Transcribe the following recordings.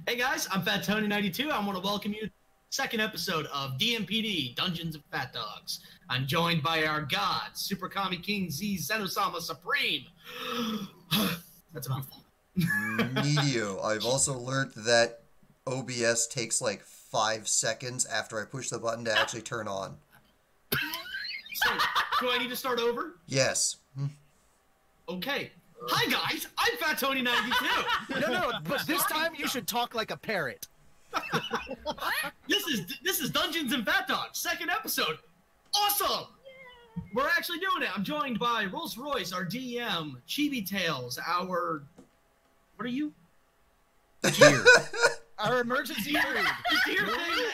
Hey guys, I'm Fat Tony 92. I want to welcome you to the second episode of D&PD, Dungeons and PhatDogs. I'm joined by our god, Super Kami King Z Zenosama Supreme. That's a mouthful. Medio. I've also learned that OBS takes like 5 seconds after I push the button to actually turn on. So, do I need to start over? Yes. Okay. Hi guys, I'm Fat Tony 92. No, but this time you should talk like a parrot. This is Dungeons and PhatDogs, second episode. Awesome! Yeah. We're actually doing it. I'm joined by Royce, our DM, chibitails, our... What are you? Deer. Our emergency food. The deer thing.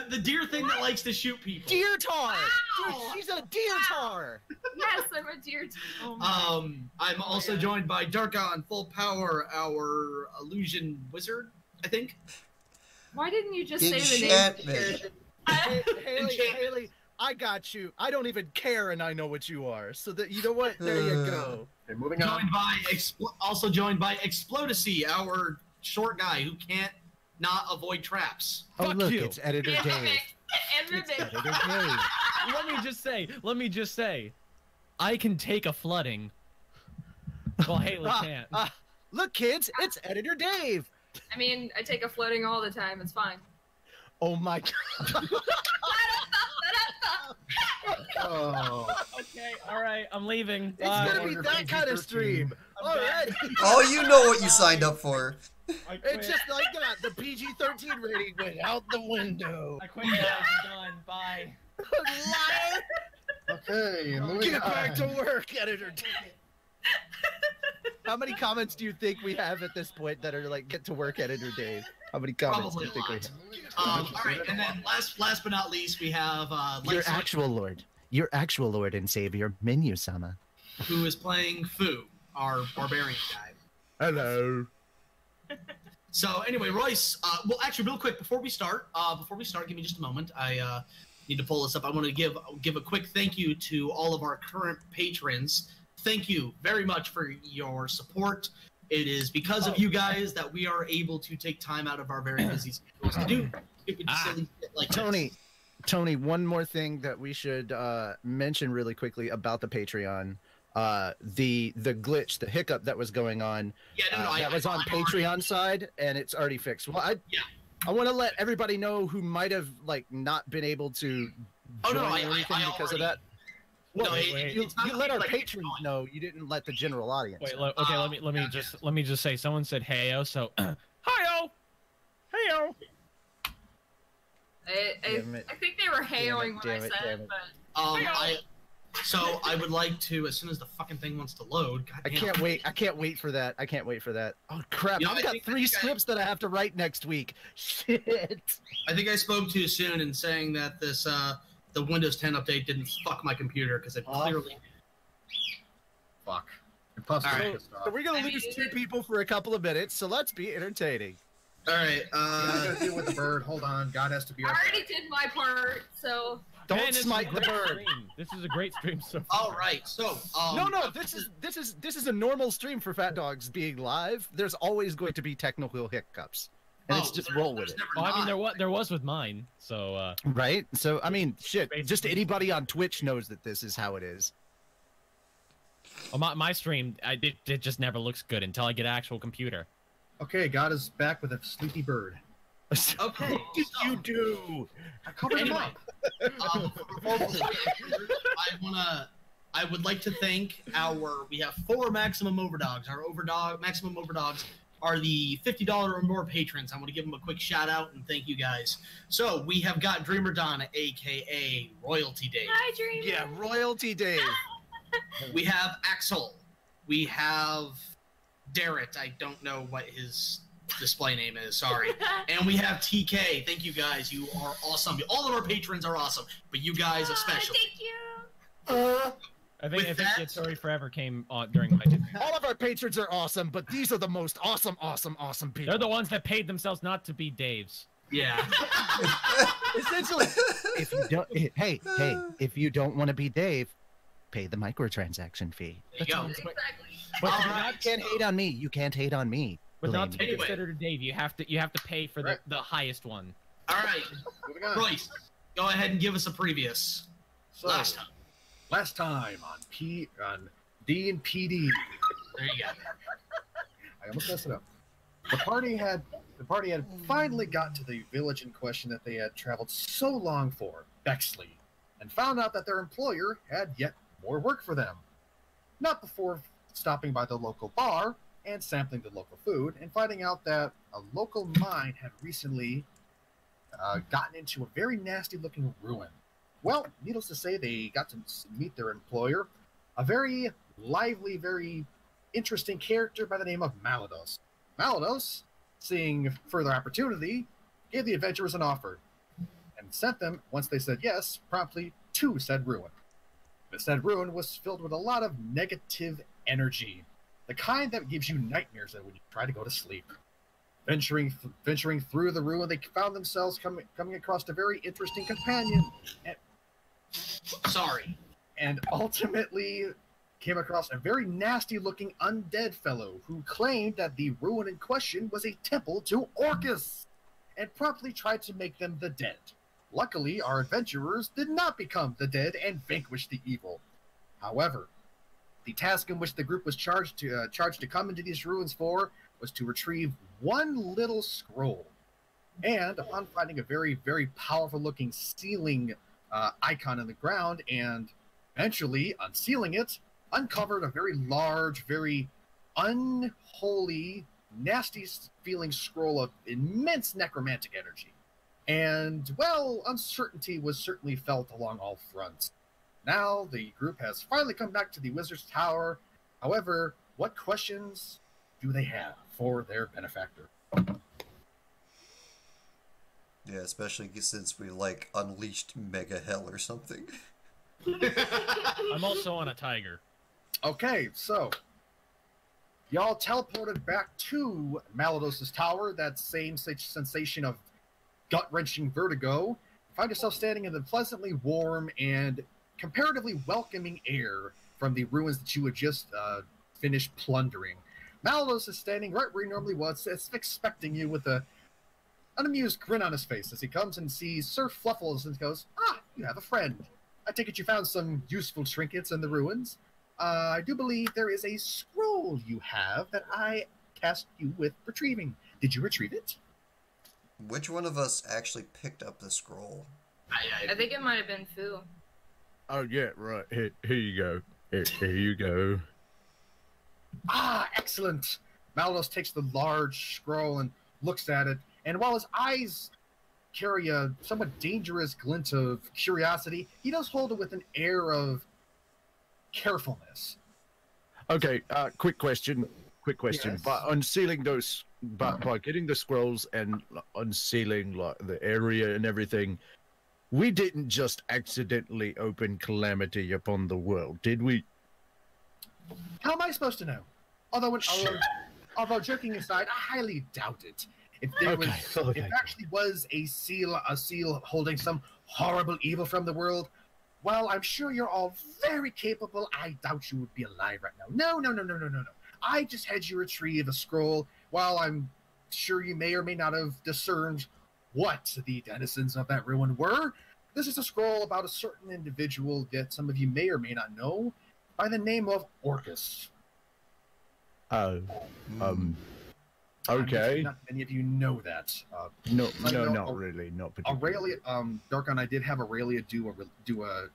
The deer thing that likes to shoot people. Deertaur. Dude, she's a deertaur. Yes, I'm a deertaur. Oh I'm also joined by DarkonFullPower, our illusion wizard, I think. Why didn't you just say the name? Haley, I got you. I don't even care, and I know what you are. So that you know what? There you go. Okay, moving on. Also joined by Explodicy, our short guy who can't not avoid traps. Oh, Fuck look, you. it's Editor Dave. It's Editor Dave. Let me just say, I can take a flooding. Well, Haley can't. Look, kids, it's Editor Dave. I mean, I take a floating all the time. It's fine. Oh my god. Oh. Okay, all right, I'm leaving. It's gonna be that kind of stream. Alright. Oh, you know what you signed up for. It's just like that. The PG-13 rating went out the window. I quit, guys. I'm done. Bye. Liar. Okay, moving Get on. back to work, Editor Dave. How many comments do you think we have at this point that are like, get to work, Editor Dave? How many comments Probably do you think we have? All right, and then last but not least, we have Your actual Lord and Savior, Minu-sama. who is playing Fu, our barbarian guy. Hello. So anyway, Royce, well, actually, real quick, before we start, give me just a moment. I need to pull this up. I want to give a quick thank you to all of our current patrons. Thank you very much for your support. It is because of you guys that we are able to take time out of our very busy schedules to do stupid, silly shit like this. Tony, one more thing that we should mention really quickly about the Patreon. The glitch, the hiccup that was going on, that was on Patreon side, and it's already fixed. Well, I want to let everybody know who might have like not been able to join or anything because of that. Well, you let our patrons know. You didn't let the general audience. Wait, okay, let me just say. Someone said heyo, so heyo, heyo. I think they were hayoing when I said it, but So I would like to, as soon as the fucking thing wants to load. I can't wait. I can't wait for that. Oh crap! I've got 3 scripts that I have to write next week. Shit. I think I spoke too soon in saying that this the Windows 10 update didn't fuck my computer because it clearly. Fuck. Plus, right. So we're gonna lose 2 people for a couple of minutes. So let's be entertaining. All right. I gotta deal with the bird. Hold on. God has to be. I already did my part, so. Don't smite the bird. This is a great stream so far. All right. So. No. This is a normal stream for PhatDogs being live. There's always going to be technical hiccups, and it's just roll with it. Well, I mean, there was with mine. So. Right. So I mean, shit. Just anybody on Twitch knows that this is how it is. Well, my stream, it just never looks good until I get an actual computer. Okay, God is back with a sleepy bird. Okay. What did you do? I covered him Anyway, up. I would like to thank we have 4 maximum overdogs. Our maximum overdogs are the $50 or more patrons. I want to give them a quick shout out and thank you guys. So we have got Dreamer Donna, aka Royalty Dave. Hi, Dreamer. Yeah, Royalty Dave. We have Axel. We have Darrett. I don't know what his display name is. Sorry. And we have TK. Thank you guys. You are awesome. All of our patrons are awesome, but you guys especially. Thank you. I think that- Get Story Forever came on during my time. All of our patrons are awesome, but these are the most awesome people. They're the ones that paid themselves not to be Dave's. Yeah. Essentially, if you don't, if you don't want to be Dave, pay the microtransaction fee. There you go. Exactly. But All you right, can't hate on me. You can't hate on me. Without to be Anyway. considered a Dave, you have to pay for Right. the highest one. All right, Moving on. Royce, go ahead and give us a previous. So, Last time. Last time on D&PD. There you go. I almost messed it up. The party had finally got to the village in question that they had traveled so long for, Bexley, and found out that their employer had yet more work for them. Not before stopping by the local bar and sampling the local food and finding out that a local mine had recently gotten into a very nasty looking ruin. Well, needless to say, they got to meet their employer, a very lively, very interesting character by the name of Malygos. Malygos, seeing further opportunity, gave the adventurers an offer and sent them, once they said yes, promptly to said ruin. The said ruin was filled with a lot of negative energy, the kind that gives you nightmares when you try to go to sleep. Venturing through the ruin, they found themselves coming across a very interesting companion, Sorry. and ultimately came across a very nasty-looking undead fellow who claimed that the ruin in question was a temple to Orcus, and promptly tried to make them the dead. Luckily, our adventurers did not become the dead and vanquish the evil. However, the task in which the group was charged to come into these ruins for was to retrieve one little scroll. And upon finding a very, very powerful-looking sealing icon in the ground and eventually unsealing it, uncovered a very large, very unholy, nasty-feeling scroll of immense necromantic energy. And, well, uncertainty was certainly felt along all fronts. Now, the group has finally come back to the Wizard's Tower. However, what questions do they have for their benefactor? Yeah, especially since we, like, unleashed Mega Hell or something. I'm also on a tiger. Okay, so y'all teleported back to Malygos' tower, that same sensation of gut-wrenching vertigo. Find yourself standing in the pleasantly warm and comparatively welcoming air from the ruins that you had just finished plundering. Malygos is standing right where he normally was, expecting you with an amused grin on his face as he comes and sees Sir Fluffles and goes, "Ah, you have a friend. I take it you found some useful trinkets in the ruins. I do believe there is a scroll you have that I tasked you with retrieving. Did you retrieve it?" Which one of us actually picked up the scroll? I think it might have been Fu. Oh yeah, right. Here you go. Here you go. Ah, excellent. Malygos takes the large scroll and looks at it, and while his eyes carry a somewhat dangerous glint of curiosity, he does hold it with an air of carefulness. Okay. Quick question. Yes. By unsealing those, by getting the scrolls and unsealing like the area and everything, we didn't just accidentally open calamity upon the world, did we? How am I supposed to know? Although joking aside, I highly doubt it. If there Okay, was, okay. if actually was a seal holding some horrible evil from the world, well, I'm sure you're all very capable. I doubt you would be alive right now. No. I just had you retrieve a scroll. While I'm sure you may or may not have discerned what the denizens of that ruin were, this is a scroll about a certain individual that some of you may or may not know by the name of Orcus. Oh. I'm Okay. guessing not many of you know that. No, know not really. Not particularly. Aurelia, Darkon, I did have Aurelia do a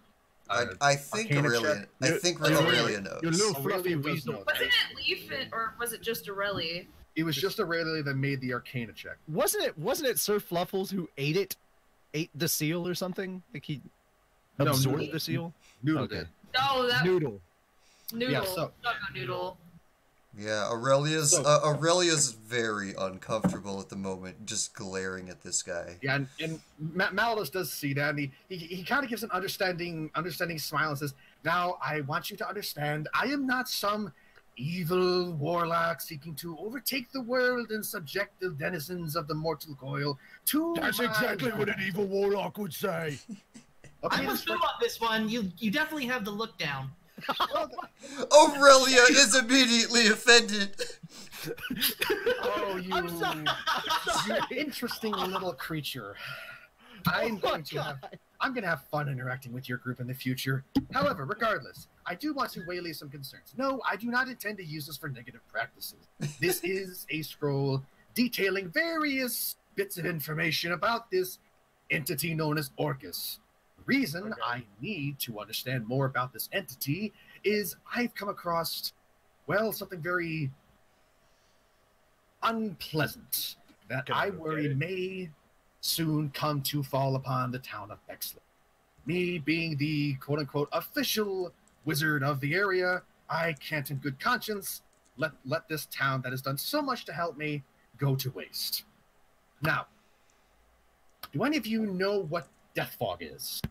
I think Arcana Aurelia. check. I think Aurelia knows. Your little Aurelia fluffy does weasel. know Wasn't that. it Lief, or was it just Aurelia? It was just Aurelia that made the Arcana check. Wasn't it Sir Fluffles who ate the seal or something? Like he No, absorbed Noodle. the seal? Noodle Okay. did. Oh, that Noodle. noodle. Yeah, so- Noodle. Yeah, Aurelia's So- Aurelia's very uncomfortable at the moment, just glaring at this guy. Yeah, and Malygos does see that, and he kind of gives an understanding smile and says, "Now, I want you to understand, I am not some evil warlock seeking to overtake the world and subject the denizens of the mortal coil to That's my exactly what an evil warlock would say. Okay, I'm with you on this one. You definitely have the look down. Aurelia is immediately offended. Oh, you interesting little creature. I'm going to have fun interacting with your group in the future. However, regardless, I do want to waylay some concerns. No, I do not intend to use this for negative practices. This is a scroll detailing various bits of information about this entity known as Orcus. The reason I need to understand more about this entity is I've come across, well, something very unpleasant that I worry may soon come to fall upon the town of Bexley. Me being the quote-unquote official wizard of the area, I can't in good conscience let this town that has done so much to help me go to waste. Now, do any of you know what death fog is?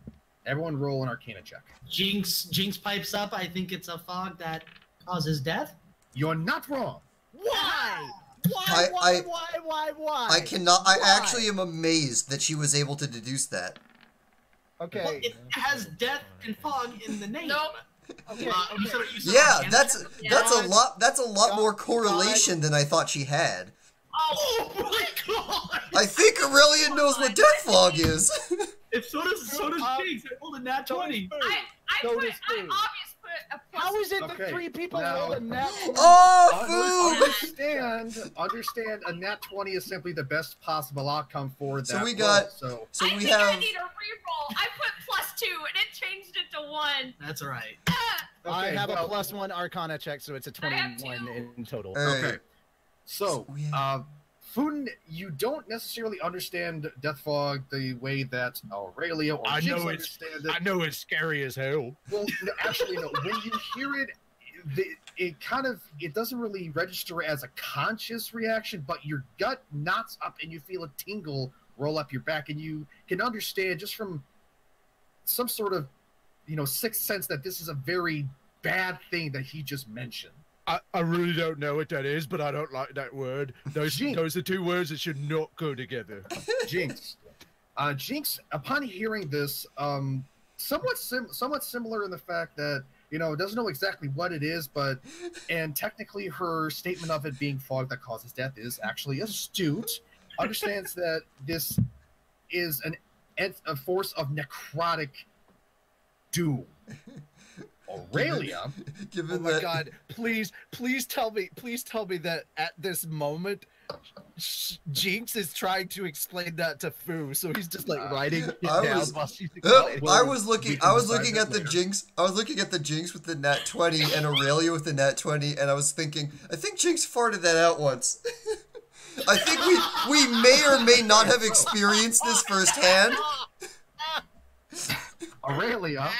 Everyone roll an Arcana check. Jinx pipes up. I think it's a fog that causes death. You're not wrong. Why? Why? I cannot. I actually am amazed that she was able to deduce that. Okay. Well, it has death and fog in the name. Nope. Okay. Yeah, that's a lot more correlation than I thought she had. Oh my god! I think Aurelia knows what death fog is. If so does Jinx. I rolled a nat 20. I obviously put a plus. How is it that 3 people rolled a nat 20? Oh, food! Understand, a nat 20 is simply the best possible outcome for that. So we roll, got. so So I we think I have. need a reroll. I put +2 and it changed it to 1. That's all right. I have well, a +1 Arcana check, so it's a 21 in total. Okay. So, So we have- Foodin, you don't necessarily understand death fog the way that Aurelia or Jinx understand it. I know it's scary as hell. Well, no, actually, no. When you hear it, it doesn't really register as a conscious reaction, but your gut knots up and you feel a tingle roll up your back, and you can understand just from some sort of, sixth sense that this is a very bad thing that he just mentioned. I really don't know what that is, but I don't like that word. Those are 2 words that should not go together. Jinx. Jinx, upon hearing this, somewhat similar in the fact that, doesn't know exactly what it is, and technically her statement of it being fog that causes death is actually astute, understands that this is a force of necrotic doom. Aurelia, Oh my god, please tell me that at this moment Jinx is trying to explain that to Fu, so he's just like writing it down while she's explaining. I was looking at the Jinx. I was looking at the Jinx with the nat 20 and Aurelia with the nat 20, and I was thinking, I think Jinx farted that out once. I think we may or may not have experienced this firsthand. Aurelia,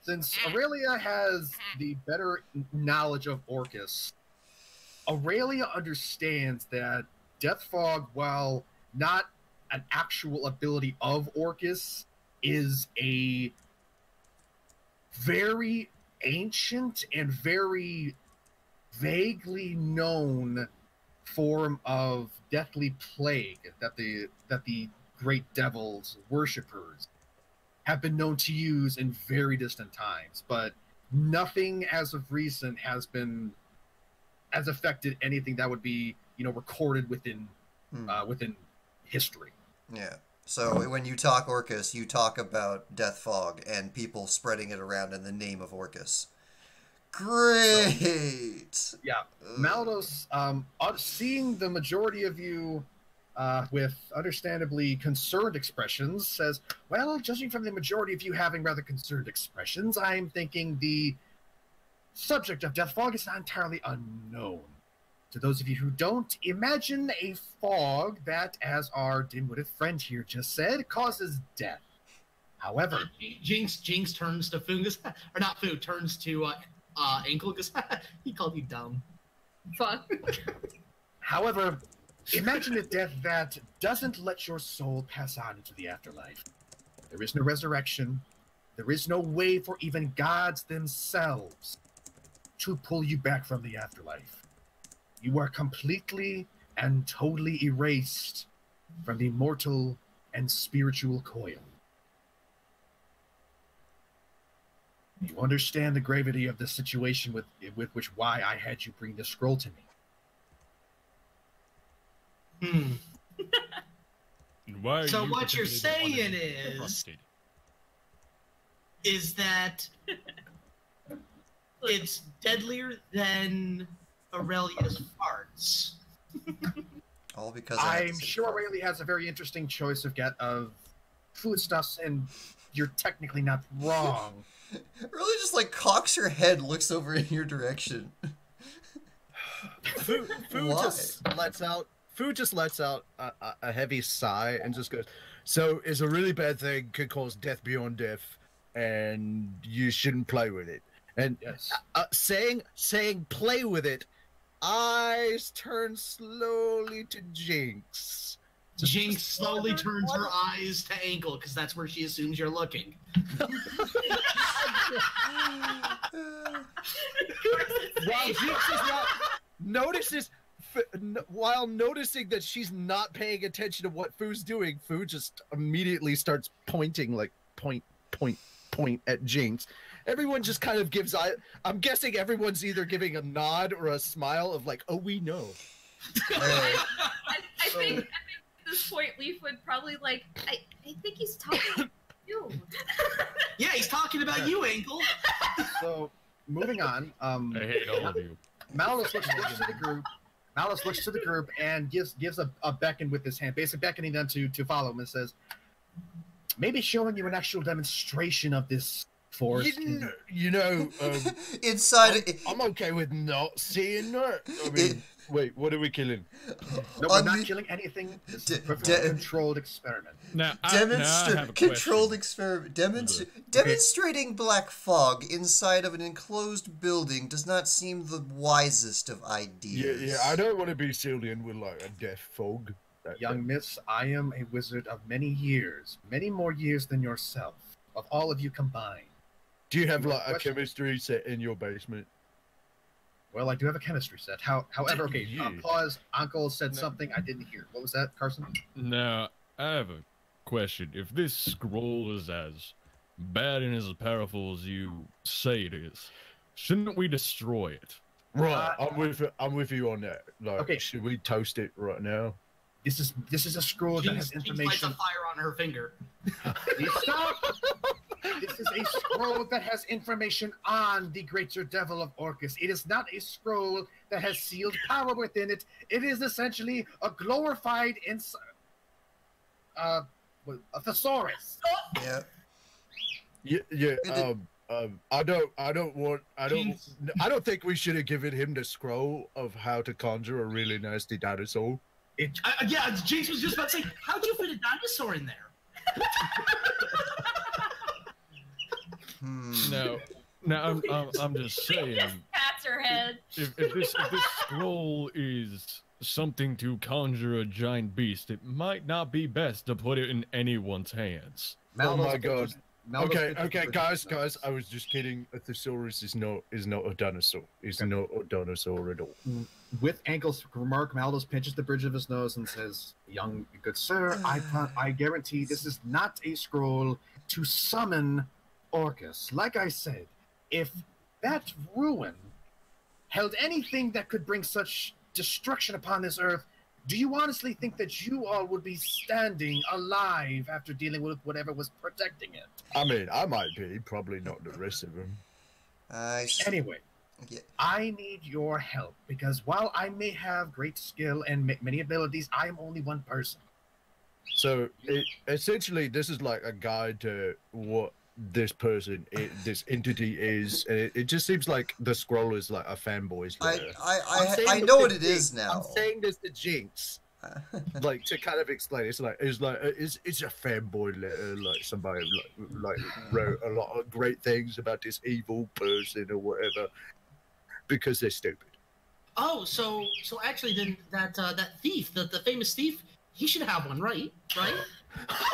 since Aurelia has the better knowledge of Orcus, Aurelia understands that Death Fog, while not an actual ability of Orcus, is a very ancient and very vaguely known form of deathly plague that the great devils worshippers have been known to use in very distant times, but nothing as of recent has affected anything that would be recorded within history. Yeah. So when you talk Orcus, you talk about Death Fog and people spreading it around in the name of Orcus. Great. Yeah, Malygos, seeing the majority of you with understandably concerned expressions, says, well, judging from the majority of you having rather concerned expressions, I'm thinking the subject of Death Fog is not entirely unknown. To those of you who don't, imagine a fog that, as our dim-witted friend here just said, causes death. However, Jinx turns to Fungus, or not Fu, turns to Ankel, because he called you dumb. Fuck. However, imagine a death that doesn't let your soul pass on into the afterlife. There is no resurrection. There is no way for even gods themselves to pull you back from the afterlife. You are completely and totally erased from the mortal and spiritual coil. You understand the gravity of the situation with why I had you bring the scroll to me. So what you're saying is that it's deadlier than Aurelia's farts. All because I'm sure Aurelia has a very interesting choice of foodstuffs, and you're technically not wrong. Really just like cocks her head, looks over in your direction. Food just lets out a heavy sigh and just goes, so it's a really bad thing, could cause death beyond death, and you shouldn't play with it. And yes. saying play with it, eyes turn slowly to Jinx. Jinx slowly turns her eyes to Ankel, because that's where she assumes you're looking. While Jinx is while noticing that she's not paying attention to what Foo's doing, Foo just immediately starts pointing, like point at Jinx. Everyone just kind of gives I'm guessing everyone's either giving a nod or a smile of like, oh, we know. I think at this point, Lief would probably like, I think he's talking to you. Yeah, he's talking about you, Ankel. So, moving on. I hate all of you. Malygos looks to the group. Malygos looks to the group and gives a beckon with his hand, basically beckoning them to follow him, and says, maybe showing you an actual demonstration of this force. Inside, I'm okay with not seeing that. I mean, wait, what are we killing? No, we're not killing anything. This is a perfectly controlled experiment. Demonstrating black fog inside of an enclosed building does not seem the wisest of ideas. Yeah, I don't want to be Cillian with like a death fog. Young miss, I am a wizard of many years, many more years than yourself, of all of you combined. Do you have like a chemistry set in your basement? Well, I do have a chemistry set. However, okay, pause. Ankel said something I didn't hear. What was that, Carson? Now, I have a question. If this scroll is as bad and as powerful as you say it is, shouldn't we destroy it? Right, I'm with you on that. Like, okay, should we toast it right now? This is a scroll that has information. She lights a fire on her finger. Stop! This is a scroll that has information on the Greater Devil of Orcus. It is not a scroll that has sealed power within it. It is essentially a glorified a thesaurus. Yeah. I don't think we should have given him the scroll of how to conjure a really nasty dinosaur. Yeah, Jinx was just about to say, how'd you fit a dinosaur in there? No, I'm just saying. Just pats her head. If this scroll is something to conjure a giant beast, it might not be best to put it in anyone's hands. Oh my god. Okay, guys, I was just kidding. A thesaurus is not a dinosaur. It's not a dinosaur at all. With Ankel's remark, Malygos pinches the bridge of his nose and says, "Young good sir, I guarantee this is not a scroll to summon Orcus. Like I said, if that ruin held anything that could bring such destruction upon this earth, do you honestly think that you all would be standing alive after dealing with whatever was protecting it?" I mean, I might be, probably not the rest of them. Anyway, I need your help, because while I may have great skill and many abilities, I am only one person. So, essentially, this is like a guide to what this person, this entity is. It just seems like the scroll is like a fanboy's letter. I know what it is now. I'm saying this to Jinx, like to kind of explain. It's a fanboy letter. Like somebody like wrote a lot of great things about this evil person or whatever because they're stupid. Oh, so actually, then that thief, the famous thief, he should have one, right? Oh boy!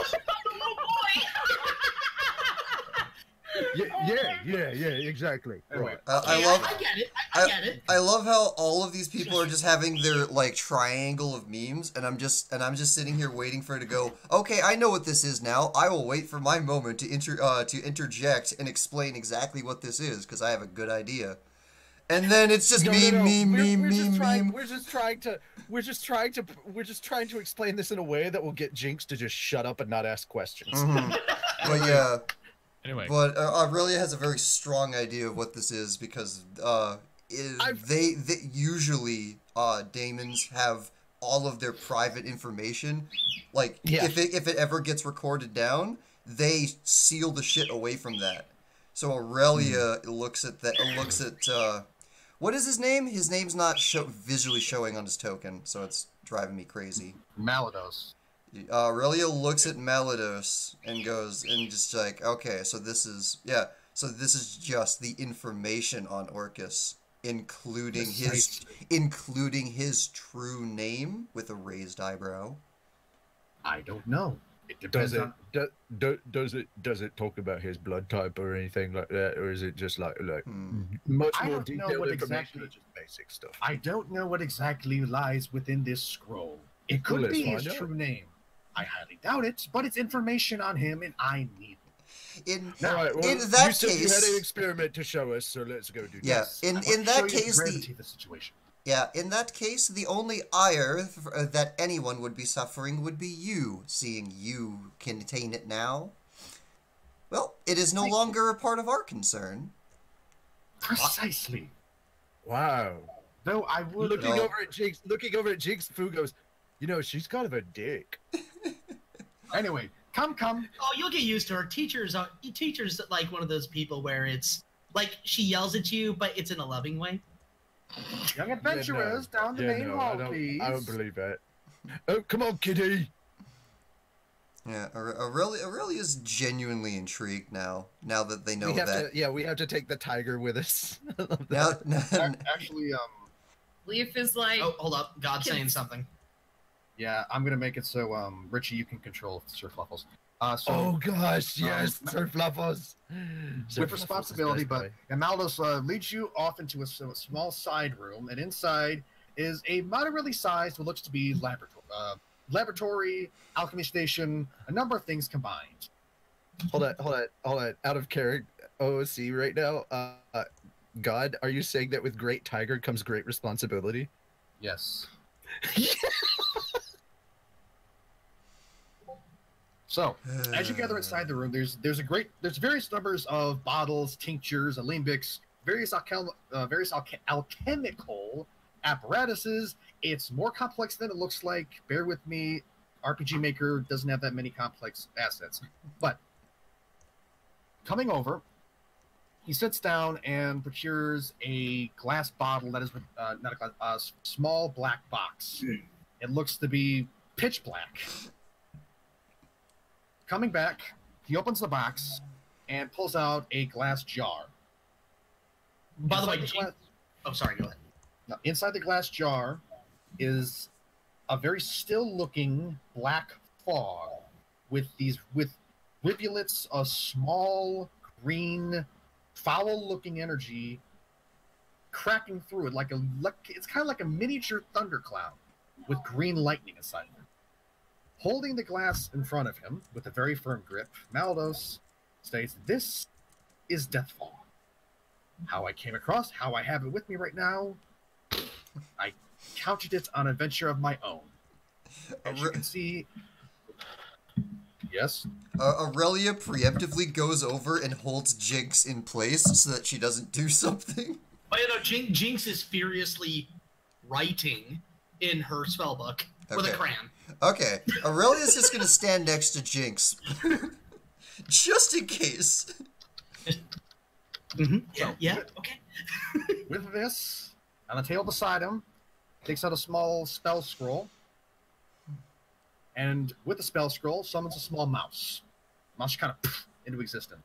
Yeah, exactly. Anyway, I love. I get it. I get it. I love how all of these people are just having their like triangle of memes, and I'm just sitting here waiting for it to go. Okay, I know what this is now. I will wait for my moment to interject and explain exactly what this is because I have a good idea. And then it's just meme. We're just trying to explain this in a way that will get Jinx to just shut up and not ask questions. Mm-hmm. But yeah. Anyway. But Aurelia has a very strong idea of what this is because they usually daemons have all of their private information. Like if it ever gets recorded down, they seal the shit away from that. So Aurelia looks at what is his name? His name's not visually showing on his token, so it's driving me crazy. Malygos. Aurelia looks at Malygos and goes, and just like, okay, so this is just the information on Orcus, including his true name with a raised eyebrow. I don't know. It depends on... Does it talk about his blood type or anything like that, or is it just like much more detailed information, just basic stuff? I don't know what exactly lies within this scroll. It could be his true name. I highly doubt it, but it's information on him, and I need it. In that case, you had an experiment to show us, so let's go do that. In that case, the situation. Yeah, in that case, the only ire that anyone would be suffering would be you, seeing you contain it now. Well, it is no longer a part of our concern. Precisely. Wow. Though I would... Looking over at Jinx, Fu goes, you know, she's kind of a dick. Anyway, come. Oh, you'll get used to her. Teachers like one of those people where it's like she yells at you, but it's in a loving way. Young adventurers down the main hall, please. I don't believe that. Oh, come on, kitty. Yeah, Aurelia's genuinely intrigued now that they know that. We have to take the tiger with us. Actually, Lief is like... Oh, hold up. God's saying something. Yeah, I'm going to make it so, Richie, you can control Sir Fluffles. Oh gosh, yes, Sir Fluffles. With responsibility, but Malygos leads you off into a small side room, and inside is a moderately sized, what looks to be laboratory, alchemy station, a number of things combined. Hold on. Out of character OOC right now. God, are you saying that with great tiger comes great responsibility? Yes. So, as you gather inside the room, there's various numbers of bottles, tinctures, alembics, various alchemical apparatuses. It's more complex than it looks like. Bear with me. RPG Maker doesn't have that many complex assets. But coming over, he sits down and procures a glass bottle that is not a glass, a small black box. It looks to be pitch black. Coming back, he opens the box and pulls out a glass jar. By the way, oh, sorry, go ahead. Now, inside the glass jar is a very still-looking black fog with rivulets of small, green, foul-looking energy cracking through it it's kind of like a miniature thundercloud with green lightning inside of it. Holding the glass in front of him with a very firm grip, Malygos states, "This is Deathfall. How I came across, how I have it with me right now, I counted it on an adventure of my own. As you can see..." Yes? Aurelia preemptively goes over and holds Jinx in place so that she doesn't do something. But Jinx is furiously writing in her spellbook with a crayon. Okay, Aurelia's just gonna stand next to Jinx. Just in case. Mm-hmm. Yeah, okay. With this, on the table beside him, takes out a small spell scroll. And with the spell scroll, summons a small mouse. Mouse kind of into existence.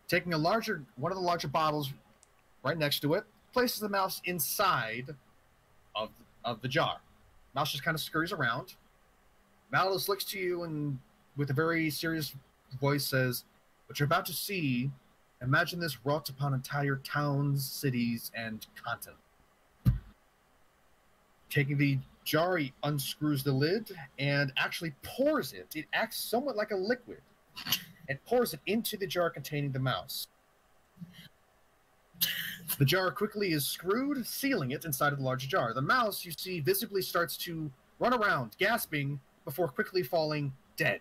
Taking one of the larger bottles right next to it, places the mouse inside of the jar. Mouse just kind of scurries around. Malygos looks to you and with a very serious voice says, What you're about to see, imagine this wrought upon entire towns, cities, and continents. Taking the jar, he unscrews the lid and actually pours it. It acts somewhat like a liquid. And pours it into the jar containing the mouse. The jar quickly is screwed, sealing it inside of the large jar. The mouse, you see, visibly starts to run around, gasping, before quickly falling dead.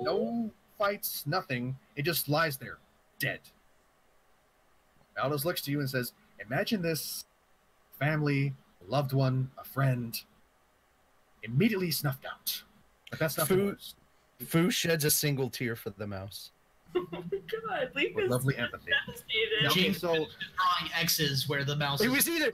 No fights, nothing. It just lies there, dead. Malygos looks to you and says, imagine this: family, a loved one, a friend, immediately snuffed out. But that's not the worst. Fu sheds a single tear for the mouse. Oh my god, Lief is lovely empathy. devastated. Jinx so drawing X's where the mouse. It was either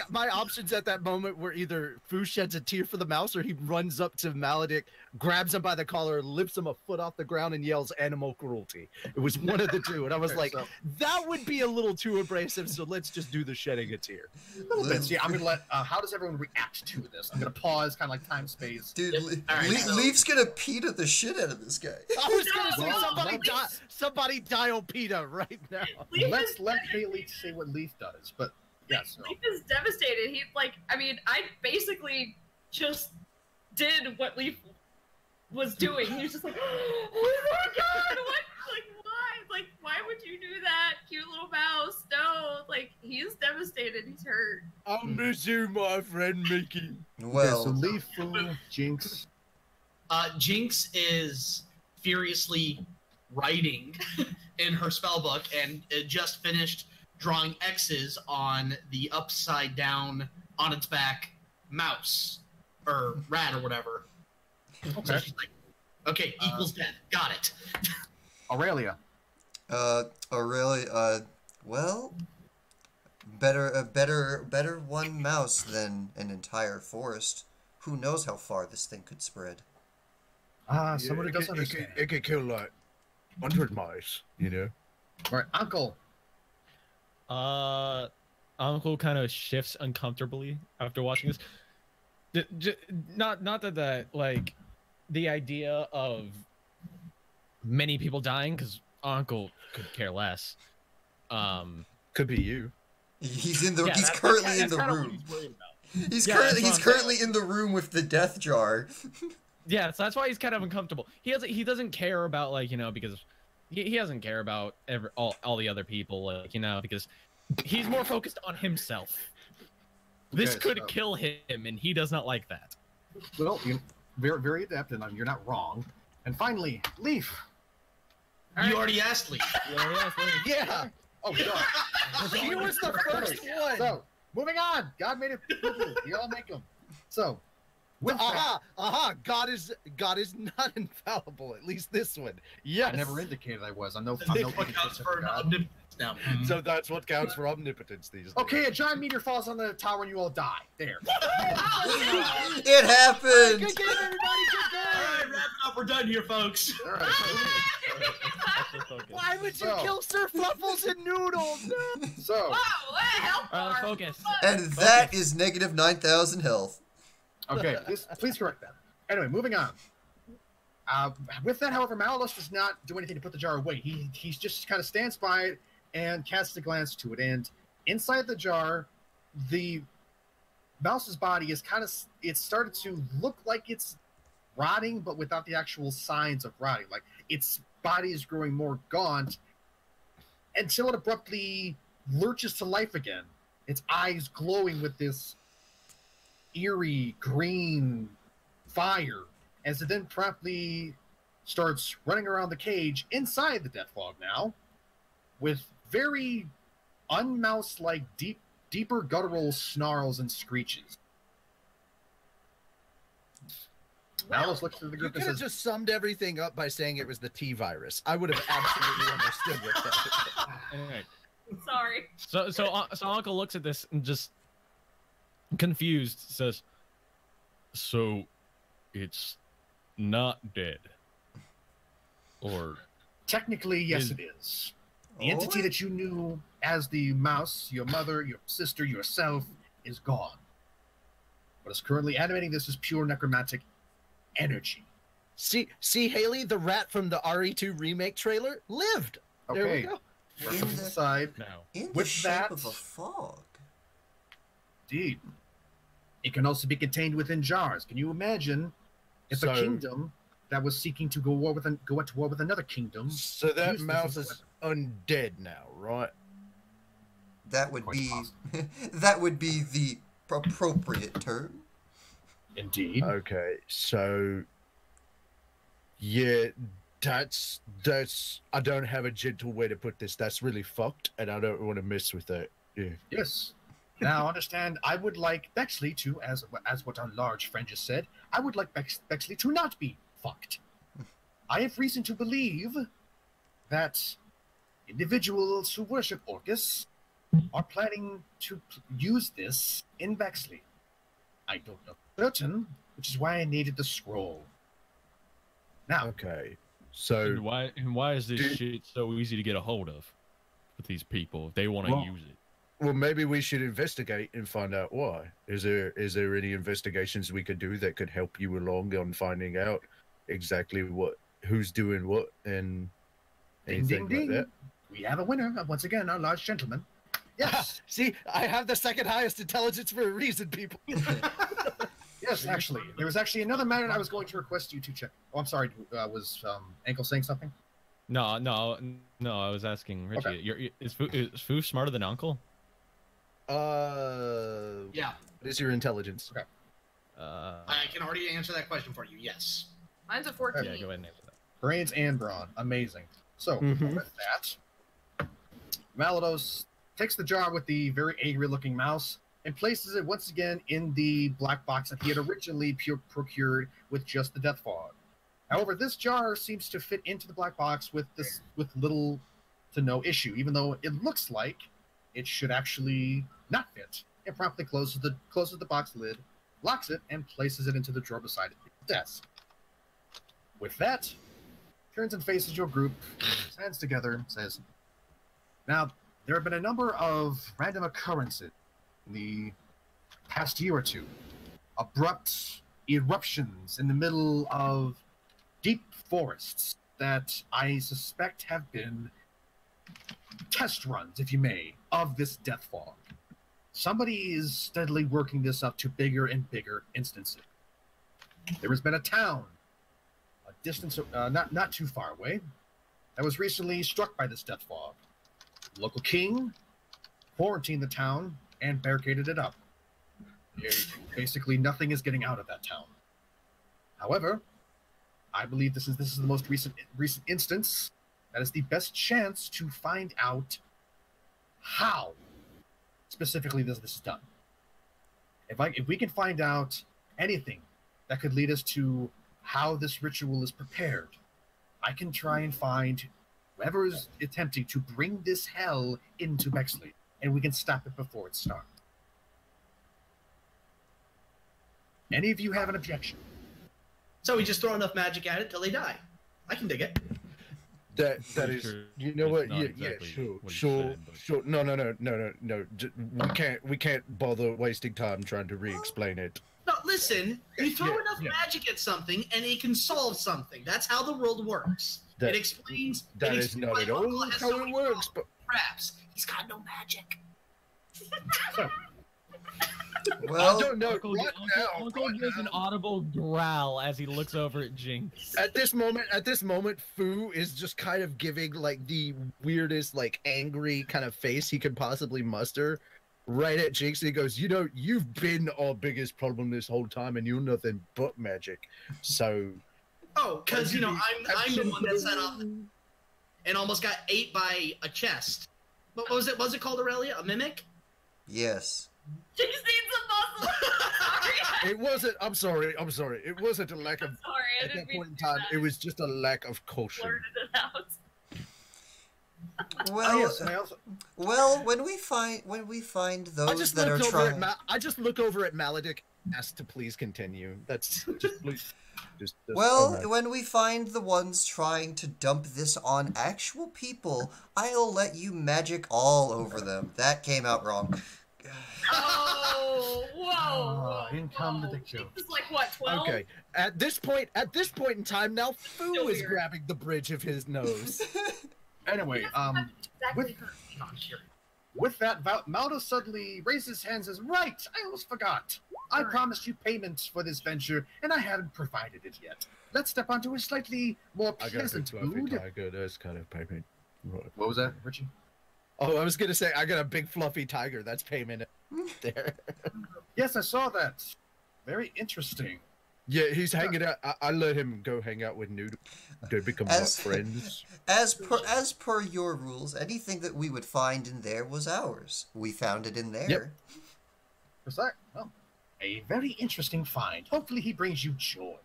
my options at that moment were either Fu sheds a tear for the mouse, or he runs up to Malygos, grabs him by the collar, lifts him a foot off the ground, and yells "animal cruelty." It was one of the two, and I was like, that would be a little too abrasive. So let's just do the shedding a tear. A little bit. So yeah, I'm gonna let. How does everyone react to this? I'm gonna pause, kind of like time space. Dude, Leaf's gonna PETA the shit out of this guy. I was gonna say somebody dial PETA right now. Let's let Haley say what Lief does, but yes. Lief is devastated. He's like, I mean, I basically just did what Lief was doing. He was just like, oh my god, what? Like, why? Like, why would you do that, cute little mouse? No, like, he's devastated. He's hurt. I miss you, my friend Mickey. Well, so Lief, Jinx. Jinx is furiously writing in her spellbook and just finished drawing X's on the upside down on its back mouse or rat or whatever. Okay. So she's like, okay, equals death. Got it. Aurelia. Aurelia, well, better one mouse than an entire forest. Who knows how far this thing could spread? Somebody does understand. It could kill like 100 mice, you know. All right, Ankel. Ankel kind of shifts uncomfortably after watching this. Not that like the idea of many people dying, because Ankel could care less. Could be you. He's in the. Yeah, he's currently in the room. He's currently in the room with the death jar. Yeah, so that's why he's kind of uncomfortable. He doesn't care about, like, you know, because he doesn't care about all the other people, like, you know, because he's more focused on himself. This could kill him, and he does not like that. Well, you're very, very adept, and you're not wrong. And finally, Lief. You already asked Lief. Yeah. Oh God. He was the first one. So, moving on. God made it. You all make them. So. God is not infallible. At least this one. Yes. I never indicated I was. I'm no what counts for omnipotence now. So that's what counts for omnipotence these days. Okay, a giant meteor falls on the tower and you all die. There. It happened. Good game, everybody. Good game. All right, wrap it up. We're done here, folks. All right. Why would you kill Sir Fluffles and Noodles? No. So. Focus. And that is negative 9,000 health. Okay, please correct that. Anyway, moving on. With that, however, Malygos does not do anything to put the jar away. He just kind of stands by it and casts a glance to it. And inside the jar, the mouse's body is it's started to look like it's rotting, but without the actual signs of rotting. Like, its body is growing more gaunt until it abruptly lurches to life again. Its eyes glowing with this eerie green fire, as it then promptly starts running around the cage inside the death fog now, with very unmouse-like deeper guttural snarls and screeches. Malygos looks through the group and says, just summed everything up by saying it was the T-virus. I would have absolutely understood what that was. Anyway. So Ankel looks at this and just confused says, so it's not dead, or technically yes, it is. The entity that you knew as the mouse, your mother, your sister, yourself, is gone. What is currently animating this is pure necromantic energy. See, Haley, the rat from the RE2 remake trailer lived. Okay. There we go. From the side. No. In the With shape that- of a fog. Indeed. It can also be contained within jars. Can you imagine if a kingdom that was seeking to go to war with another kingdom? So that used this mouse as a is undead now, right? That would Quite be possible. that would be the appropriate term. Indeed. Okay, so yeah, that's I don't have a gentle way to put this. That's really fucked, and I don't want to mess with that. Yeah. Yes. Now, understand, I would like Bexley to, as what our large friend just said, I would like Bexley to not be fucked. I have reason to believe that individuals who worship Orcus are planning to use this in Bexley. I don't know for certain, which is why I needed the scroll. Now, Okay, so And why is this shit so easy to get a hold of with these people if they want to use it? well, maybe we should investigate and find out why. Is there any investigations we could do that could help you along on finding out exactly who's doing what and ding, anything ding, ding. like that? We have a winner, once again, our large gentleman. Yes. See, I have the second highest intelligence for a reason, people. Yes, actually. There was actually another matter I was going to request you to check. Oh, I'm sorry. Was Ankel saying something? No. I was asking Richie. Okay. Is Foo smarter than Uncle? Yeah. What is your intelligence? Okay. I can already answer that question for you. Yes. Mine's a 14. Yeah, go ahead and answer that. Brains and brawn. Amazing. So, Mhm. with that, Malygos takes the jar with the very angry-looking mouse and places it once again in the black box that he had originally procured with just the death fog. However, this jar seems to fit into the black box with little to no issue, even though it looks like it should actually not fit. It promptly closes the box lid, locks it, and places it into the drawer beside his desk. With that, turns and faces your group, his hands together, and says, "Now, there have been a number of random occurrences in the past year or two. Abrupt eruptions in the middle of deep forests that I suspect have been test runs, if you may, of this death fog. Somebody is steadily working this up to bigger and bigger instances. There has been a town, a distance not too far away, that was recently struck by this death fog. The local king quarantined the town and barricaded it up. Basically, nothing is getting out of that town. However, I believe this is the most recent instance that is the best chance to find out how specifically this is done. If we can find out anything that could lead us to how this ritual is prepared, I can try and find whoever is attempting to bring this hell into Bexley, and we can stop it before it starts. Any of you have an objection? So we just throw enough magic at it till they die. I can dig it. That Pretty is, sure you know it's what? not Yeah, exactly sure, what he sure, said, but- sure. No. We can't bother wasting time trying to re-explain it. No, listen. You throw Yeah, enough yeah. magic at something, and it can solve something. That's how the world works. That- it explains. That it is explains not why at Uncle all has how so it many works. But Perhaps he's got no magic. Well, I don't know. Uncle Right gives now, an audible growl as he looks over at Jinx. at this moment, Fu is just kind of giving like the weirdest, like angry kind of face he could possibly muster, right at Jinx. And he goes, "You know, you've been our biggest problem this whole time, and you're nothing but magic. So, Oh, because I'm the one that set up and almost got ate by a chest. What was it? Was it called Aurelia? A mimic? yes. Jinx needs a muscle. Sorry. it wasn't. I'm sorry. It wasn't a lack of. Sorry, I At didn't that mean point in to do time, that. it was just a lack of caution. Blurted it out. Well, yes, and I also... well, when we find those that are trying. I just look over at Malygos, ask to please continue. That's just please. Just, Well, alright. when we find the ones trying to dump this on actual people, I'll let you magic all over them. That came out wrong. Oh, whoa. In come the dick joke. This is like what, 12? Okay. At this point in time, now Foo is grabbing the bridge of his nose. Anyway, Exactly. with that, Malygos suddenly raises his hands and says, "Right, I almost forgot. I promised you payment for this venture, and I haven't provided it yet. Let's step onto a slightly more pleasant mood." Tiger, that's kind of payment. What was that, Richie? Oh, I was gonna say I got a big fluffy tiger. That's payment there. Yes, I saw that. Very interesting. Yeah, he's hanging out. I let him go hang out with Noodle. They become friends. As per your rules, anything that we would find in there was ours. We found it in there. Yep. Well, a very interesting find. Hopefully he brings you joy.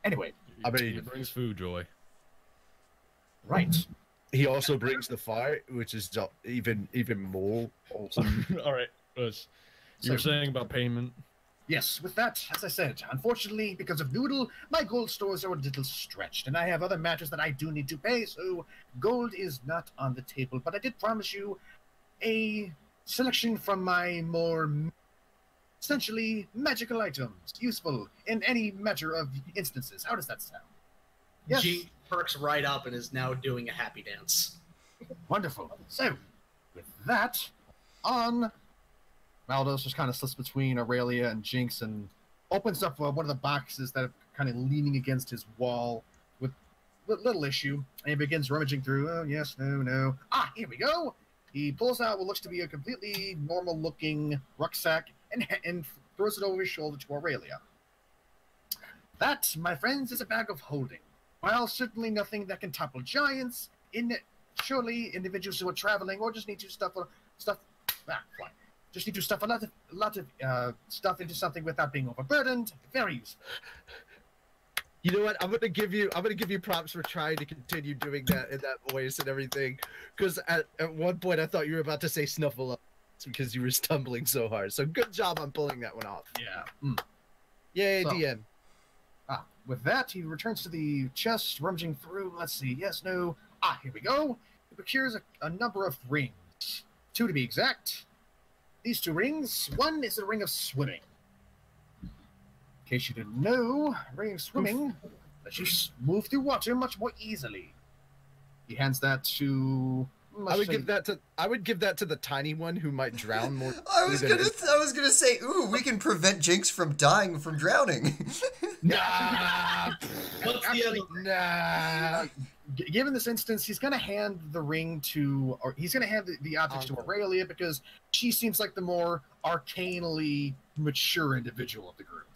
Anyway. I mean, he brings food joy. Right. He also brings the fire, which is even more awesome. All right, Russ. You were saying about payment? Yes, with that, as I said, unfortunately, because of Noodle, my gold stores are a little stretched, and I have other matters that I do need to pay, so gold is not on the table. But I did promise you a selection from my more, essentially, magical items, useful in any matter of instances. How does that sound? Yes. G perks right up and is now doing a happy dance. Wonderful. So, with that, on... Malygos just kind of slips between Aurelia and Jinx and opens up one of the boxes that are kind of leaning against his wall with little issue. And he begins rummaging through. Oh, yes, no. Ah, here we go. He pulls out what looks to be a completely normal-looking rucksack and throws it over his shoulder to Aurelia. That, my friends, is a bag of holding. While certainly nothing that can topple giants, surely individuals who are traveling or just need to stuff. Just need to stuff a lot of stuff into something without being overburdened. Very useful. You know what? I'm gonna give you props for trying to continue doing that in that voice and everything. Because at one point I thought you were about to say snuffle up because you were stumbling so hard. So good job on pulling that one off. Yeah. Yay, so, DM. With that, he returns to the chest, rummaging through. Let's see. Yes, no. Ah, here we go. He procures a number of rings. 2 to be exact. These 2 rings. One is a ring of swimming. In case you didn't know, ring of swimming lets you move through water much more easily. He hands that to... I would give that to the tiny one who might drown more. I was gonna say, ooh, we can prevent Jinx from dying from drowning. Nah. What's the other? Nah. Given this instance, he's gonna hand the ring to, or he's gonna hand the object to Aurelia because she seems like the more arcanely mature individual of the group.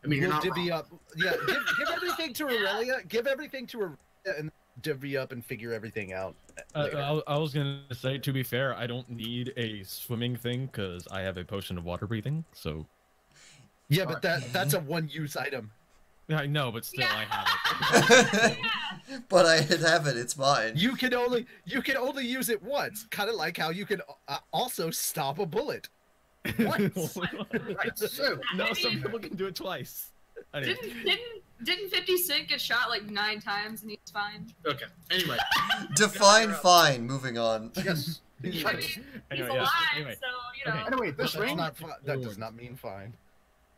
I mean, you're not divvy wrong. up. Yeah, give everything to Aurelia. Give everything to Aurelia and divvy up and figure everything out. I was gonna say, to be fair, I don't need a swimming thing because I have a potion of water breathing. So. Yeah, but that's a one-use item. I know, but still, I have it. But I have it. It's mine. You can only use it once. Kind of like how you can also stop a bullet. Once. Right. So some people can do it twice. Didn't 50 Cent get shot like 9 times and he's fine? Okay. Anyway. Define fine. Moving on. Yes. I mean, he's Anyway, alive, anyway. so you know. Anyway, this ring, that does not mean fine.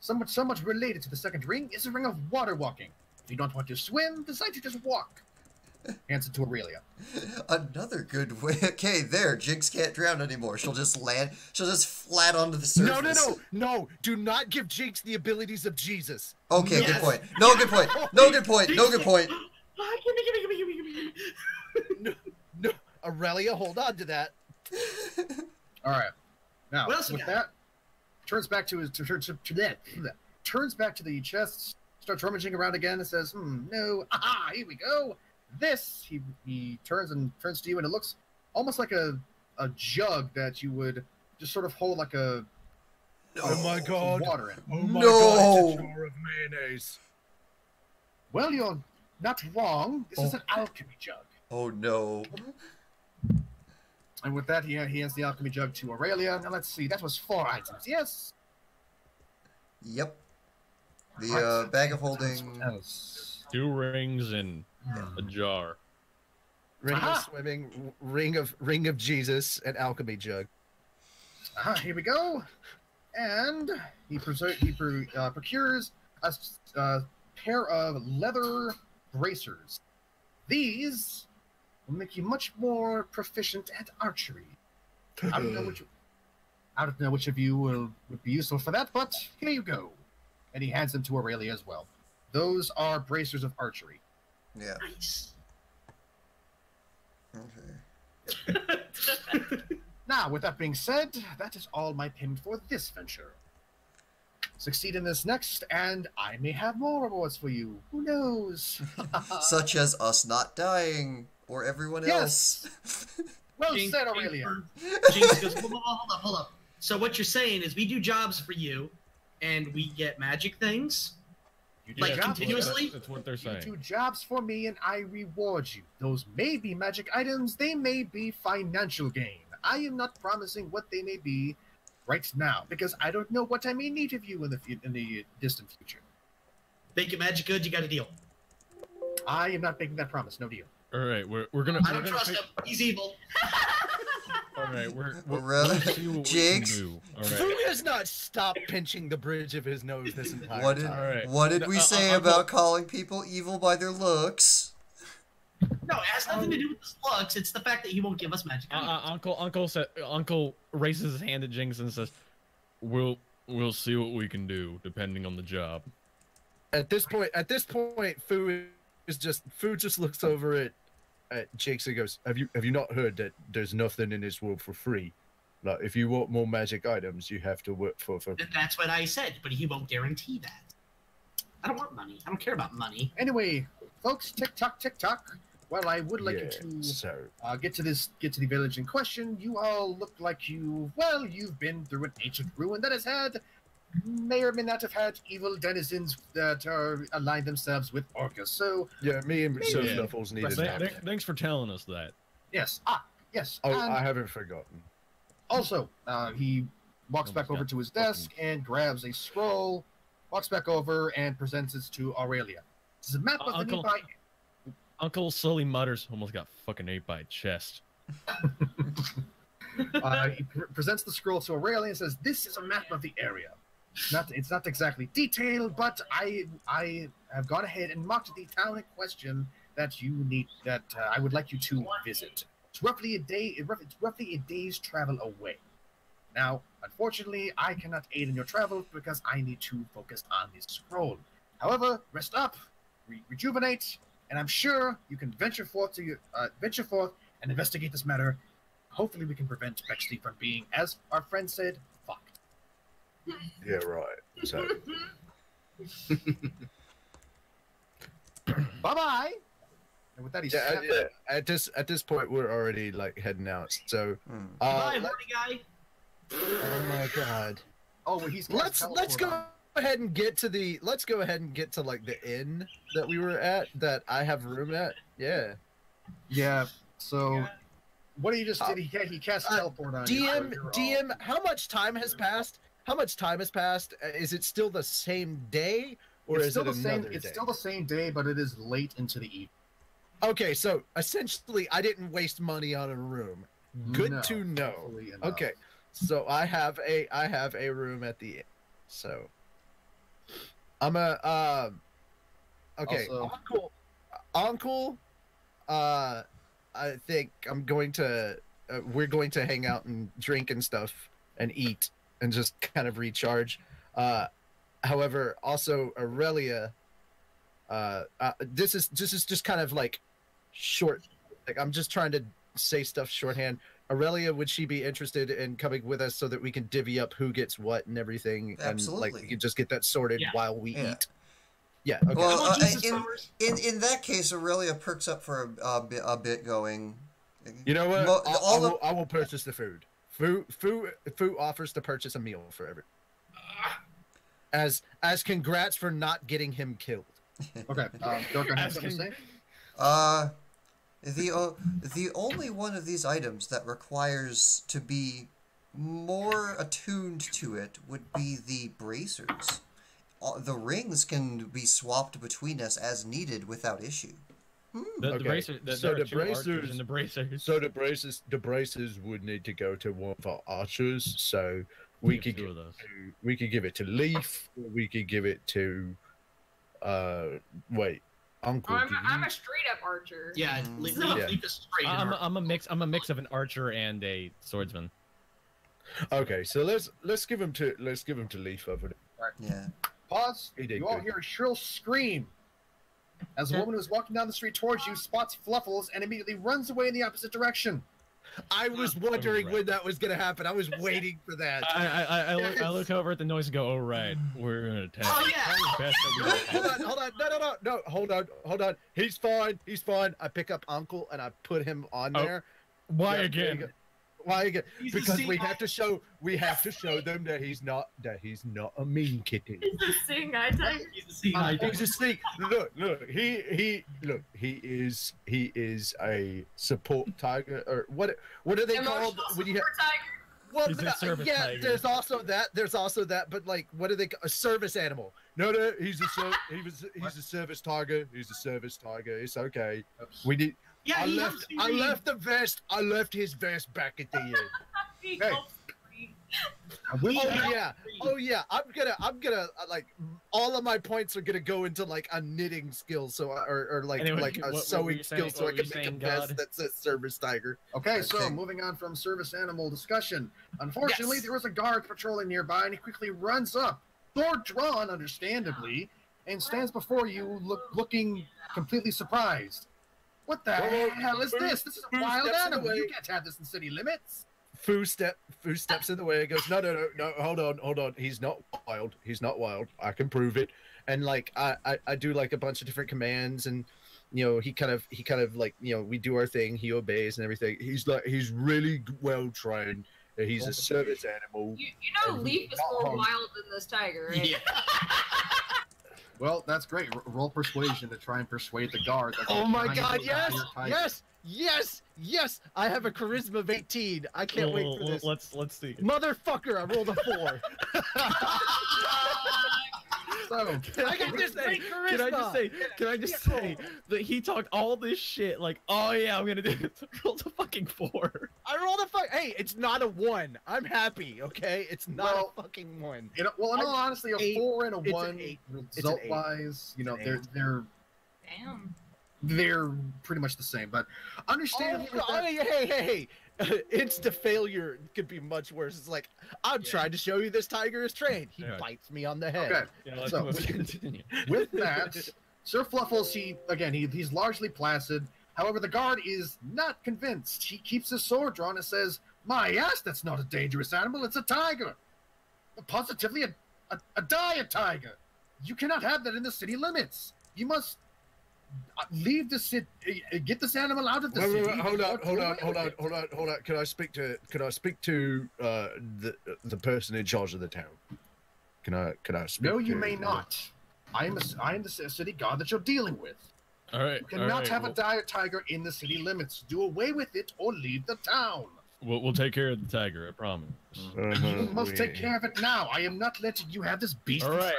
somewhat related to the second ring, is a ring of water walking. If you don't want to swim, decide to just walk. Hands it to Aurelia. Another good way. Okay, there. Jinx can't drown anymore. She'll just land. She'll just flat onto the surface. No. Do not give Jinx the abilities of Jesus. Okay, good point. No, good point. No, good point. No, good point. No, Aurelia, hold on to that. All right. Now, What else we with got? that, turns back to turns back to the chest, starts rummaging around again, and says, no, aha, here we go. This, he turns to you, and it looks almost like a jug that you would just sort of hold like a Oh my God! Water in. Oh my No. God! It's a jar of mayonnaise. Well, you're not wrong. This is an alchemy jug. Oh no. And with that, he hands the alchemy jug to Aurelia. Now let's see. That was 4 items. Yes. Yep. The bag of holding. 2 rings and a jar. Ring of swimming, ring of Jesus, and alchemy jug. Here we go. And he procures a pair of leather bracers. These will make you much more proficient at archery. I don't know which of you would be useful for that, but here you go. And he hands them to Aurelia as well. Those are bracers of archery. Yeah. Nice. Okay. Now, with that being said, that is all my payment for this venture. Succeed in this next, and I may have more rewards for you. Who knows? Such as us not dying, or everyone else. Well said, Aurelia. Jinx goes, hold up. So what you're saying is we do jobs for you, and we get magic things? Like, continuously? That's what they're saying. You do jobs for me, and I reward you. Those may be magic items. They may be financial gain. I am not promising what they may be right now, because I don't know what I may need of you in the distant future. Make it magic good, you got a deal. I am not making that promise. No deal. All right, we're gonna. I don't trust him. He's evil. All right, we're really? Jinx? All right. Fu has not stopped pinching the bridge of his nose this entire time. What did we say about calling people evil by their looks? No, it has nothing to do with his looks. It's the fact that he won't give us magic. Uncle raises his hand at Jinx and says, "We'll see what we can do, depending on the job." At this point, Fu just looks over at Jinx and goes, "Have you not heard that there's nothing in this world for free? Like, if you want more magic items, you have to work for." That's what I said, but he won't guarantee that. I don't want money. I don't care about money. Anyway, folks, tick tock. Well, I would like you to get to the village in question. You all look like you've been through an ancient ruin that may or may not have had evil denizens that are aligned themselves with orcas. So yeah, me and Snuffles needed that. Thanks for telling us that. Yes. Yes. Oh, I haven't forgotten. Also, he walks back over to his desk and grabs a scroll, walks back over and presents it to Aurelia. This is a map of the nearby. Uncle slowly mutters, "Almost got fucking ate by a chest." He presents the scroll to Aurelia and says, "This is a map of the area. It's not exactly detailed, but I have gone ahead and marked the town in question that I would like you to visit. It's roughly a day's travel away. Now, unfortunately, I cannot aid in your travel because I need to focus on this scroll. However, rest up, rejuvenate, and I'm sure you can venture forth and investigate this matter. Hopefully, we can prevent Bexley from being, as our friend said, fucked." Yeah, right. So, bye-bye. And with that, he's at this point, we're already like heading out. So, bye, horny guy. Oh my god. Oh, well, let's go ahead and get to like the inn that we were at, that I have room at. Yeah. Yeah. So, what do you just did? He cast teleport on you. DM, how much time has passed? Is it still the same day, or is it another day? It's still the same day, but it is late into the evening. Okay, so essentially, I didn't waste money on a room. Good to know. Okay, so I have a room at the inn. So I'm a okay. Also, Uncle. I think we're going to hang out and drink and stuff and eat and just kind of recharge. However, also Aurelia, this is just kind of like short. Like, I'm just trying to say stuff shorthand. Aurelia, would she be interested in coming with us so that we can divvy up who gets what and everything? Absolutely. And like we can just get that sorted while we eat. Yeah. Okay. Well, in that case, Aurelia perks up for a bit going. You know what? I will purchase the food. Fu offers to purchase a meal for everyone. As congrats for not getting him killed. Okay. Darko has something to say? The only one of these items that requires to be more attuned to it would be the bracers. The rings can be swapped between us as needed without issue. The bracers would need to go to one of our archers. So We could give it to Lief. Or we could give it to wait, Uncle. I'm a straight up archer. Yeah, Lief is straight. I'm a mix of an archer and a swordsman. Okay, so let's give him to Lief over there. Right. Yeah. Pause. You all hear a shrill scream as a woman who is walking down the street towards you spots Fluffles and immediately runs away in the opposite direction. I was wondering when that was gonna happen. I was waiting for that. I look over at the noise and go, "Oh right, we're gonna attack." Oh yeah. Hold on, no, hold on. He's fine. I pick up Uncle and I put him on there. Why again? Why again? Because we have to show them that he's not a mean kitty. He's a seeing eye tiger. He's a sneak. Look, he is a support tiger, or what are they called when you have tiger. well, He's a service tiger. There's also that, but like, what are they? A service animal? No, he's a service tiger. He's a service tiger. It's okay. We need. Yeah, I left the vest. I left his vest back at the end. Hey. Oh yeah. I'm gonna like all of my points are gonna go into like a knitting skill, so or like anyway, like a sewing skill, so I can make a vest that says service tiger. Okay, so moving on from service animal discussion. Unfortunately, there was a guard patrolling nearby, and he quickly runs up, sword drawn, understandably, and stands before you, looking completely surprised. What the hell is this? This is a wild animal. You can't have this in city limits. Foo steps in the way and goes, no, hold on. He's not wild. I can prove it. And like I do like a bunch of different commands, and he kind of like we do our thing. He obeys and everything. He's really well trained. He's a service animal. You know, Lief is more wild than this tiger, right? Yeah. Well, that's great. Roll persuasion to try and persuade the guard. Oh my God! Yes! I have a charisma of 18. I can't wait for this. Let's see. Motherfucker! I rolled a 4. So, Can I just say that he talked all this shit like, oh yeah, I'm gonna do it. Rolled a fucking 4. I rolled a Hey, it's not a 1. I'm happy. Okay, it's not a fucking 1. In all honesty, a 4 and a 1 result-wise, they're pretty much the same. But understand. Hey. Insta failure could be much worse. It's like, I'm trying to show you this tiger is trained. He bites me on the head. Okay. Yeah, so continue. With that, Sir Fluffles, he's largely placid. However, the guard is not convinced. He keeps his sword drawn and says, "My ass, that's not a dangerous animal. It's a tiger. Positively a diet tiger. You cannot have that in the city limits. You must leave the city. Get this animal out of the city." Hold on. Can I speak to the person in charge of the town? Can I speak? No, you may not. I am the city guard that you're dealing with. All right. You cannot have a dire tiger in the city limits. Do away with it or leave the town. We'll take care of the tiger, I promise. You must take care of it now. I am not letting you have this beast. All right.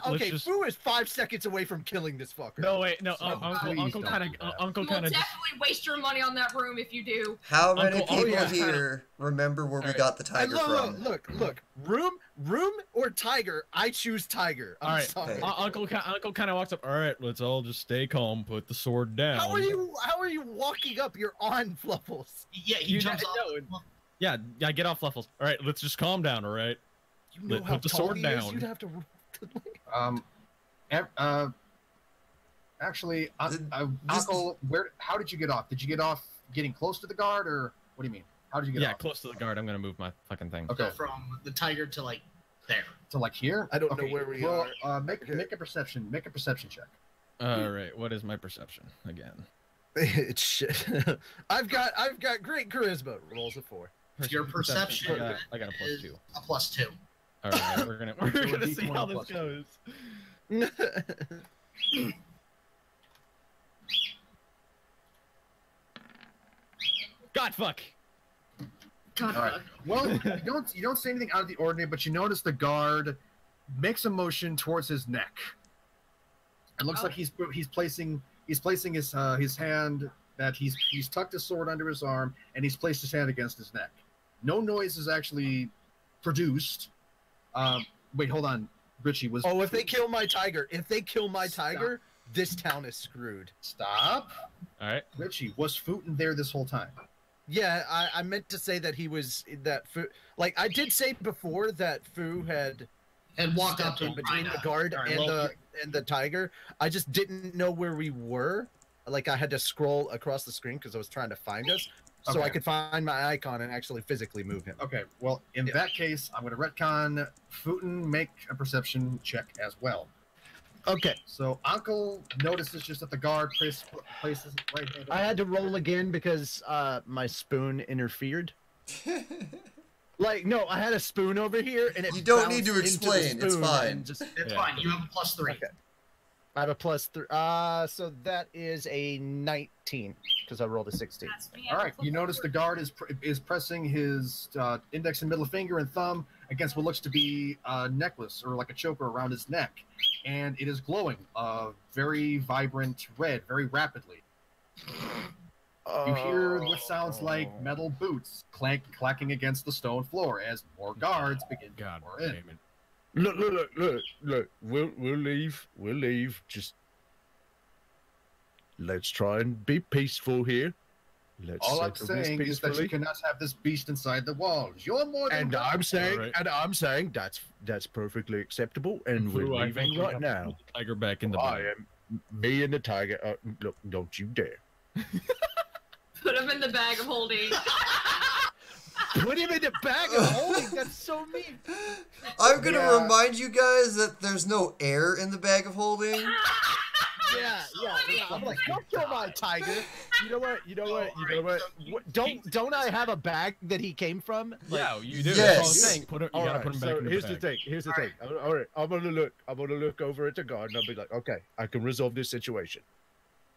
Okay, Fu is 5 seconds away from killing this fucker. No, wait, no. Uncle kind of. Definitely waste your money on that room if you do. How many people here remember where we got the tiger from? Look. Room or tiger? I choose tiger. All right. Okay. Uncle kind of walks up. All right, let's all just stay calm. Put the sword down. How are you walking up? You're on Fluffles. Yeah, he jumps up. Yeah, get off Fluffles. All right, let's just calm down. All right. You know how put the tall sword he down. Is? You'd have to. Actually, Uncle, how did you get off? Did you get off getting close to the guard, or what do you mean? How did you get off? Yeah, close to the guard. I'm gonna move my fucking thing. Okay. So from the tiger to like there. So like here? I don't know where we are. Make a perception check. All right. What is my perception again? It's shit. I've got great charisma. Rolls a 4. Your perception. I got a +2. A +2. All right, we're gonna see how this goes. God fuck. God All right. fuck. Well, you don't see anything out of the ordinary, but you notice the guard makes a motion towards his neck. It looks like he's placing his hand, that he's tucked his sword under his arm, and he's placed his hand against his neck. No noise is actually produced. Wait, hold on. Richie was. Oh, if they kill my tiger, this town is screwed. Stop. All right. Richie, was Footen there this whole time? Yeah, I meant to say that he was that Fu. Like I did say before that Fu had walked up in between the guard and the tiger. I just didn't know where we were. Like I had to scroll across the screen because I was trying to find us, so I could find my icon and actually physically move him. Okay. Well, in that case, I'm going to retcon Footen make a perception check as well. Okay. So Ankel notices just that the guard places right hand. I had to roll again because my spoon interfered. Like, no, I had a spoon over here, and it You don't need to explain. It's fine. It's fine. You have a +3. Okay. I have a +3. So that is a 19 because I rolled a 16. All right. You notice the guard is pressing his index and middle finger and thumb against what looks to be a necklace or like a choker around his neck, and it is glowing very vibrant red very rapidly. You hear what sounds like metal boots clacking against the stone floor as more guards begin to pour in. Look. We'll leave. We'll leave. Just let's try and be peaceful here. All I'm saying is that you cannot have this beast inside the walls. You're more than and I'm saying that's perfectly acceptable, and we're leaving right now. Tiger back in the bag. Me and the tiger. Look, don't you dare. Put him in the bag of holding. Put him in the bag of holding? That's so mean. I'm going to remind you guys that there's no air in the bag of holding. Yeah. I'm like, don't kill my tiger. You know what? Don't I have a bag that he came from? Like, yeah, you do. Yes. You gotta put him back in the bag. Here's the thing. All right, I'm gonna look over at the guard and I'll be like, okay, I can resolve this situation.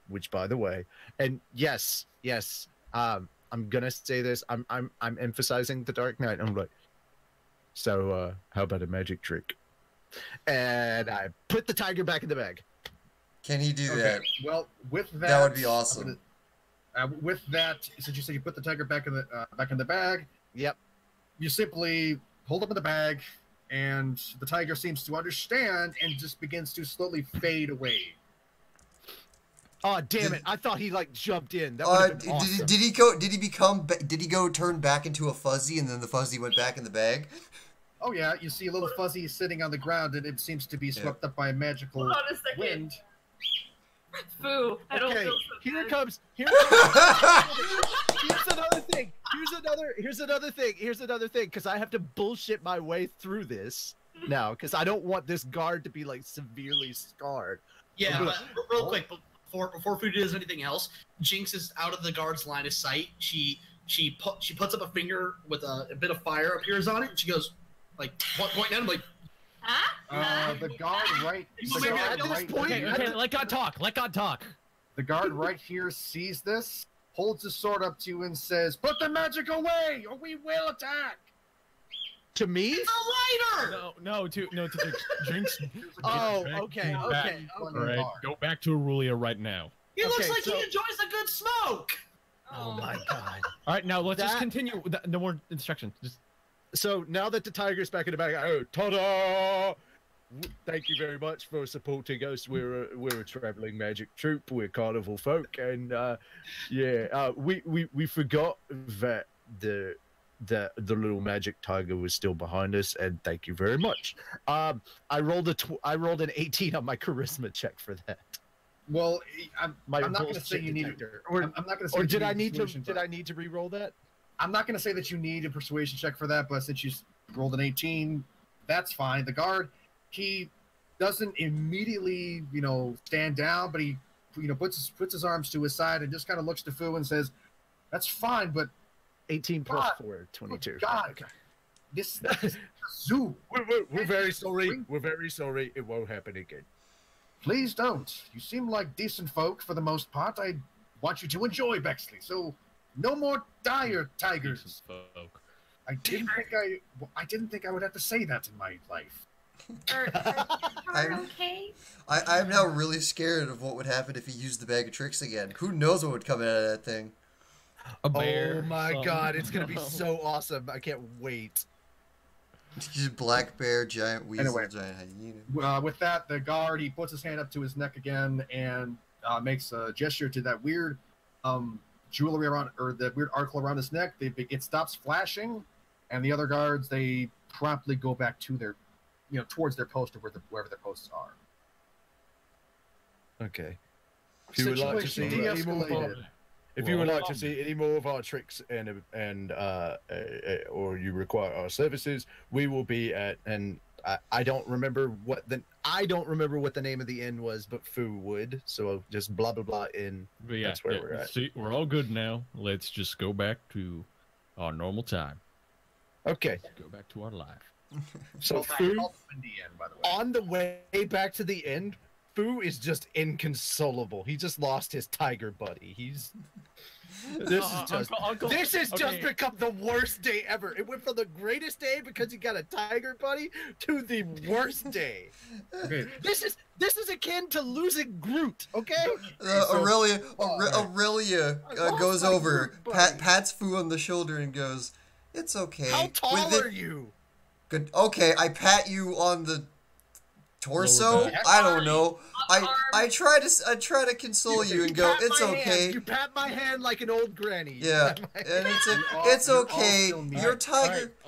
Which, by the way, and yes, I'm gonna say this. I'm emphasizing the Dark Knight. I'm like, so how about a magic trick? And I put the tiger back in the bag. Can he do that? Well, with that, that would be awesome. With that, since you said you put the tiger back in the bag, yep. You simply hold up in the bag, and the tiger seems to understand and just begins to slowly fade away. Oh damn it! I thought he like jumped in. That would have been awesome. Did he go turn back into a fuzzy, and then the fuzzy went back in the bag? Oh yeah, you see a little fuzzy sitting on the ground, and it seems to be swept up by a magical wind. Foo, I don't feel so Here's another thing, because I have to bullshit my way through this now, because I don't want this guard to be like severely scarred. Yeah, but real quick, before Foo does anything else, Jinx is out of the guard's line of sight. She puts up a finger with a bit of fire appears on it, and she goes like pointing at him like. The guard right. Let God talk. Let God talk. The guard right here sees this, holds his sword up to you, and says, "Put the magic away, or we will attack." To me? It's a lighter. No, to the Jinx. Oh, okay. All right, go back to Aurelia right now. He looks like he enjoys a good smoke. Oh my god. All right, now let's just continue. No more instructions. Just. So now that the tiger's back in the bag, ta-da! Thank you very much for supporting us. We're a traveling magic troupe. We're carnival folk, and we forgot that the little magic tiger was still behind us, and thank you very much. I rolled an 18 on my charisma check for that. Well, I'm not going to say you need I'm not going to say. Or did I need to re-roll that? I'm not going to say that you need a persuasion check for that, but since you rolled an 18, that's fine. The guard, he doesn't immediately, stand down, but he, puts his arms to his side and just kind of looks to Fu and says, "That's fine, but 18 plus 4, 22." God, okay. This is a zoo. We're very sorry. We're very sorry. It won't happen again. Please don't. You seem like decent folk for the most part. I want you to enjoy Bexley, so. No more dire tigers. I didn't think I would have to say that in my life. I'm now really scared of what would happen if he used the bag of tricks again. Who knows what would come out of that thing? A bear. Oh my god, it's gonna be so awesome. I can't wait. Black bear, giant weasel, Anyway, giant hyena. With that, the guard, he puts his hand up to his neck again and makes a gesture to that weird jewelry around, or the weird article around his neck. It stops flashing, and the other guards, they promptly go back to their, towards their post or wherever their posts are. Okay. If you would like to see any more, if you would like to see any more of our tricks and or you require our services, we will be at, and I don't remember what the name of the inn was, but Fu would. So just blah blah blah inn. But yeah, that's where we're at. See, we're all good now. Let's just go back to our normal time. Okay. Let's go back to our life. So Fu, on the way back to the inn, Fu is just inconsolable. He just lost his tiger buddy. This has just become the worst day ever. It went from the greatest day because he got a tiger buddy to the worst day. Okay. This is akin to losing Groot. Okay. Aurelia goes over, pats Fu on the shoulder, and goes, "It's okay. How tall are you?" Good. Okay, I pat you on the torso. I don't know. I try to console you and go, "It's okay." You pat my hand like an old granny. Yeah, and it's okay.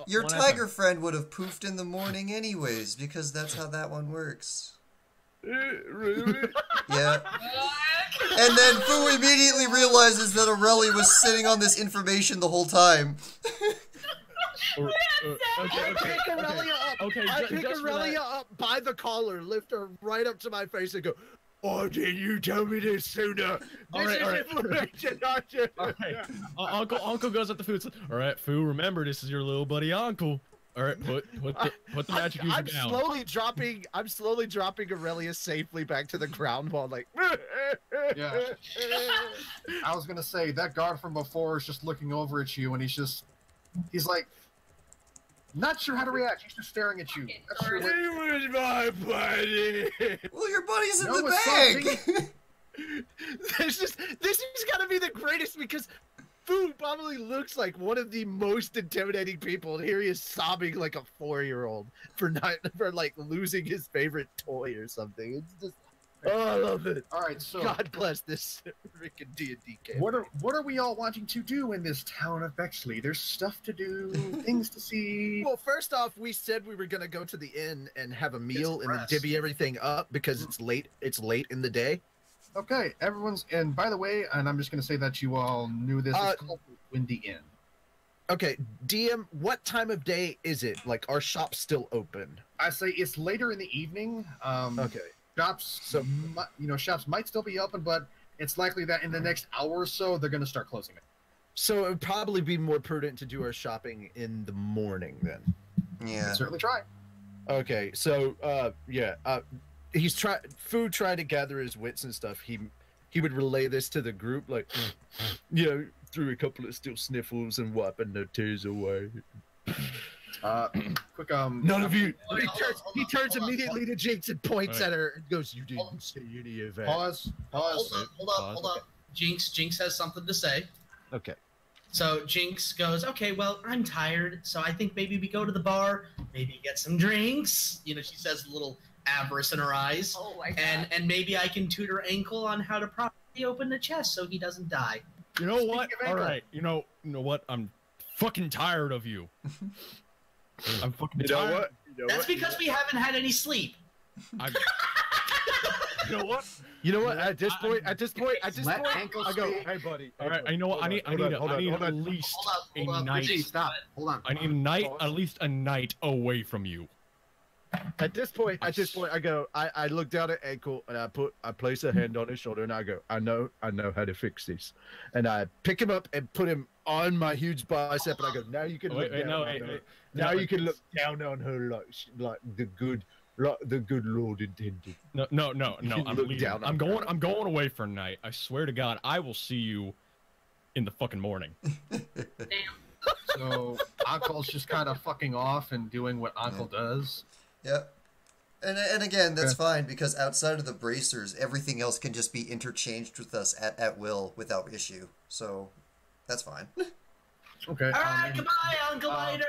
Your tiger friend would have poofed in the morning anyways, because that's how that one works. Really? Yeah. And then Fu immediately realizes that Aurelia was sitting on this information the whole time. I pick Aurelia up by the collar, lift her right up to my face, and go, "Oh, did you tell me this sooner? This is information I should." All right. Uncle goes up the food. All right, Fu. Remember, this is your little buddy, Uncle. All right, put the magic user down. I'm slowly dropping Aurelia safely back to the ground while like. Yeah. I was gonna say that guard from before is just looking over at you, and he's like, not sure how to react. He's just staring at you. He was my buddy. Well, your buddy's in the bag. This has got to be the greatest because Fu probably looks like one of the most intimidating people, and here he is sobbing like a 4-year-old for like losing his favorite toy or something. It's just. Oh, I love it. All right, so God bless this freaking D&D game. What are we all wanting to do in this town of Bexley? There's stuff to do, things to see. Well, first off, we said we were gonna go to the inn and have a meal and then divvy everything up because it's late. It's late in the day. Okay, and by the way, and I'm just gonna say that you all knew this. It's called Windy Inn. Okay, DM, what time of day is it? Like, are shops still open? I say it's later in the evening. Okay. Shops might still be open, but it's likely that in the next hour or so they're going to start closing it. So it would probably be more prudent to do our shopping in the morning then. Yeah, certainly try. Okay, so Fu tried to gather his wits and stuff. He would relay this to the group, like, threw a couple of still sniffles and wiping their tears away. Quick, none of you. He turns immediately to Jinx and points at her and goes, "You didn't say any of that." Pause. Hold up. Jinx has something to say. Okay. So Jinx goes, "Okay, well, I'm tired, so I think maybe we go to the bar, maybe get some drinks." She says a little avarice in her eyes. Oh my God. And maybe I can tutor Ankel on how to properly open the chest so he doesn't die. You know what? All right. You know what? I'm fucking tired of you. I'm fucking tired. That's because we haven't had any sleep. You know what? At this point, I go, "Hey, buddy." All right. You know what? I need at least a night. Stop. Hold on. I need a night, at least a night away from you. At this point, I go. I look down at Ankel and I place a hand on his shoulder and I go, I know how to fix this, and I pick him up and put him on my huge bicep and I go, now you can look down. Now you can look down on her like the good Lord intended. No. I'm leaving. I'm going away for a night. I swear to God, I will see you in the fucking morning. Damn. So Ankel's just kind of fucking off and doing what Ankel does. Yep. And again, that's fine, because outside of the bracers, everything else can just be interchanged with us at will without issue. So that's fine. Okay. All right, goodbye, Uncle Later.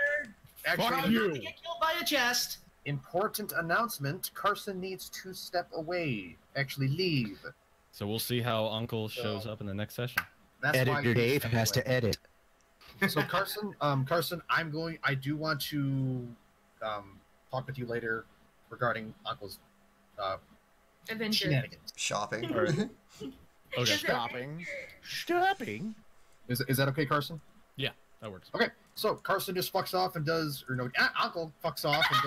actually, you get killed by a chest. Important announcement: Carson needs to step away. Actually, leave. So we'll see how Uncle shows up in the next session. That's why Editor Dave has to edit. So Carson, I do want to talk with you later regarding Uncle's Adventure. shenanigans. Shopping. Okay. Shopping. Is that okay, Carson? Yeah, that works. Okay, so Carson just fucks off and does, or no, Uncle fucks off and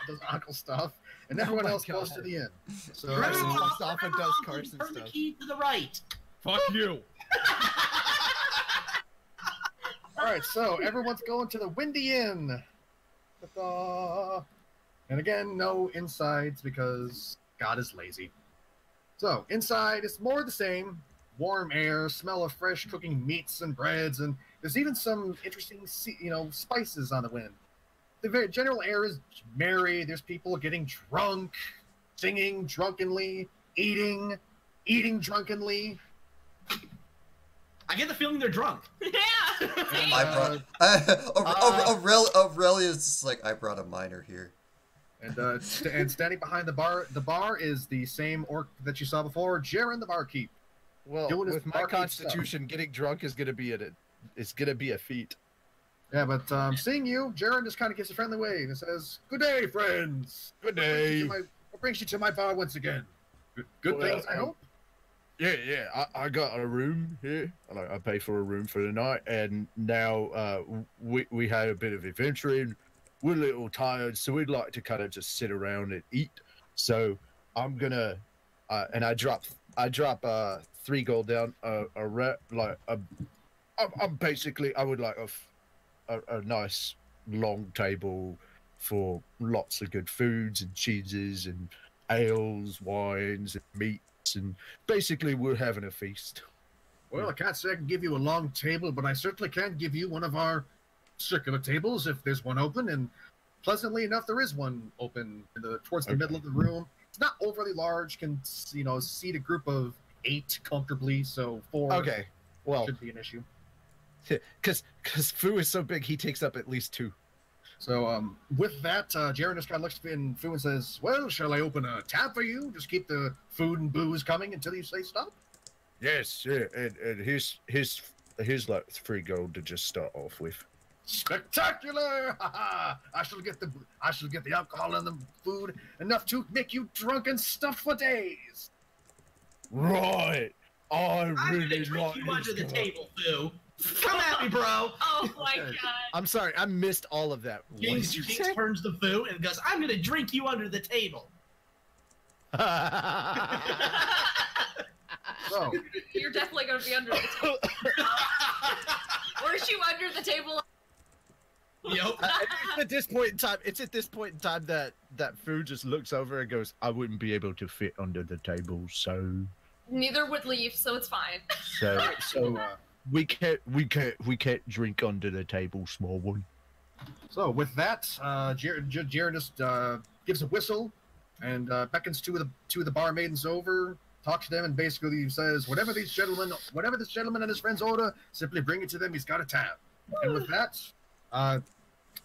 does Uncle stuff, and everyone else goes to the inn. So Carson Remember, fucks off and does Uncle, Carson turn the stuff. key to the right. Fuck you. all right, so everyone's going to the Windy Inn. Ta-da. And again, no insides because God is lazy. So inside, it's more of the same. Warm air, smell of fresh cooking meats and breads, and there's even some interesting, spices on the wind. The very general air is merry. There's people getting drunk, singing drunkenly, eating drunkenly. I get the feeling they're drunk. Yeah. I brought Aurelia's just like, I brought a minor here. And standing behind the bar is the same orc that you saw before, Jaren the barkeep. Well, Doing his with my barkeep constitution, getting drunk is gonna be a feat. Yeah, but seeing you, Jaren just kind of gives a friendly wave and says, "Good day, friends. Good day. What brings you to my bar once again? Good Well, things, I hope." Yeah. I got a room here. I pay for a room for the night, and now we had a bit of adventuring. We're a little tired, so we'd like to kind of just sit around and eat. So I'm gonna, and I drop 3 gold down. I'm basically, I would like a nice long table for lots of good foods and cheeses and ales, wines and meats, and basically we're having a feast. Well, I can't say I can give you a long table, but I certainly can give you one of our circular tables if there's one open, and pleasantly enough, there is one open towards the middle of the room. It's not overly large, can seat a group of 8 comfortably, so 4 Okay, well, should be an issue. because Fu is so big, he takes up at least 2. So with that, Jaren just kind of looks at Fu and says, "Well, shall I open a tab for you? Just keep the food and booze coming until you say stop." Yes, yeah, and here's like 3 gold to just start off with. Spectacular! I shall get the alcohol and the food enough to make you drunk and stuffed for days. Right. I'm gonna drink you under the table, Fu. Come at me, bro. Oh my god. I'm sorry, I missed all of that. Jinx turns to Fu and goes, "I'm gonna drink you under the table." So You're definitely gonna be under the table. Weren't you under the table? Yep. It's at this point in time that Fu just looks over and goes, "I wouldn't be able to fit under the table, so Neither would Lief, so it's fine. so we can't drink under the table, small one." So with that, Jaren just gives a whistle and beckons two of the barmaidens over, talks to them, and basically says, whatever this gentleman and his friends order, simply bring it to them. He's got a tab. And with that,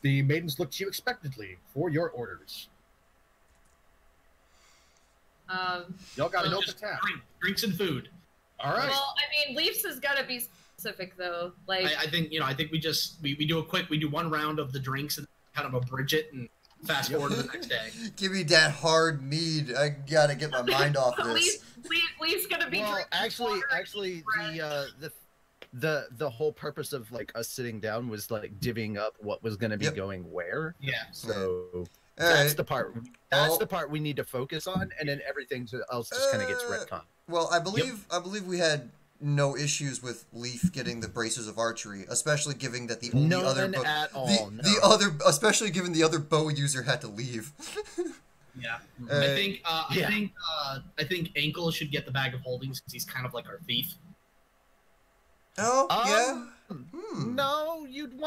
the maidens look to you expectantly for your orders. Y'all got an open tab. Drinks and food. All right. Well, I mean, Lief's has got to be specific though. Like, I think we do one round of the drinks and kind of abridge it and fast forward to the next day. Give me that hard mead. I gotta get my mind off this. Lief's gonna be. Well, drinking actually, water. the whole purpose of like us sitting down was like divvying up what was going to be going where. Yeah. So Right. the part. That's the part we need to focus on, and then everything else just kind of gets retconned. Well, I believe we had no issues with Lief getting the braces of archery, especially given that the only especially given the other bow user had to leave. Yeah. I think Ankel should get the bag of holding since he's kind of like our thief. Oh, yeah. No, you'd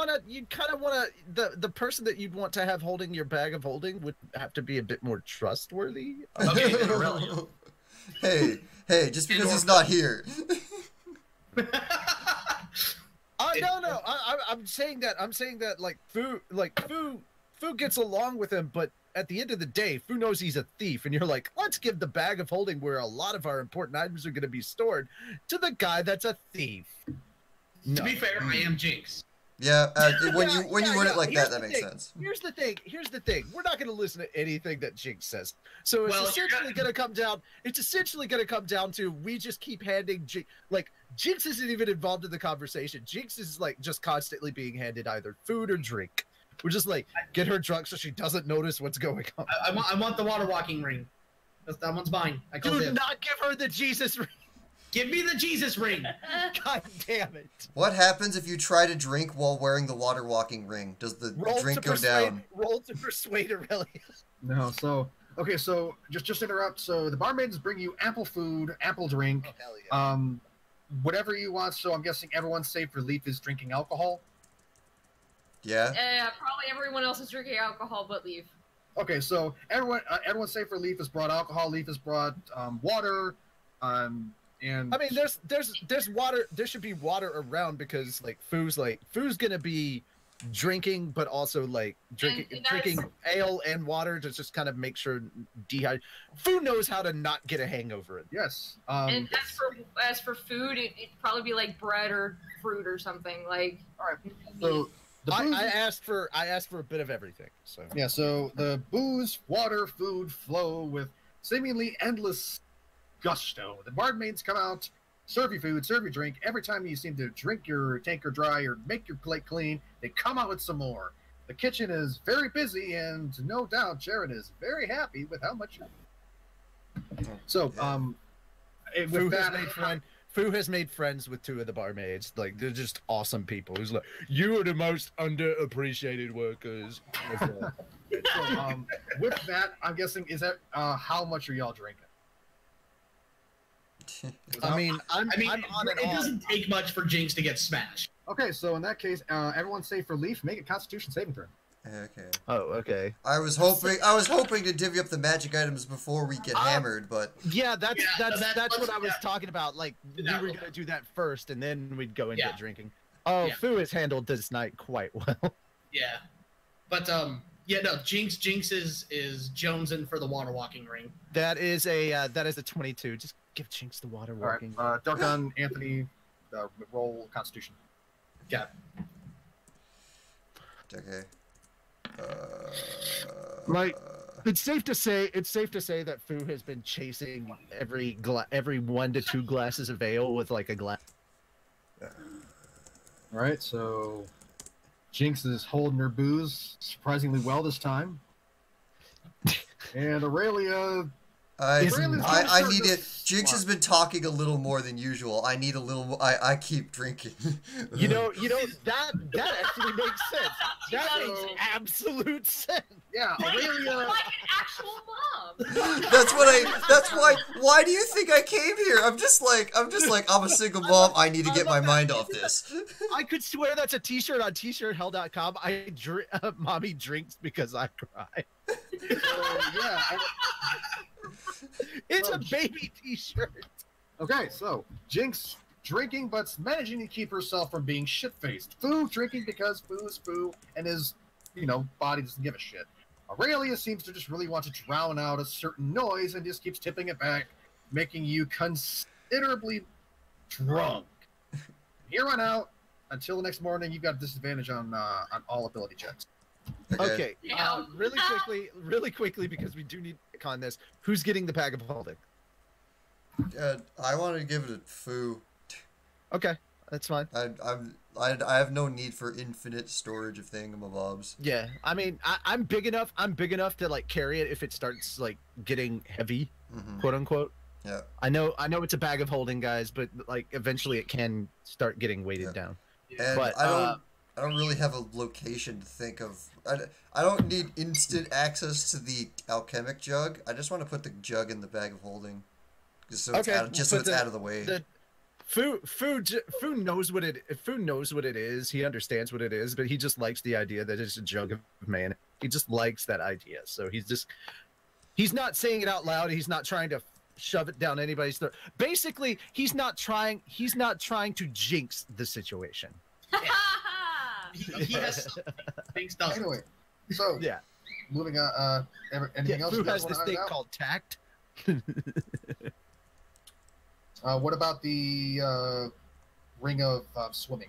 kind of want to, the person that you'd want to have holding your bag of holding would have to be a bit more trustworthy. Okay, then Aurelia. Hey, just because he's not here. No. I'm saying that like Fu Fu gets along with him, but at the end of the day, Fu knows he's a thief, and you're like, let's give the bag of holding where a lot of our important items are going to be stored to the guy that's a thief. No. To be fair, I am Jinx. Yeah, when you word it like that makes sense. Here's the thing. We're not going to listen to anything that Jinx says. So it's essentially going to come down. It's essentially going to come down to we just keep handing Jinx isn't even involved in the conversation. Jinx is like just constantly being handed either food or drink. We're just like get her drunk so she doesn't notice what's going on. I want the water walking ring. That one's mine. Do not give her the Jesus ring. Give me the Jesus ring. God damn it. What happens if you try to drink while wearing the water walking ring? Does the drink go down? Roll to persuade Aurelia. No, so okay, so just to interrupt, so the barmaids bring you ample food, ample drink. Oh, hell yeah. Whatever you want, so I'm guessing everyone save for Lief is drinking alcohol. Yeah? Yeah, probably everyone else is drinking alcohol but Lief. Okay, so everyone save for Lief has brought alcohol, Lief has brought water, and I mean, there's water. There should be water around because like Fu's gonna be drinking, but also like drinking ale and water to just kind of make sure dehydrate. Fu knows how to not get a hangover. Yes. And as for food, it'd probably be like bread or fruit or something like. All right. So I asked for a bit of everything. So yeah. So the booze, water, food flow with seemingly endless gusto. The barmaids come out, serve you food, serve you drink. Every time you seem to drink your tanker dry or make your plate clean, they come out with some more. The kitchen is very busy, and no doubt Sharon is very happy with how much. So, Fu has made friends with two of the barmaids. Like they're just awesome people. He's like, you are the most underappreciated workers. So, with that, I'm guessing is that how much are y'all drinking? I mean, I'm on and it off. doesn't take much for Jinx to get smashed. Okay, so in that case, everyone save for Lief. Make a Constitution saving throw. Okay. Oh, okay. I was hoping to divvy up the magic items before we get hammered, but yeah, that's what I was talking about. Like we were gonna do that first, and then we'd go and get drinking. Oh, Fu has handled this night quite well. Yeah, but Jinx is jonesing for the water walking ring. That is a 22. Just give Jinx the water walking. All right, Darkon, Anthony, roll Constitution. Yeah. okay. Like it's safe to say that Fu has been chasing every 1 to 2 glasses of ale with like a glass. All right, so Jinx is holding her booze surprisingly well this time, and Aurelia. I need it. Jinx has been talking a little more than usual. I need a little. I keep drinking. You know that actually makes sense. That makes absolute sense. Yeah, Aurelia. Like an actual mom. That's why. Why do you think I came here? I'm just like I'm a single mom. I need to get my mind off this. I could swear that's a T-shirt on tshirthell.com. Mommy drinks because I cry. Yeah. It's a baby T-shirt. Okay, so Jinx drinking, but managing to keep herself from being shit-faced. Fu drinking because Fu is Fu, and his, body doesn't give a shit. Aurelia seems to just really want to drown out a certain noise and just keeps tipping it back, making you considerably drunk. Here on out, until the next morning, you've got a disadvantage on all ability checks. Okay. Really quickly, because we do need to con this. Who's getting the bag of holding? I want to give it a Fu. Okay, that's fine. I have no need for infinite storage of thingamabobs. Yeah, I mean, I'm big enough. I'm big enough to like carry it if it starts like getting heavy, quote unquote. Yeah. I know it's a bag of holding, guys, but like eventually it can start getting weighted down. And but I don't really have a location to think of. I don't need instant access to the alchemic jug. I just want to put the jug in the bag of holding, so it's out of the way. Fu knows what it is. He understands what it is, but he just likes the idea that it's a jug of mayonnaise. He just likes that idea. So he's not saying it out loud. He's not trying to shove it down anybody's throat. Basically, he's not trying to jinx the situation. He has something. Jinx doesn't. Anyway, So Yeah. Moving on. Anything else? Who You guys has this wanna thing iron out? called tact? What about the ring of swimming?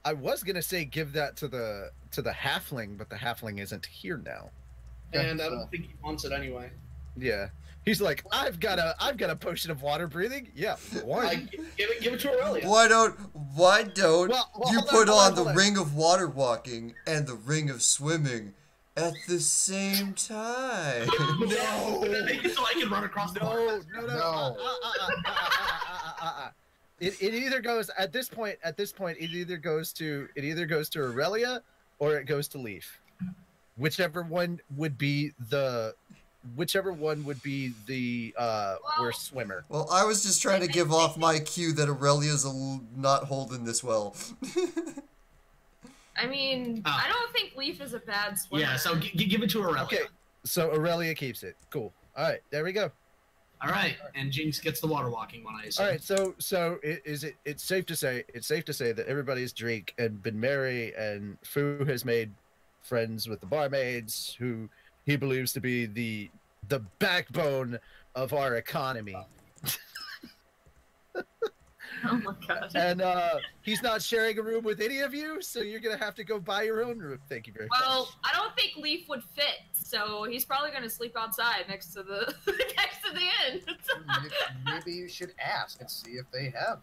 I was gonna say give that to the halfling, but the halfling isn't here now. And I don't think he wants it anyway. Yeah, he's like, I've got a potion of water breathing. Yeah, why? Give it to Aurelia. Why don't Well, you hold put on, on hold the on. ring of water walking and the ring of swimming at the same time? No. So I can run across the water. No. It either goes at this point. It either goes to Aurelia or it goes to Lief. Whichever one would be the worst swimmer. Well, I was just trying to give off my cue that Aurelia's not holding this well. I mean, I don't think Lief is a bad swimmer. Yeah, so give it to Aurelia. Okay, so Aurelia keeps it. Cool. All right, there we go. All right, and Jinx gets the water walking one, I assume. All right, so it's safe to say that everybody's drink and been merry, and Fu has made friends with the barmaids, who he believes to be the backbone of our economy. Oh my god. And he's not sharing a room with any of you, so you're gonna have to go buy your own room. Thank you very much. Well, I don't think Lief would fit, so he's probably gonna sleep outside next to the inn. Maybe you should ask and see if they have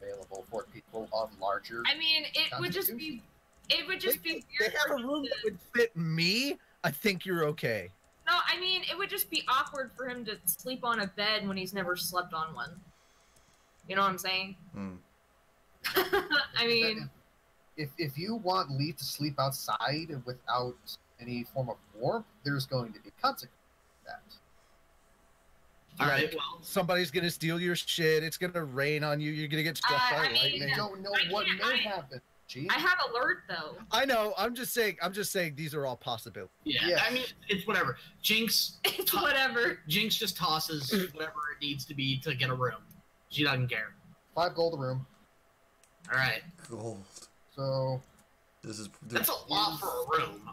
available for people of larger. I mean, it would just be weird. They have for a him room to- that would fit me. I think you're okay. No, I mean, it would just be awkward for him to sleep on a bed when he's never slept on one. You know what I'm saying? I mean, if you want Lief to sleep outside without any form of warmth, there's going to be consequences to that. All right, well, Somebody's gonna steal your shit. It's gonna rain on you. You're gonna get struck by I mean, lightning. You don't know what may happen. Gee. I have alert though. I know. I'm just saying these are all possibilities. yeah. Yes. I mean, it's whatever. Jinx It's whatever. Jinx just tosses whatever it needs to be to get a room. She doesn't care. 5 gold a room. All right, Gold. So, that's a lot for a room.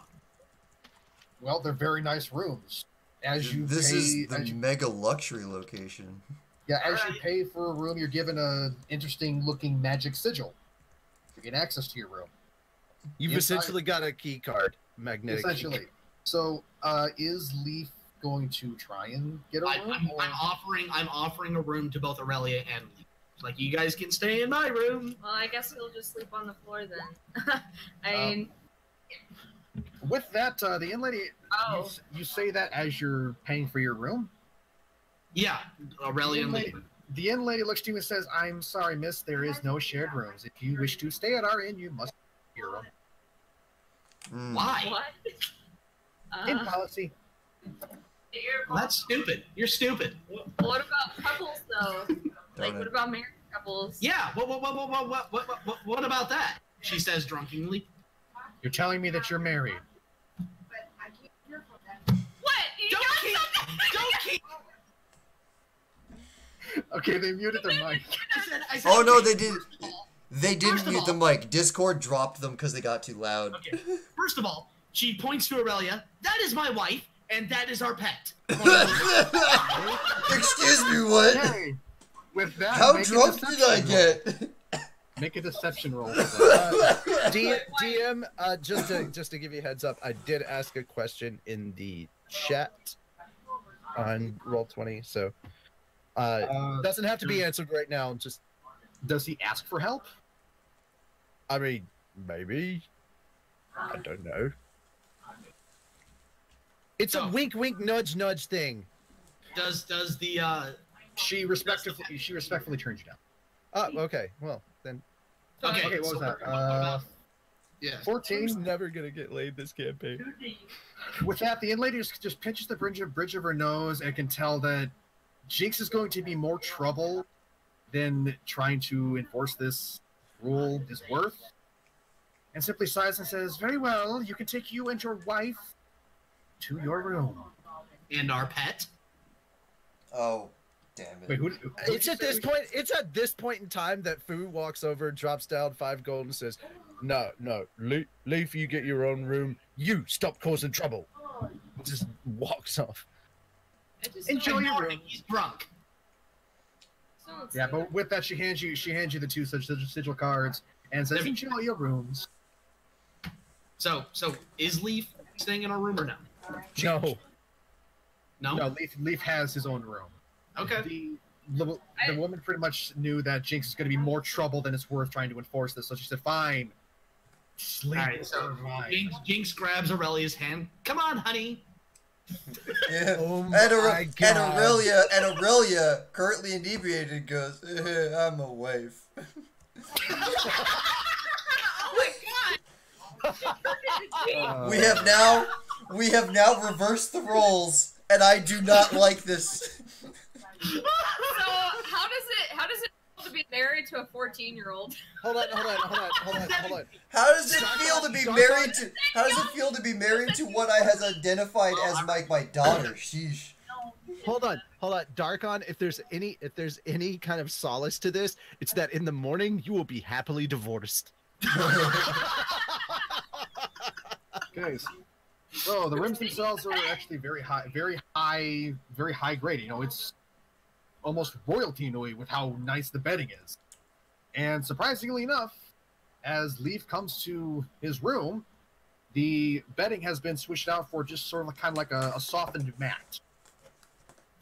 well, they're very nice rooms. As you This pay, is the as you, mega luxury location. as you pay for a room, you're given an interesting looking magic sigil to get access to your room. You've Inside- essentially got a key card, magnetic. key Essentially. So, is Lief going to try and get a room? I'm offering a room to both Aurelia and Lief. Like, you guys can stay in my room. Well, I guess he'll just sleep on the floor then. I mean, With that, the inn lady, oh, you say that as you're paying for your room? Yeah, Aurelia and Lief. The inn lady looks to you and says, I'm sorry, miss, there is no shared rooms. If you wish to stay at our inn, you must be your room. Mm. Why? what? Inn policy. Well, that's stupid. You're stupid. What about couples though? Like, Darn it. what about married couples? Yeah. What about that? She says drunkenly. You're telling me that you're married. What? You Don't got keep. something? Don't keep. Okay, they muted their mic. I said, Oh no, okay, they did. first of all- They didn't First of mute the all- mic. Discord dropped them because they got too loud. Okay. First of all, she points to Aurelia. That is my wife, and that is our pet. Excuse me, what? Okay. With that, How make a drunk did I deception get? roll. Make a deception roll. DM, just to give you a heads up, I did ask a question in the chat on Roll20, so doesn't have to be answered right now. Just, Does he ask for help? I mean, maybe. I don't know. It's a So- wink, wink, nudge, nudge thing. Does the She respectfully turns you down. Oh, okay. Well, then okay? Okay, what was so that? what about- yeah. 14. never gonna get laid this campaign. With that, the inn lady just pinches the bridge of her nose and can tell that Jinx is going to be more trouble than trying to enforce this rule is worth. And simply sighs and says, very well, you can take you and your wife to your room. And our pet. Oh, damn Wait, who It's at this point. It's at this point in time that Fu walks over, drops down 5 gold, and says, "No, Lief, you get your own room. You stop causing trouble." Just walks off. Enjoy your room. He's drunk. Yeah, but with that, she hands you the 2 sigil cards and says, "Enjoy your rooms." So is Lief staying in our room or no? No. No, Lief has his own room. Okay. The woman pretty much knew that Jinx is going to be more trouble than it's worth trying to enforce this, so she said, "Fine, sleep." All right, so Jinx grabs Aurelia's hand. Come on, honey. Yeah. Oh my God. And Aurelia, currently inebriated, goes, "I'm a wife." Oh my god! We have now reversed the roles, and I do not like this. So how does it feel to be married to a 14-year-old? Hold on. How does it feel to be married to? How does it feel to be married to what I has identified as my daughter? Sheesh. Hold on. Darkon, if there's any kind of solace to this, it's that in the morning you will be happily divorced. Okay, so the rooms themselves are actually very high grade. You know, it's almost royalty in a way with how nice the bedding is. And surprisingly enough, as Lief comes to his room, the bedding has been switched out for just sort of kind of like a softened mat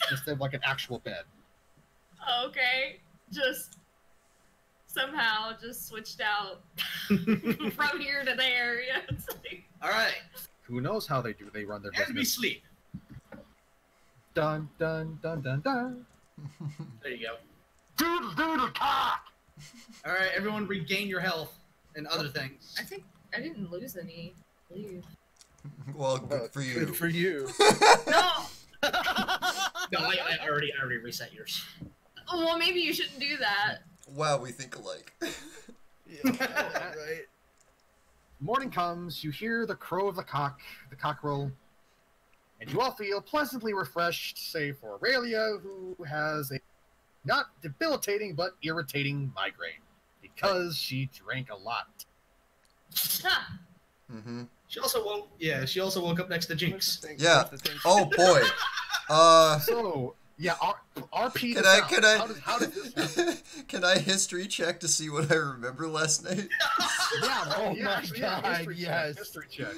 instead of like an actual bed. Okay, just somehow just switched out from here to there. Yeah, it's like... All right. Who knows how they run their business? And we sleep. Dun dun dun dun dun. There you go. Doodle cock. All right, everyone, regain your health and other things. I think I didn't lose any. Leave. Well, good for you. Good for you. No. No, I already reset yours. Oh, well, maybe you shouldn't do that. Wow, we think alike. Yeah, right. Morning comes, you hear the crow of the cockerel, and you all feel pleasantly refreshed, save for Aurelia, who has a not debilitating but irritating migraine because she drank a lot. Mm-hmm. She also woke up next to Jinx. Yeah. Oh boy. So yeah, RP. How did this happen? Can I history check to see what I remember last night? Yeah. Oh my God, History yes. check, history check.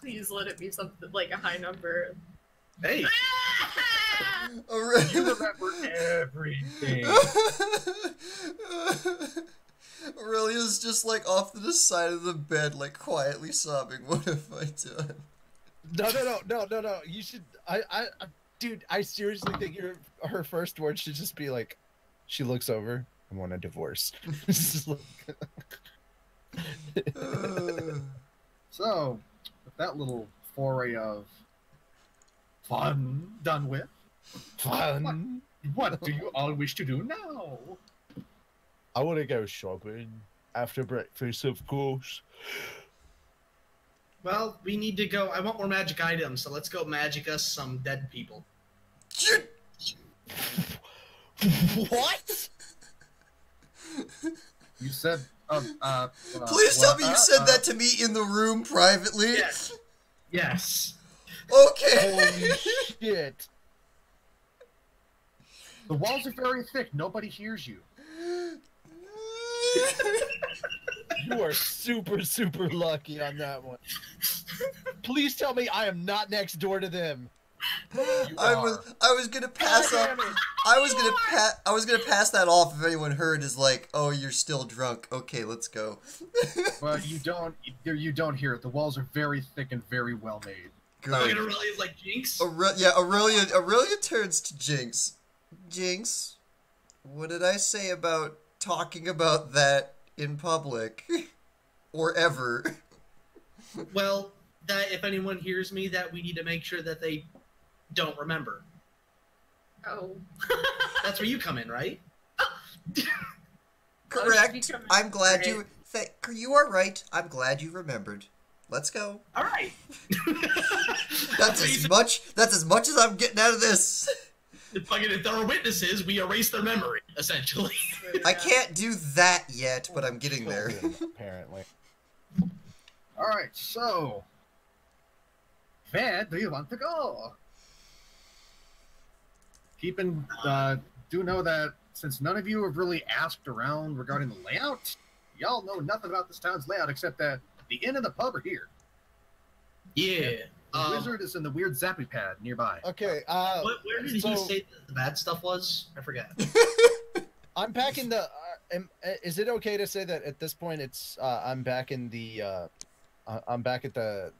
Please let it be something like a high number. Hey. You remember everything. Aurelia's just like off to the side of the bed, like quietly sobbing. What have I done? No. You should. Dude, I seriously think her first word should just be like, she looks over, I want a divorce. So, with that little foray of fun done with, Fun. what do you all wish to do now? I want to go shopping after breakfast, of course. Well, we need to go. I want more magic items, so let's go magic us some dead people. What? You said, Please tell me you said that to me in the room privately. Yes. Yes. Okay. Holy shit. the walls are very thick. Nobody hears you. You are super, super lucky on that one. Please tell me I am not next door to them. I was gonna pass off. I was gonna pass that off if anyone heard is like, oh, you're still drunk. Okay, let's go. But you don't hear it. The walls are very thick and very well made. Good. Aurelia's like Jinx. Aurelia turns to Jinx. Jinx, what did I say about talking about that in public or ever? Well, that if anyone hears me, that we need to make sure that they don't remember. Oh. That's where you come in, right? Correct. I'm glad you. You are right. I'm glad you remembered. Let's go. All right. That's as much as I'm getting out of this. If there are witnesses, we erase their memory, essentially. I can't do that yet, but I'm getting there. Apparently. All right, so where do you want to go? Do know that since none of you have really asked around regarding the layout, y'all know nothing about this town's layout except that the inn and the pub are here. Yeah. The wizard is in the weird zappy pad nearby. Okay. Where did he say the bad stuff was? I forgot. I'm back in the. Is it okay to say that at this point it's I'm back in the I'm back at the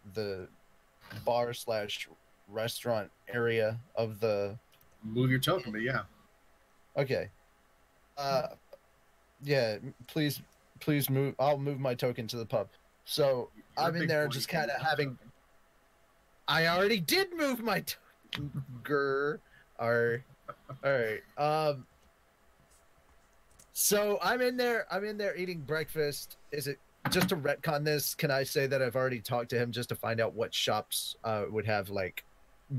bar/restaurant area of the. Move your token, but yeah. Okay. Yeah. Please move. I'll move my token to the pub. So I'm in there just kind of having. I already did move my token. All right. So I'm in there eating breakfast. Is it just to retcon this? Can I say that I've already talked to him just to find out what shops would have like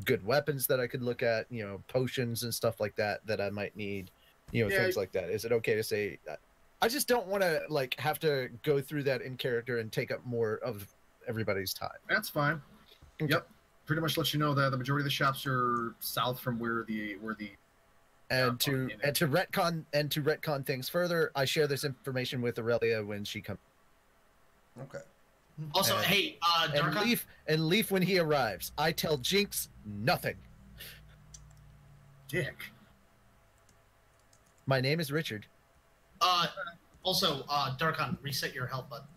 good weapons that I could look at, potions and stuff like that I might need, things like that. Is it okay to say that? I just don't want to like have to go through that in character and take up more of everybody's time. That's fine. Okay. Yep. Pretty much let you know that the majority of the shops are south from where the and to retcon things further, I share this information with Aurelia when she comes. Okay. Also, hey, Darkon? And Lief when he arrives, I tell Jinx nothing. Dick. My name is Richard. Also, Darkon, reset your health button.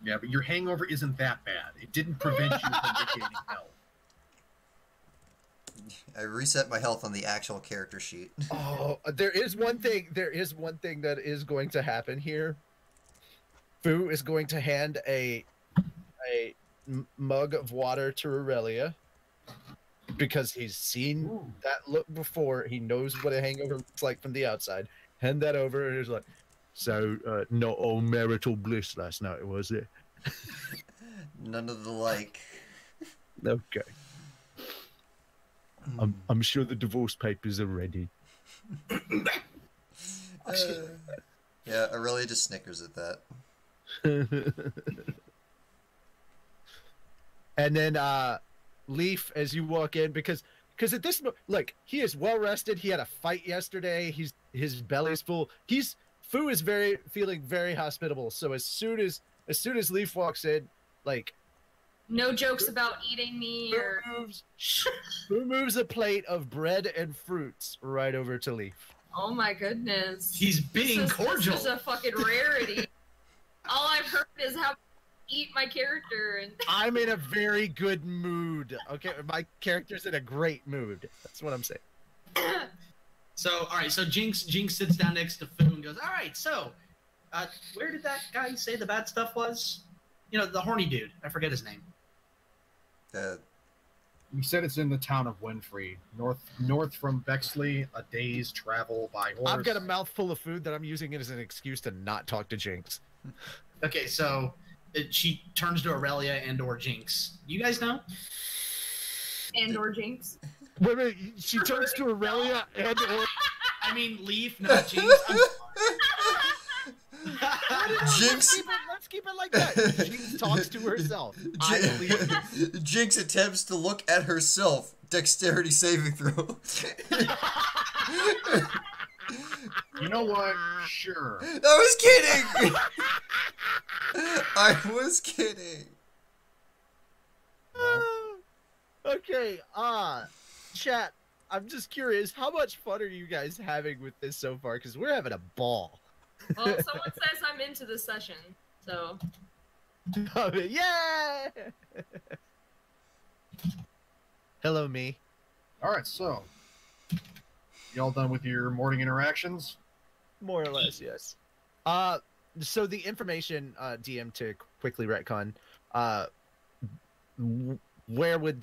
Yeah, but your hangover isn't that bad. It didn't prevent you from regaining health. I reset my health on the actual character sheet. Oh, there is one thing that is going to happen here. Fu is going to hand a mug of water to Aurelia because he's seen that look before. He knows what a hangover looks like from the outside. Hand that over, and he's like, "So, not all marital bliss last night, was it?" None of the like. Okay. I'm sure the divorce papers are ready. Yeah, Aurelia just snickers at that. And then Lief, as you walk in, because at this like he is well rested. He had a fight yesterday. His belly's full. Fu is feeling very hospitable. So as soon as Lief walks in, like no jokes about eating me or Fu moves a plate of bread and fruits right over to Lief. Oh my goodness. He's being cordial. This is a fucking rarity. All I've heard is how to eat my character, and I'm in a very good mood. Okay, my character's in a great mood. That's what I'm saying. So, all right. So Jinx sits down next to Fu and goes, "All right. So, where did that guy say the bad stuff was? The horny dude. I forget his name." You said it's in the town of Winfrey, north from Bexley, a day's travel by horse. I've got a mouthful of food that I'm using it as an excuse to not talk to Jinx. Okay, so she turns to Aurelia and/or Jinx. You guys know? And/or Jinx. Wait, she turns to Aurelia and/or. I mean, Lief, not Jinx. Jinx. Let's keep it like that. Jinx talks to herself. Jinx attempts to look at herself. Dexterity saving throw. You know what? Sure. I was kidding. I was kidding. Okay. Chat. I'm just curious. How much fun are you guys having with this so far? Because we're having a ball. Well, someone says I'm into the session, so. Yeah! Hello, me. Alright, so. Y'all done with your morning interactions? More or less, yes. So the information, DM, to quickly retcon, where would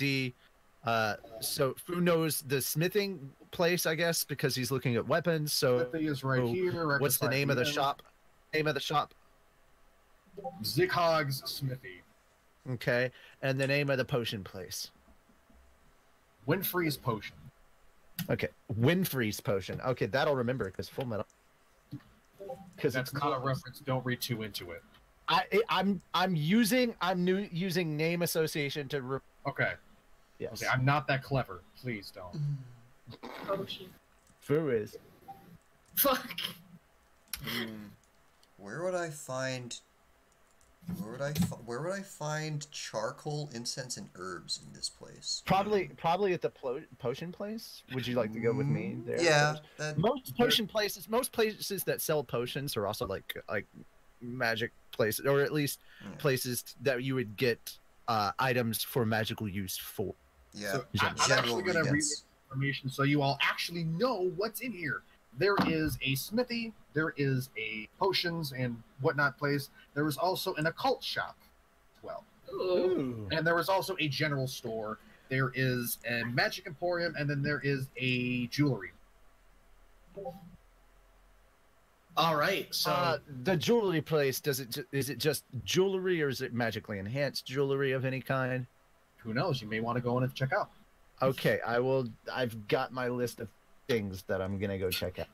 so Fu knows the smithing place, I guess, because he's looking at weapons. So Smithy is right here. What's the name of the shop? Name of the shop? Zighog's Smithy. Okay, and the name of the potion place. Winfrey's Potion. Okay, Winfrey's potion. Okay, that'll remember because Full Metal. Because That's not a reference. Don't read too into it. I'm using name association to. Okay. Yes. Okay, I'm not that clever. Please don't. Potion. Fu is. Fuck. Where would I find charcoal, incense, and herbs in this place? Probably at the potion place. Would you like to go with me there? Yeah. Most places that sell potions are also like magic places, or at least places that you would get items for magical use for. Yeah. So I'm actually going to read information so you all actually know what's in here. There is a smithy, there is a potions and whatnot place. There is also an occult shop as well. Ooh. And there is also a general store. There is a magic emporium, and then there is a jewelry. All right, so the jewelry place, is it just jewelry, or is it magically enhanced jewelry of any kind? Who knows? You may want to go in and check out. Okay, I've got my list of things that I'm gonna go check out.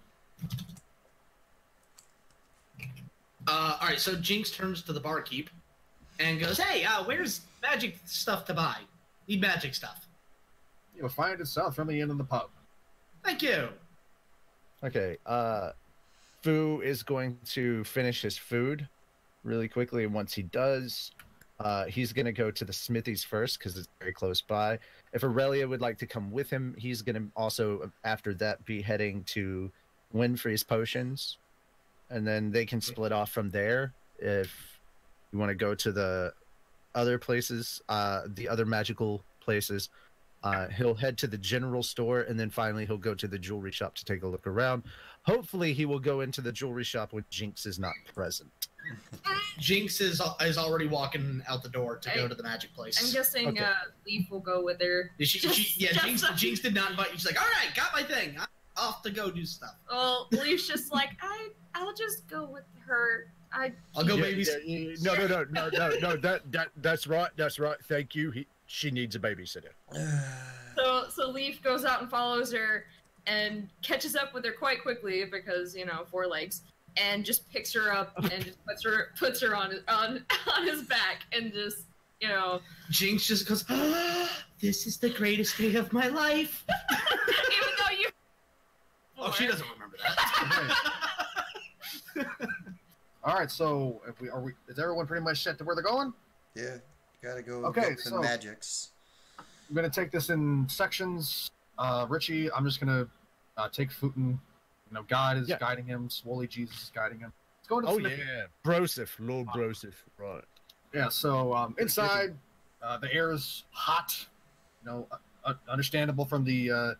all right, so Jinx turns to the barkeep and goes, "Hey, where's magic stuff to buy? Need magic stuff." You'll find it south from the inn of the pub. Thank you. Okay, Fu is going to finish his food really quickly, and once he does, he's going to go to the smithies first because it's very close by. If Aurelia would like to come with him, he's going to also, after that, be heading to Winfrey's Potions, and then they can split off from there if you want to go to the other places, the other magical places. He'll head to the general store, and then finally he'll go to the jewelry shop to take a look around. Hopefully he will go into the jewelry shop when Jinx is not present. Jinx is already walking out the door to go to the magic place. I'm guessing Okay. Lief will go with her. Jinx did not invite you. She's like, "All right, got my thing. I'm off to go do stuff." Well, Lief's just like, I'll just go with her. I'll go babysit. No. That's right. Thank you. She needs a babysitter. So Lief goes out and follows her and catches up with her quite quickly because, 4 legs, and just picks her up and just puts her on his back and just, Jinx just goes, "This is the greatest day of my life." even though you. Oh, she doesn't remember that. All right, so is everyone pretty much set to where they're going? Yeah. Gotta go Okay, get some magics. I'm gonna take this in sections. Richie, I'm just gonna take Futon. God is guiding him. Swoley Jesus is guiding him. Let's go into Smithy. Broseph, Lord Broseph, right. Yeah, so inside, the air is hot. Understandable from the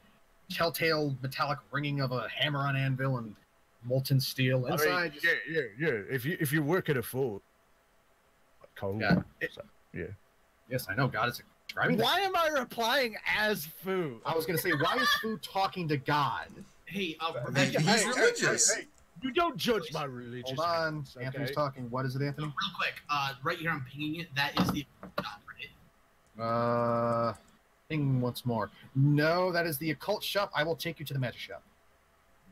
telltale metallic ringing of a hammer on anvil and molten steel. Inside, yeah. If you work at a fort, cold. Yeah. Yes, I know. God is describing that. Why am I replying as Fu? I was gonna say, why is Fu talking to God? Hey, He's religious. Hey, you don't judge my religion. Hold on, Anthony's talking. What is it, Anthony? real quick, right here I'm pinging it. That is the shop, right? Ping once more. No, that is the occult shop. I will take you to the magic shop.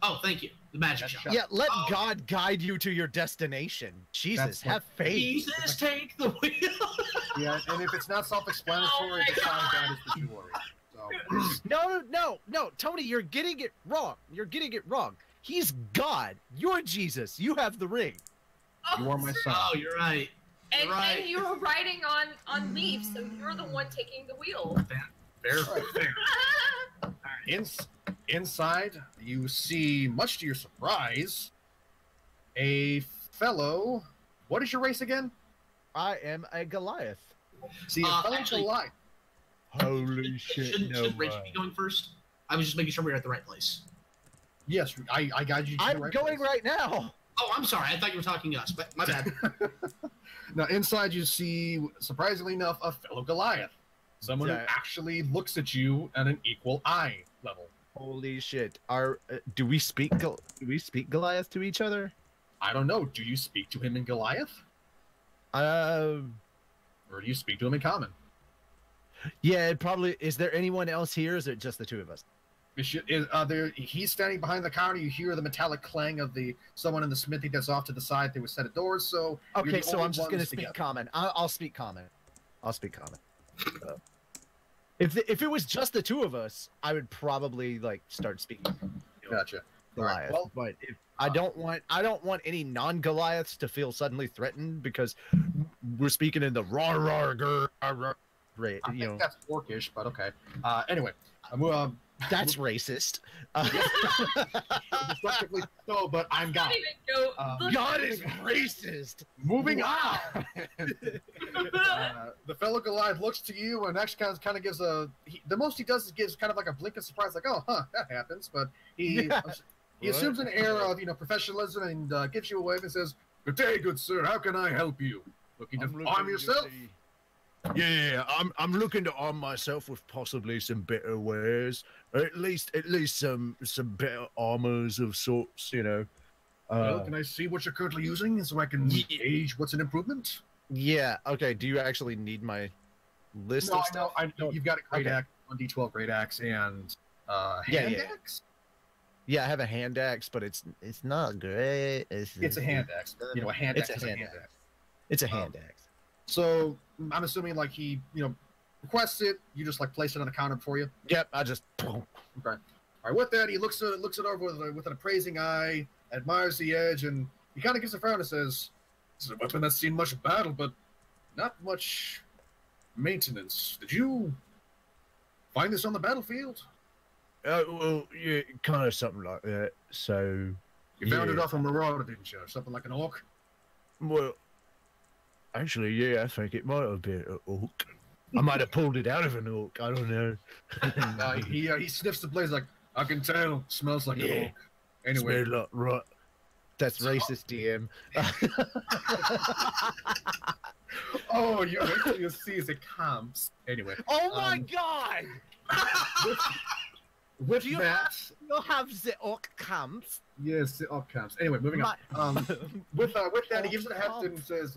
Oh, thank you. The magic shop. Yeah, let God guide you to your destination. Jesus, have faith. Jesus, take the wheel. Yeah, and if it's not self-explanatory, the sign of God is the jewelry. So. No, Tony, you're getting it wrong. He's God. You're Jesus. You have the ring. You are my son. Oh, you're right. And you were riding on Lief, so you're the one taking the wheel. Fair. Inside, you see, much to your surprise, a fellow. What is your race again? I am a Goliath. See, a fellow Goliath. Holy shit! Should Rachel be going first? I was just making sure we were at the right place. Yes, I guide you to the I'm right going place. right now. Oh, I'm sorry. I thought you were talking to us, but my bad. Now, inside, you see, surprisingly enough, a fellow Goliath. Someone who actually looks at you at an equal eye level. Holy shit! Do we speak Goliath to each other? I don't know. Do you speak to him in Goliath? Or do you speak to him in common? Yeah, it probably. Is there anyone else here? Or is it just the two of us? He's standing behind the counter. You hear the metallic clang of someone in the smithy that's off to the side. There was a set of doors. So okay, so I'm just gonna speak common. I'll speak common. I'll speak common. If it was just the two of us, I would probably like start speaking. Gotcha. Goliath. Right, well, but if I don't want any non-Goliaths to feel suddenly threatened because we're speaking in the right. I think that's orcish, but okay. Anyway, that's racist. Destructively so, but I'm God. God is racist. Moving on. The fellow Goliath looks to you and actually kind of gives the most he does is gives kind of like a blink of surprise, like, oh, huh, that happens. But he assumes an air of professionalism and gives you a wave and says, "Good day, good sir. How can I help you? Looking to arm yourself?" Yeah, I'm looking to arm myself with possibly some better wares, or at least some better armors of sorts, you know. Well, can I see what you're currently using so I can gauge what's an improvement? Yeah. Okay. Do you actually need my list? No, I know. You've got a great axe, 1d12 great axe, and hand axe. Yeah, I have a hand axe, but it's not great. It's a hand axe. You know, a hand axe. It's a hand axe. So I'm assuming like he, requests it. You just like place it on the counter for you. Yep, I just. Okay. All right. With that, he looks it over with an appraising eye, admires the edge, and he kind of gives a frown and says, "This is a weapon that's seen much battle, but not much maintenance. Did you find this on the battlefield?" Well, yeah, kind of something like that. So you found it off a marauder, didn't you? Or something like an orc? Well, actually, yeah, I think it might have been an orc. I might have pulled it out of an orc. I don't know. He sniffs the blaze like, I can tell. Smells like an orc. Anyway, right. That's racist, DM. Oh, you see as it comes. Anyway. Oh my God! With that, you'll have the orc camps. Yes, the orc camps. Anyway, moving on. With that, he gives it a heft and says,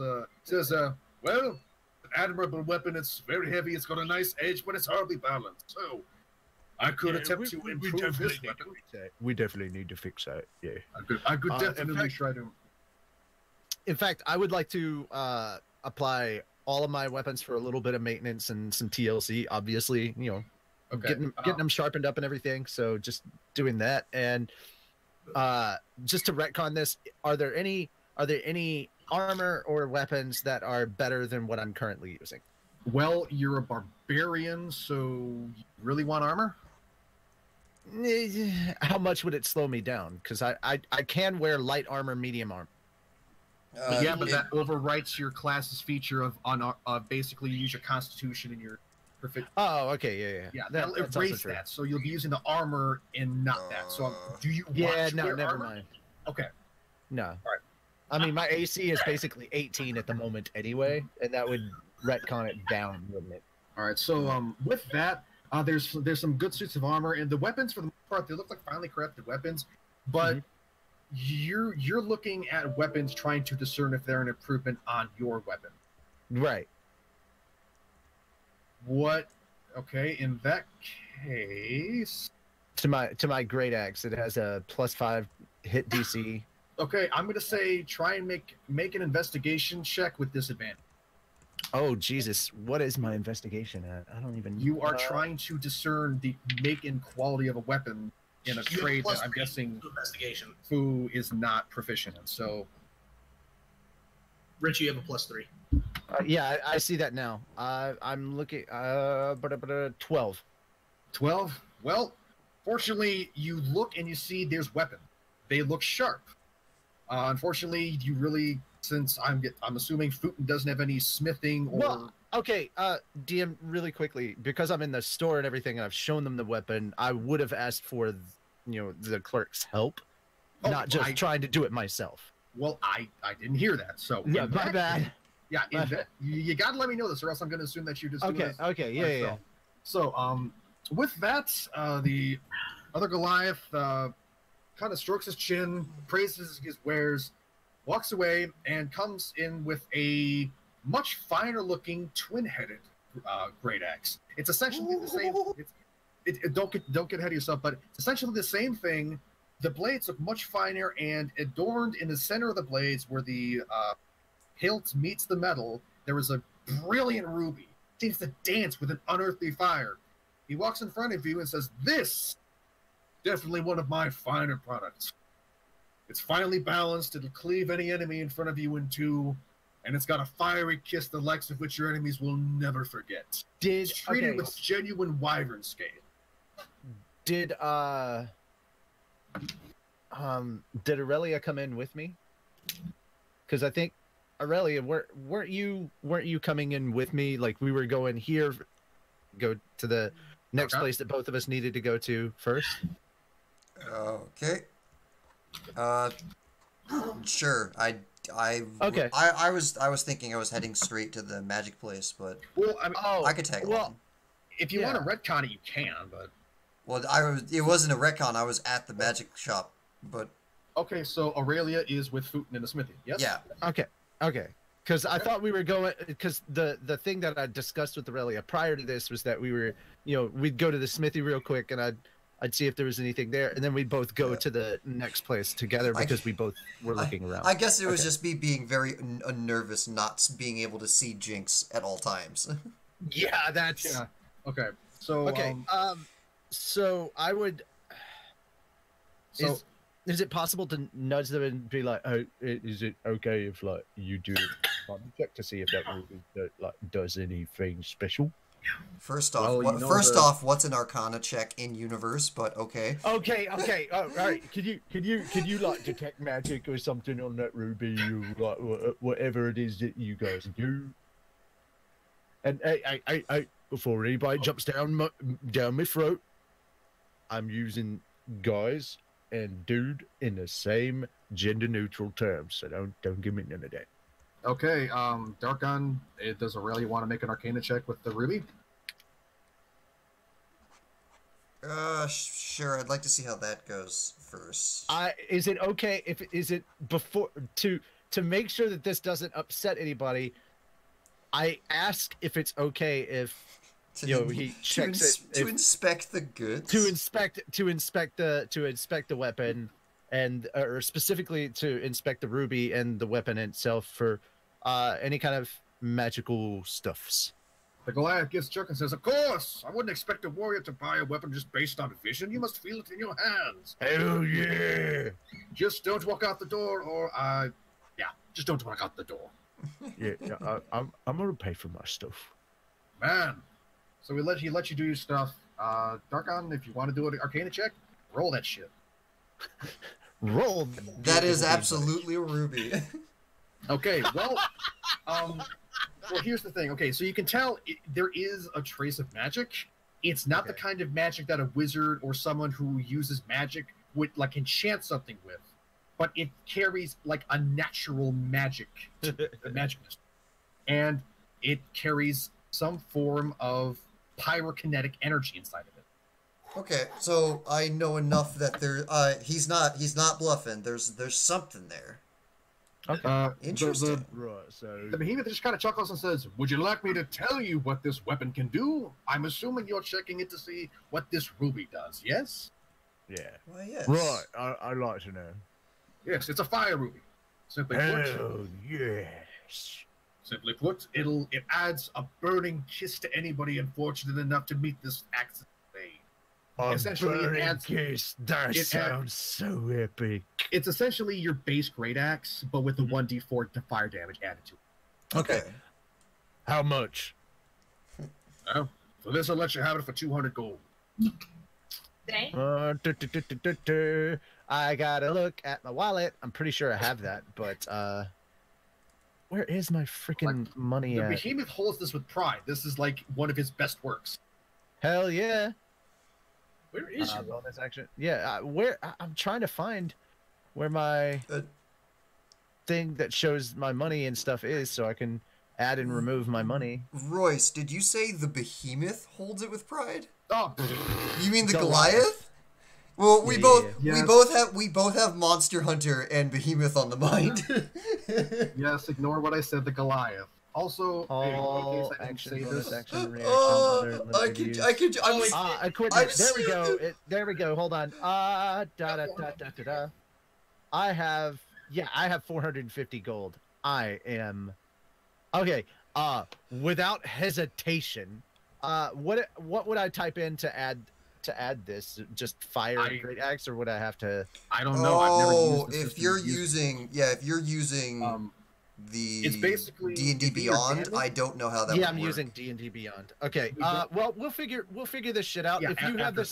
well, an admirable weapon. It's very heavy. It's got a nice edge, but it's hardly balanced. So, I could attempt to improve this weapon. We definitely need to fix that. Yeah, I could definitely try to. In fact, I would like to apply all of my weapons for a little bit of maintenance and some TLC. Obviously, okay. getting them sharpened up and everything. So just doing that, and just to retcon this, are there any armor or weapons that are better than what I'm currently using? Well, you're a barbarian, so you really want armor? How much would it slow me down? Because I can wear light armor, medium armor. But that overwrites your class's feature of basically you use your constitution and your perfect. Oh, okay, yeah. That'll erase that. So you'll be using the armor and not that. So do you? Want to wear never armor? mind. Okay. No. All right. I mean, my AC is basically 18 at the moment anyway, and that would retcon it down, wouldn't it? All right. So with that, there's some good suits of armor, and the weapons for the most part they look like finely crafted weapons, but you're looking at weapons trying to discern if they're an improvement on your weapon. Right. What? Okay. In that case, to my great axe, it has a +5 hit DC. Okay, I'm gonna say try and make an investigation check with disadvantage. Oh Jesus! What is my investigation at? I don't even. You are trying to discern the make and quality of a weapon in a trade that I'm guessing investigation. Fu is not proficient in. So, Rich, you have a +3. Yeah, I see that now. I'm looking. 12. 12. Well, fortunately, you look and you see there's weapons. They look sharp. Unfortunately, you really, since I'm assuming Futon doesn't have any smithing or. Well, okay, DM, really quickly, because I'm in the store and everything, and I've shown them the weapon. I would have asked for, the clerk's help, not just trying to do it myself. Well, I didn't hear that, so yeah, my bad. Yeah, you got to let me know this, or else I'm going to assume that you just. Okay, yeah. So, with that, the other Goliath kind of strokes his chin, praises his wares, walks away, and comes in with a much finer looking twin-headed great axe. It's essentially the same. Don't get ahead of yourself, but it's essentially the same thing. The blades look much finer, and adorned in the center of the blades, where the hilt meets the metal, there is a brilliant ruby. It seems to dance with an unearthly fire. He walks in front of you and says, "This, definitely one of my finer products. It's finely balanced. It'll cleave any enemy in front of you in two, and it's got a fiery kiss the likes of which your enemies will never forget. It's treated with genuine wyvern scale." Did Aurelia come in with me? Because I think Aurelia, weren't you coming in with me? Like we were going here, go to the next place that both of us needed to go to first. Okay. Sure. I was thinking I was heading straight to the magic place, but well, I mean, I could tag along. If you want to retcon it, you can, but well, it wasn't a retcon. I was at the magic shop, but okay. So Aurelia is with Futon in the Smithy. Yes. Yeah. Okay. Because I thought we were going. Because the thing that I discussed with Aurelia prior to this was that we were, we'd go to the Smithy real quick, and I'd see if there was anything there, and then we'd both go to the next place together because we both were looking around. I guess it was just me being very nervous, not being able to see Jinx at all times. Yeah, that's okay. So so I would. So is it possible to nudge them and be like, "Oh, is it okay if like you do a check to see if that movie does anything special?" First off, what's an Arcana check in universe? But okay. Okay. All right. Could you like detect magic or something on that ruby? You like whatever it is that you guys do. And I before anybody jumps down my throat, I'm using guys and dude in the same gender neutral terms, so don't give me none of that. Okay, Darkon, does Aurelia want to make an Arcana check with the ruby? Sure. I'd like to see how that goes first. Is it okay if before to make sure that this doesn't upset anybody? I ask if it's okay if he checks to inspect the goods, to inspect the weapon, and or specifically to inspect the ruby and the weapon itself for any kind of magical stuffs. The Goliath gets jerk and says, "Of course! I wouldn't expect a warrior to buy a weapon just based on vision. You must feel it in your hands." Hell yeah! Just don't walk out the door, or just don't walk out the door. Yeah, I'm gonna pay for my stuff, man. So he let you do your stuff. Darkon, if you want to do an Arcana check, roll that shit. Roll. That is absolutely a ruby. Okay, well, well, here's the thing. Okay, so you can tell there is a trace of magic. It's not the kind of magic that a wizard or someone who uses magic would like enchant something with, but it carries like a natural magic to the magicness, and it carries some form of pyrokinetic energy inside of it. Okay, so I know enough that he's not bluffing. There's something there. Okay. Interesting. The behemoth just kind of chuckles and says, "Would you like me to tell you what this weapon can do? I'm assuming you're checking it to see what this ruby does, yes?" Yeah. Well, yes. Right. I'd like to know. Yes, it's a fire ruby. Simply put, yes. Simply put, it adds a burning kiss to anybody unfortunate enough to meet this axe. Essentially, it adds kiss. That sounds so epic. It's essentially your base great axe, but with the 1d4 to fire damage added to it. Okay. How much? Oh, so this will let you have it for 200 gold. Dang. I gotta look at my wallet. I'm pretty sure I have that, but where is my freaking money the at? behemoth holds this with pride. This is like one of his best works. Hell yeah. Where is your bonus action? Yeah, I'm trying to find where my thing that shows my money and stuff is, so I can add and remove my money. Royce, did you say the behemoth holds it with pride? Oh, you mean the Goliath? Well, we both have Monster Hunter and Behemoth on the mind. Yes, ignore what I said. The Goliath. Also, all in case I didn't action, say bonus this. action, reaction. Oh, other limited use. Equipment. There we go. There we go. Hold on. I have 450 gold. I am okay. Without hesitation, what would I type in to add this? Just fire and great axe, or would I have to? I don't know. I've never used the if you're using the it's basically D&D Beyond, I don't know how that would work. I'm using D&D Beyond. Okay. Well, we'll figure this shit out. Yeah, if you have the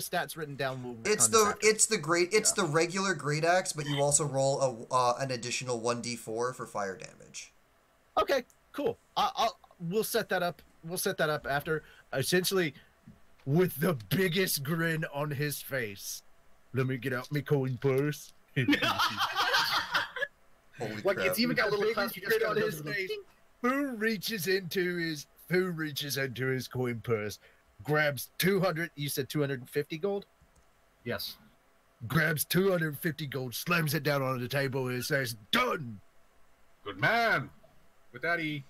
stats written down, we'll it's the regular great axe, but you also roll an additional 1d4 for fire damage. Okay, cool. We'll set that up. We'll set that up after. Essentially, with the biggest grin on his face. Let me get out my coin purse. Holy like crap. it's even got a little class on his face. Who reaches into his coin purse, grabs 200. You said 250 gold. Yes. Grabs 250 gold, slams it down on the table, and says, "Done." Good man. With that, he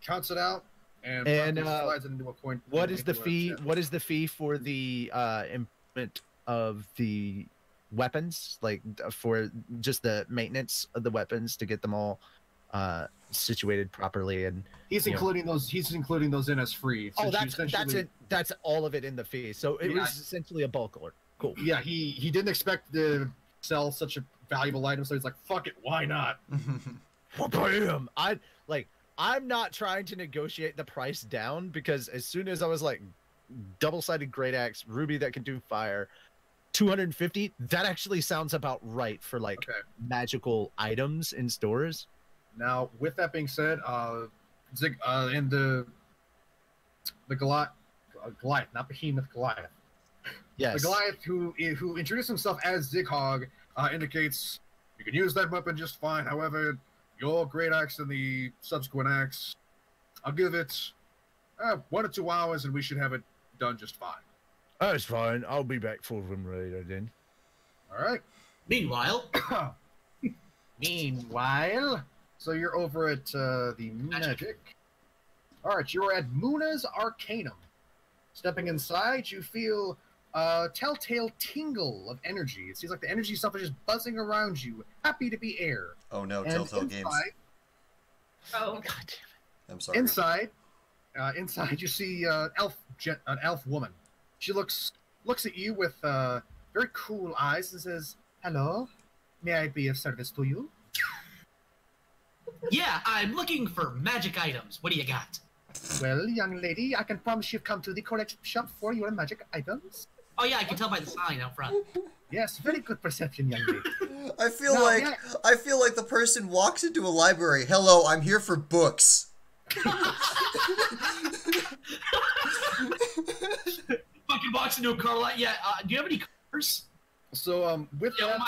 counts it out and slides it into a coin. What is the fee? What is the fee for the implement of the weapons, like for just the maintenance of the weapons to get them all situated properly? And he's including those in as free. Oh, that's it. That's all of it in the fee. So it was essentially a bulk order. Cool. Yeah, he didn't expect to sell such a valuable item, so he's like, "Fuck it, why not?" Bam! I'm not trying to negotiate the price down, because as soon as I was like, double-sided great axe, ruby that can do fire, 250, that actually sounds about right for magical items in stores. Now, with that being said, in the Goliath, not Behemoth, Goliath. Yes. The Goliath who introduced himself as Zighog indicates you can use that weapon just fine. However, your great axe and the subsequent axe, I'll give it 1 or 2 hours, and we should have it done just fine. That's fine. I'll be back for them later then. All right. Meanwhile, so you're over at the magic. All right, you're at Muna's Arcanum. Stepping inside, you feel a telltale tingle of energy. It seems like the energy stuff is just buzzing around you, happy to be air. Oh no, and Telltale Games. Oh, God damn it. I'm sorry. Inside, you see an elf woman. She looks at you with very cool eyes and says, "Hello, may I be of service to you?" yeah, I'm looking for magic items. What do you got? Well, young lady, I can promise you've come to the correct shop for your magic items. Oh yeah, I can tell by the sign out front. Yes, very good perception, young lady. I feel like the person walks into a library. Hello, I'm here for books. Fucking walks into a car lot. Yeah, do you have any cars? So, with that,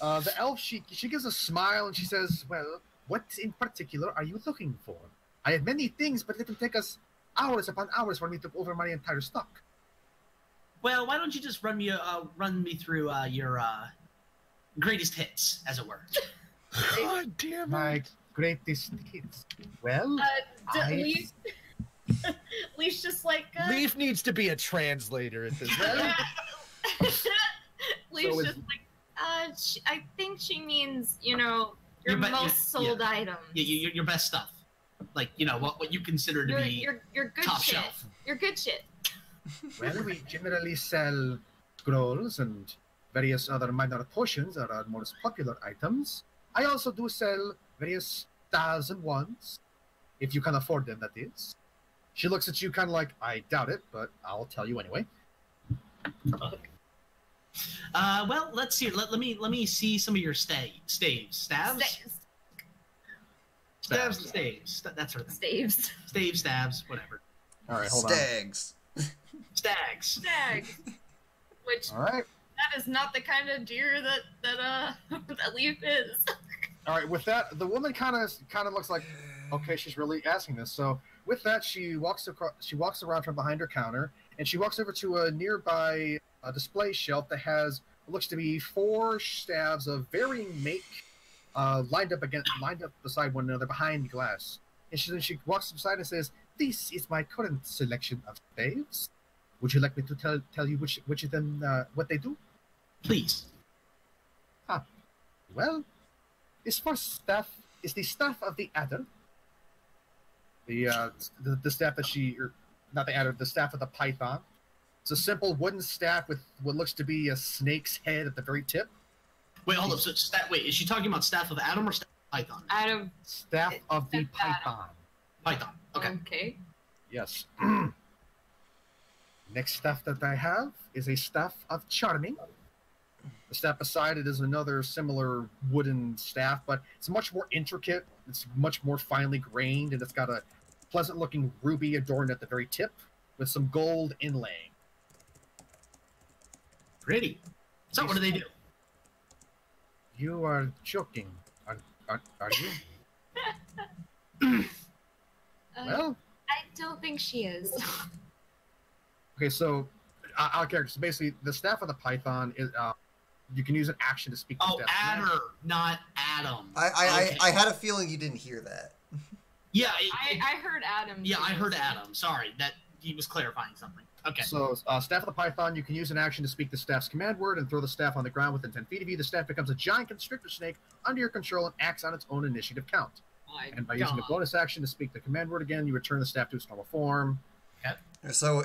the elf, she gives a smile and she says, "Well, what in particular are you looking for? I have many things, but it will take us hours upon hours for me to go over my entire stock." Well, why don't you just run me through your greatest hits, as it were? God damn it! My greatest hits. Well, Leaf's just like Lief needs to be a translator at this point. Leaf's just like I think she means, your most sold item. Yeah, your best stuff. Like, what you consider to be your good top shit. shelf. Your good shit. Well, we generally sell scrolls and various other minor potions that are most popular items. I also do sell various stars and wands, if you can afford them, that is. She looks at you kind of like, I doubt it, but I'll tell you anyway. Well, let's see. Let me see some of your staves. Stabs? Stabs and staves. That sort of thing. Staves. Staves, stabs, whatever. All right, hold Stags. Stags. Stags. Which, on. All right. that is not the kind of deer that Lief is. All right, with that, the woman kind of looks like, okay, she's really asking this. So with that, she walks around from behind her counter, and she walks over to a nearby display shelf that has what looks to be 4 staves of varying make lined up beside one another behind glass. And she walks beside and says, "This is my current selection of staves. Would you like me to tell you which of them what they do?" Please. Well, this first staff is the staff of the adder. The staff that not the adder, the staff of the python. It's a simple wooden staff with what looks to be a snake's head at the very tip. Wait, hold up. So, wait, is she talking about staff of Adam or staff of Python? Adam. Staff of the python. Python. Okay. Okay. Yes. Next staff that I have is a staff of charming. The staff beside it is another similar wooden staff, but it's much more intricate. It's much more finely grained, and it's got a pleasant-looking ruby adorned at the very tip with some gold inlaying. Pretty. So, what do they do? You are joking, are you? Well, I don't think she is. okay, so I'll character. So basically, the staff of the python is you can use an action to speak. Oh, adder, not Adam. I had a feeling you didn't hear that. Yeah, I heard Adam. Yeah, I heard Adam. Sorry, that he was clarifying something. Okay. So, staff of the python, you can use an action to speak the staff's command word and throw the staff on the ground within 10 feet of you. The staff becomes a giant constrictor snake under your control and acts on its own initiative count. And by using a bonus action to speak the command word again, you return the staff to its normal form. Okay. So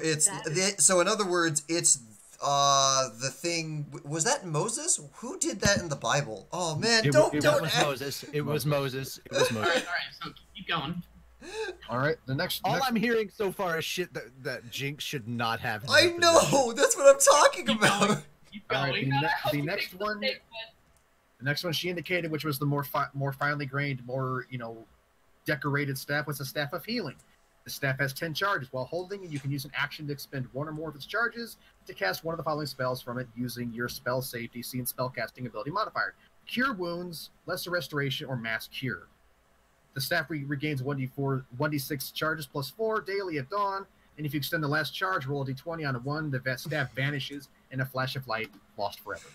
so in other words, it's the thing. Was that Moses? Who did that in the Bible? Oh man, It was Moses. It was Moses. It was Moses. All right. So keep going. All right. All I'm hearing so far is shit that Jinx should not have. I know. That's what I'm talking about. Keep going. All right. The next one. The next one she indicated, which was the more finely grained, more decorated staff, was the staff of healing. The staff has 10 charges. While holding it, you can use an action to expend one or more of its charges to cast one of the following spells from it using your spell save DC and spellcasting ability modifier: Cure Wounds, Lesser Restoration, or Mass Cure. The staff regains 1d6 charges plus 4 daily at dawn, and if you extend the last charge, roll a d20 on a 1. The staff vanishes in a flash of light, lost forever.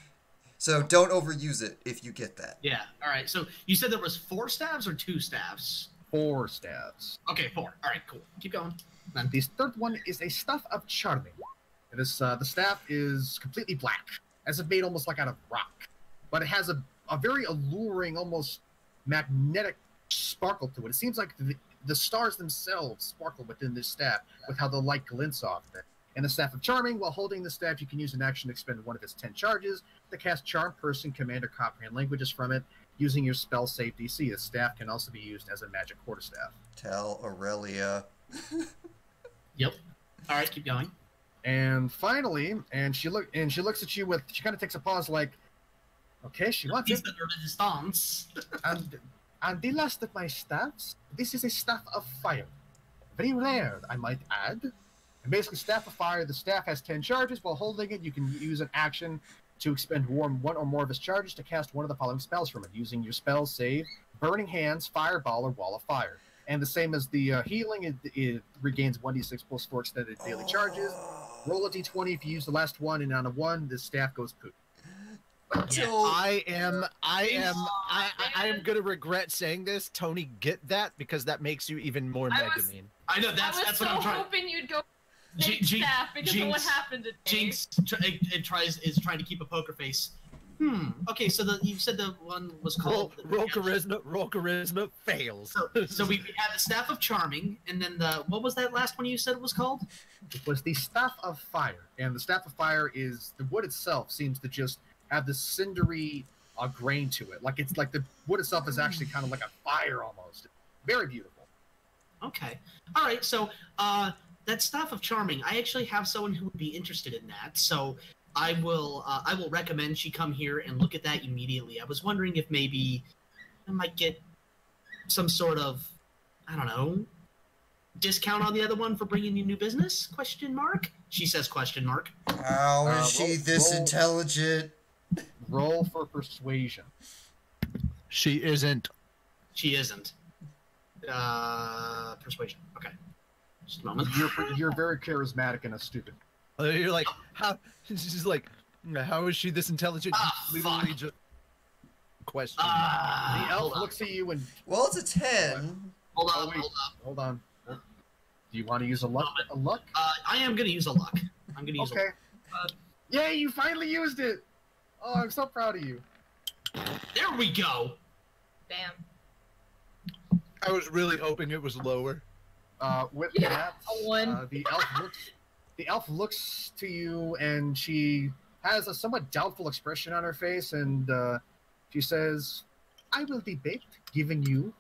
So don't overuse it if you get that. Yeah. All right. So you said there was 4 staffs or 2 staffs? 4 staffs. Okay, 4. All right, cool. Keep going. And the third one is a staff of charming. This the staff is completely black, as if made almost like out of rock, but it has a very alluring, almost magnetic sparkle to it. It seems like the stars themselves sparkle within this staff with how the light glints off it. And the staff of charming, while holding the staff, you can use an action to expend one of its 10 charges to cast Charm Person, Command, or Comprehend languages from it using your spell save DC. The staff can also be used as a magic quarterstaff. Tell Aurelia. Yep. All right, keep going. And finally, she looks at you with, she kind of takes a pause, like, okay, she wants it. And the last of my staffs, this is a staff of fire. Very rare, I might add. And basically, staff of fire, the staff has 10 charges. While holding it, you can use an action to expend one or more of its charges to cast one of the following spells from it, using your spell save, Burning Hands, Fireball, or Wall of Fire. And the same as the healing, it regains 1d6 plus 4 extended daily charges. Roll a d20 if you use the last one, and on a 1, the staff goes poop. Yeah. I am gonna regret saying this. Tony, get that, because that makes you even more megamine. I know that's what I'm trying. I was hoping you'd go Jinx, staff because of what happened today. Jinx is trying to keep a poker face. Okay, so you said the one was called Roll charisma fails. So we had the staff of charming, and then what was that last one you said it was called? It was the staff of fire, and the staff of fire is the wood itself seems to just have this cindery grain to it, like it's like the wood itself is actually kind of like a fire almost. Very beautiful. Okay, all right. So that staff of charming, I actually have someone who would be interested in that. So I will recommend she come here and look at that immediately. I was wondering if maybe I might get some sort of, I don't know, discount on the other one for bringing you new business? Question mark. She says question mark. How is she this intelligent? Roll for persuasion. She isn't. She isn't. Persuasion. Okay. Just a moment. You're very charismatic and stupid. You're like, how? She's like, how is she this intelligent? Fuck. question. The elf looks at you and... Well, it's a 10. Hold Oh, on, wait. hold on. Hold on. Do you want to use a luck? I am gonna use a luck. I'm gonna use. Okay. Yay! You finally used it. Oh, I'm so proud of you. There we go. Damn. I was really hoping it was lower. With Yeah, that, a 1. The elf looks to you, and she has a somewhat doubtful expression on her face, and she says, "I will debate giving you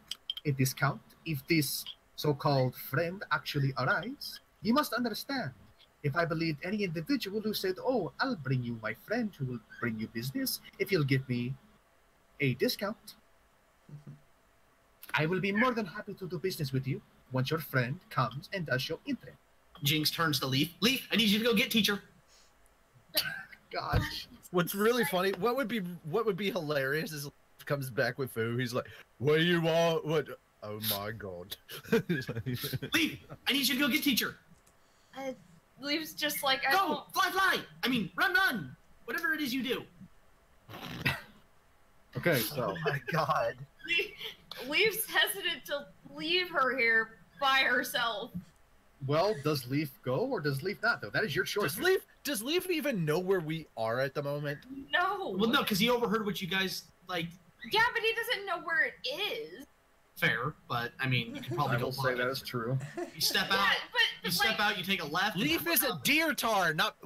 a discount if this so-called friend actually arrives. You must understand, if I believed any individual who said, 'Oh, I'll bring you my friend who will bring you business if you'll give me a discount,' I will be more than happy to do business with you once your friend comes and does show interest." Jinx turns to Lief. Lief, I need you to go get teacher. Gosh. What's really funny, what would be hilarious is Lief comes back with food. He's like, "What do you want? What? Oh my god." Lief, I need you to go get teacher. Leaves just like, I Go, don't... fly. I mean, run. Whatever it is you do. Okay, so... Oh my god. Leaves hesitant to leave her here by herself. Well, does Lief go or does Lief not, though? That is your choice. Does Lief even know where we are at the moment? No. Well, no, because he overheard what you guys, like... Yeah, but he doesn't know where it is. Fair, but, I mean, you can probably I go will say find that it. is true. You step Yeah, out, but you step out, you take a left. Lief is a deertaur, not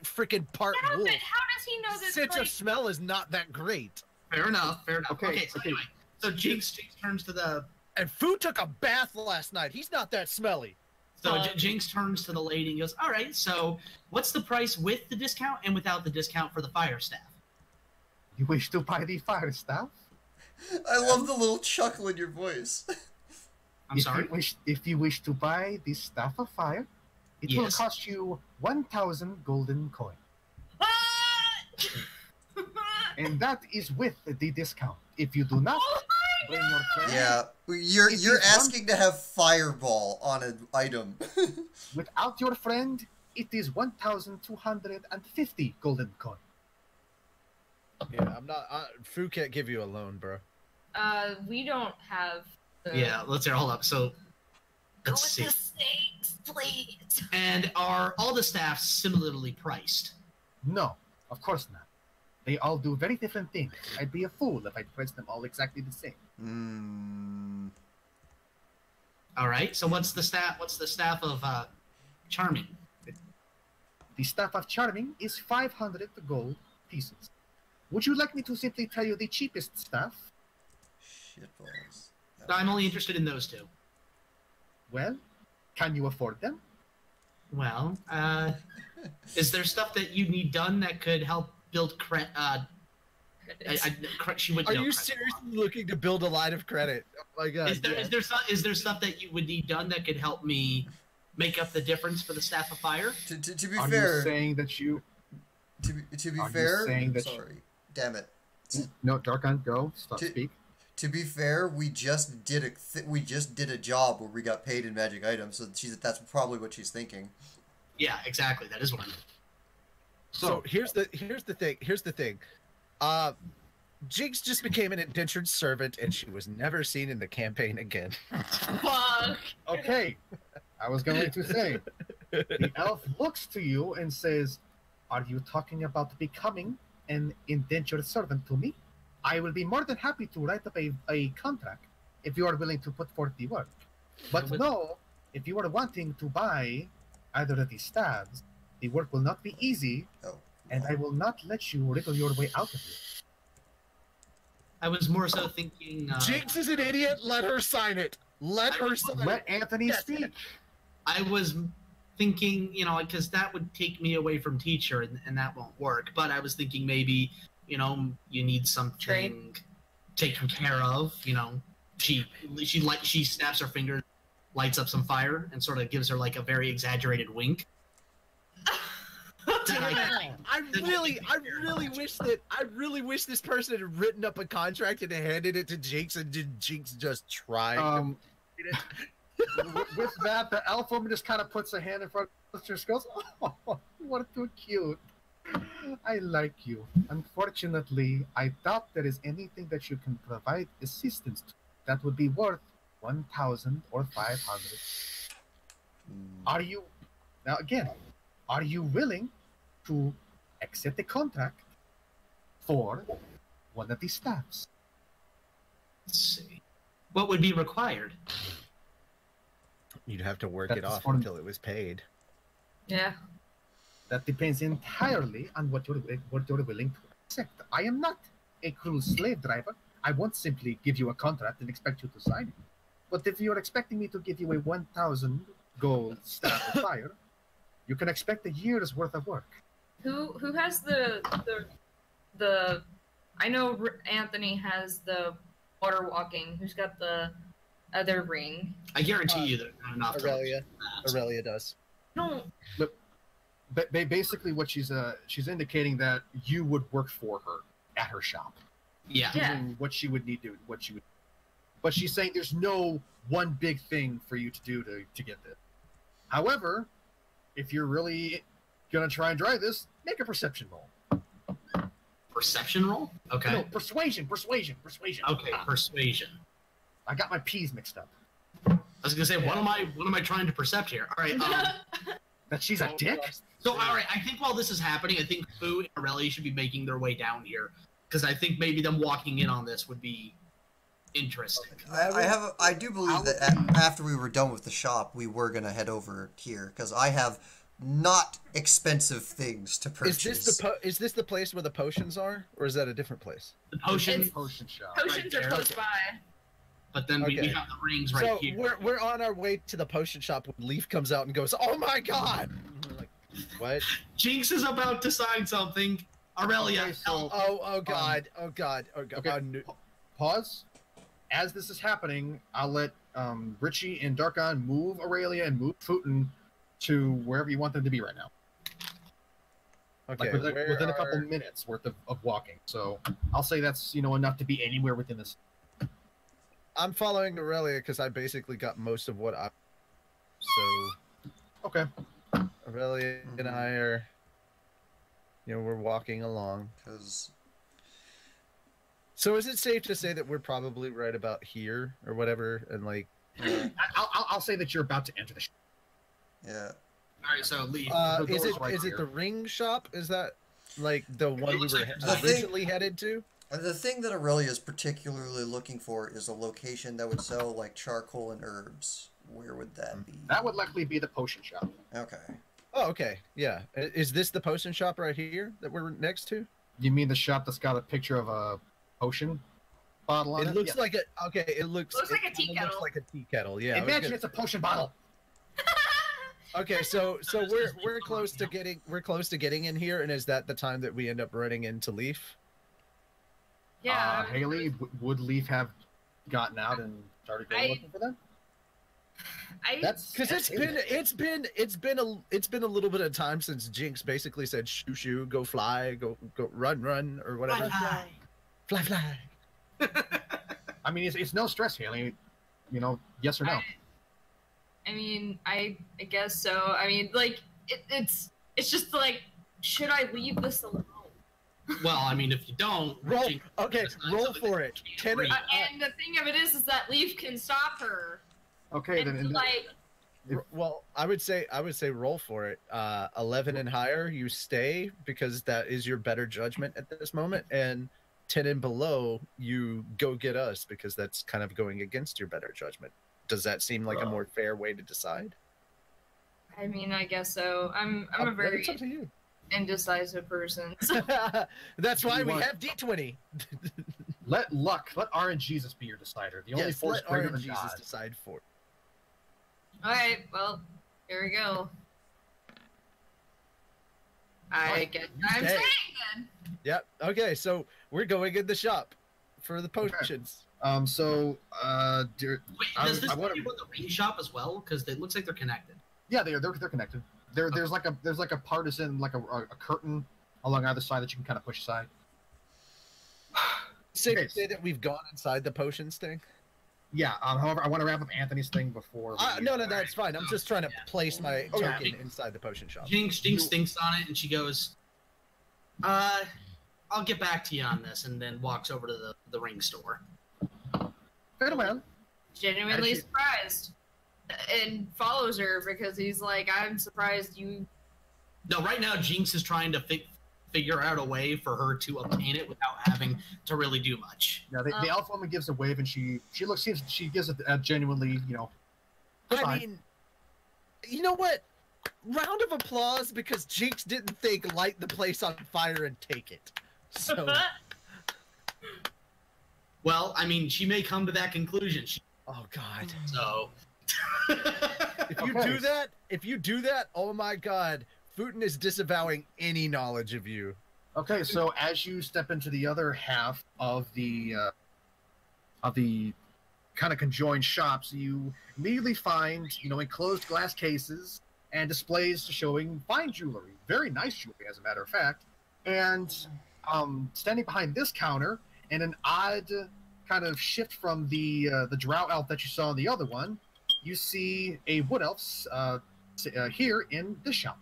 freaking part Yeah, wolf. but how does he know that, Sense like... of smell is not that great. Fair enough. Okay, So anyway, so Jinx turns to the... And Fu took a bath last night. He's not that smelly. So Jinx turns to the lady and goes, "All right, so what's the price with the discount and without the discount for the fire staff?" You wish to buy the fire staff? I love the little chuckle in your voice. I'm sorry? If you wish to buy the staff of fire, it will cost you 1,000 golden coin. And that is with the discount. If you do not bring your friend... Yeah, you're asking to have fireball on an item. Without your friend, it is 1,250 golden coin. Yeah, I'm not. Fu can't give you a loan, bro. We don't have... Yeah, let's hear. Hold up. So, Go let's with see. the snakes, please. And are all the staffs similarly priced? No, of course not. They all do very different things. I'd be a fool if I priced them all exactly the same. All right. So what's the staff? What's the staff of Charming? The staff of Charming is 500 gold pieces. Would you like me to simply tell you the cheapest staff? Shitballs. I'm only interested in those two. Well, can you afford them? Well, is there stuff that you need done that could help build she would Are know you credit. seriously looking to build a line of credit? Oh my god. Is there stuff that you would need done that could help me make up the difference for the staff of fire? To be Are fair, you saying that you... to be Are you fair, saying that sorry, damn it. No, Darkon, go. Stop, To- speak. To be fair, we just did a job where we got paid in magic items, so that's probably what she's thinking. Yeah, exactly. That is what I meant. So here's the thing. Jinx just became an indentured servant, and she was never seen in the campaign again. Fuck. Okay, I was going to say, the elf looks to you and says, "Are you talking about becoming an indentured servant to me? I will be more than happy to write up a contract if you are willing to put forth the work. But no, if you are wanting to buy either of these staves, the work will not be easy, and I will not let you wriggle your way out of it." I was more so thinking... Jinx is an idiot. Let her sign it. Let her sign it. Let Anthony speak. I was thinking, because that would take me away from teacher, and that won't work. But I was thinking maybe, you need something taken care of. She snaps her fingers, lights up some fire, and sort of gives her like a very exaggerated wink. I really wish this person had written up a contract and handed it to Jinx, and did Jinx just try? With that, the elf woman just kind of puts a hand in front of her and goes, "Oh, what too cute." I like you. Unfortunately, I doubt there is anything that you can provide assistance to that would be worth 1,000 or 500. Are you, now again, are you willing to accept a contract for one of these staffs? Let's see. What would be required? You'd have to work That it is off for- until it was paid. Yeah. That depends entirely on what you're willing to accept. I am not a cruel slave driver. I won't simply give you a contract and expect you to sign it. But if you're expecting me to give you a 1,000 gold staff of fire, you can expect a year's worth of work. Who has the I know Anthony has the water walking. Who's got the other ring? I guarantee you that not enough. Aurelia does. No. But basically, what she's indicating that you would work for her at her shop. Yeah. Doing what she would need to, but she's saying there's no one big thing for you to do to get this. However, if you're really gonna try and drive this, make a perception roll. Perception roll? Okay. No, persuasion. Okay, persuasion. I got my P's mixed up. I was gonna say, what am I trying to percept here? All right. That she's a dick? So, all right. I think while this is happening, I think Fu and Aurelia should be making their way down here because I think maybe them walking in on this would be interesting. I do believe that after we were done with the shop, we were gonna head over here because I have not expensive things to purchase. Is this the place where the potions are, or is that a different place? The potion shop. Potions right are there. close by. But then we have the rings right here. So we're on our way to the potion shop when Lief comes out and goes, "Oh my god!" And we're like, what? Jinx is about to sign something. Aurelia. Okay, so, Oh god. Okay. Pause. As this is happening, I'll let Richie and Darkon move Aurelia and move Futon to wherever you want them to be right now. Okay, Like within a couple minutes worth of walking. So I'll say that's enough to be anywhere within this. I'm following Aurelia because I basically got most of what I. So. Okay. Aurelia and I are. We're walking along. So is it safe to say that we're probably right about here or whatever, and like? I'll say that you're about to enter the shop. Yeah. All right, so Lief. Is it the ring shop? Is that like the one we were originally headed to? The thing that Aurelia is particularly looking for is a location that would sell like charcoal and herbs. Where would that be? That would likely be the potion shop. Okay. Oh, okay. Yeah. Is this the potion shop right here that we're next to? You mean the shop that's got a picture of a potion bottle on it? It looks like a. Okay. It looks like a tea kettle. Looks like a tea kettle. Yeah. Imagine it's a potion bottle. Okay, so we're close to getting in here, and is that the time that we end up running into Lief? Yeah. Haley, would Lief have gotten out and started going looking for them? That's because it's been a little bit of time since Jinx basically said shoo, go fly, go run or whatever. Fly. I mean, it's no stress, Haley. Yes or no? I mean, I guess so. I mean, like it's just like, should I leave this alone? Well, I mean, if you don't roll for it. And the thing of it is that Lief can stop her. Okay, then like. Well, I would say roll for it. 11 and higher, you stay because that is your better judgment at this moment, and 10 and below, you go get us because that's kind of going against your better judgment. Does that seem like a more fair way to decide? I mean, I guess so. I'm a very indecisive person. So. That's why we have D20. Let RNGesus be your decider. The only force greater than God. Decide for. All right. Well, here we go. I guess I'm staying then. Yep. Okay. So we're going in the shop for the potions. Okay. Wait, does this mean the ring shop as well? Because it looks like they're connected. Yeah, they're connected. There's like a partisan, like a curtain along either side that you can kind of push aside. Safe to say that we've gone inside the potions thing. Yeah. However, I want to wrap up Anthony's thing before. No, that's fine. I'm just trying to place my token inside the potion shop. Jinx thinks on it, and she goes, I'll get back to you on this, and then walks over to the ring store. Very well. Genuinely surprised. And follows her because he's like, I'm surprised you... No, right now Jinx is trying to figure out a way for her to obtain it without having to really do much. Yeah, the elf woman gives a wave, and she gives it a genuinely, I mean, you know what? Round of applause because Jinx didn't think light the place on fire and take it. So, well, I mean, she may come to that conclusion. Oh God. So, if you do that, oh my God, Futon is disavowing any knowledge of you. Okay, so as you step into the other half of the kind of conjoined shops, you immediately find, enclosed glass cases and displays showing fine jewelry, very nice jewelry, as a matter of fact. And standing behind this counter, in an odd kind of shift from the drow elf that you saw in the other one, you see a wood elf here in this shop.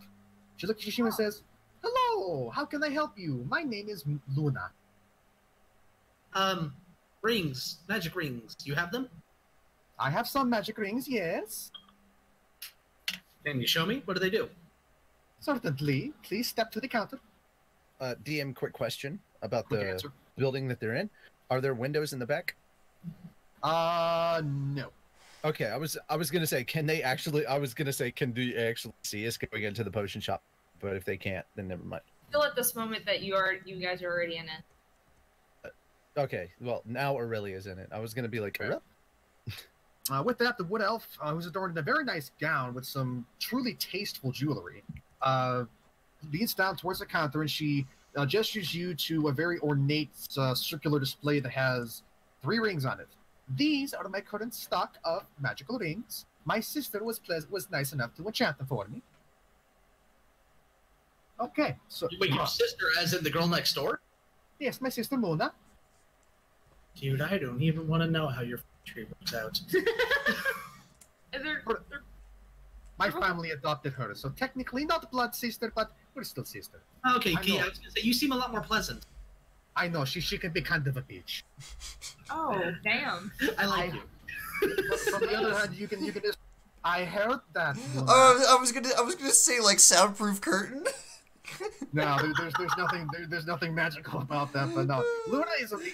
She looks at you and says, "Hello, how can I help you? My name is Luna." Rings, magic rings. You have them? I have some magic rings, yes. Can you show me? What do they do? Certainly. Please step to the counter. DM, quick question about Quick the answer. building that they're in. Are there windows in the back? No. Okay, I was gonna say, can they actually see us going into the potion shop? But if they can't, then never mind. Still at this moment that you guys are already in it. Okay, well now Aurelia's in it. I was gonna be like, Aurelia? With that, the wood elf, who's adorned in a very nice gown with some truly tasteful jewelry, leans down towards the counter, and she gestures you to a very ornate circular display that has 3 rings on it. These are my current stock of magical rings. My sister was nice enough to enchant them for me. Okay, so... Wait, your sister, as in the girl next door? Yes, my sister Mona. Dude, I don't even want to know how your tree works out. My family adopted her, so technically not blood sister, but we're still sister. Okay, Key, I was gonna say, you seem a lot more pleasant. I know, she can be kind of a bitch. Oh, damn. I like you. From the other hand, you can just... I heard that. I was gonna say like soundproof curtain. No, there's nothing magical about that. But no, Luna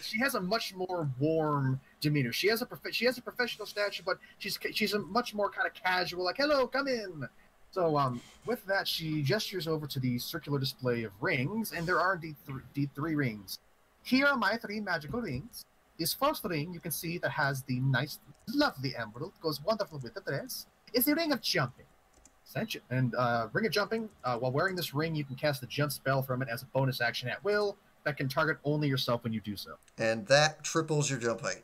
she has a much more warm demeanor. She has a professional stature, but she's a much more kind of casual, like, "Hello, come in." So with that, she gestures over to the circular display of rings, and there are indeed 3 rings. Here are my 3 magical rings. This first ring you can see that has the nice, lovely emerald, goes wonderful with the dress, is the ring of jumping. And ring of jumping, while wearing this ring, you can cast a jump spell from it as a bonus action at will that can target only yourself when you do so. And that triples your jump height.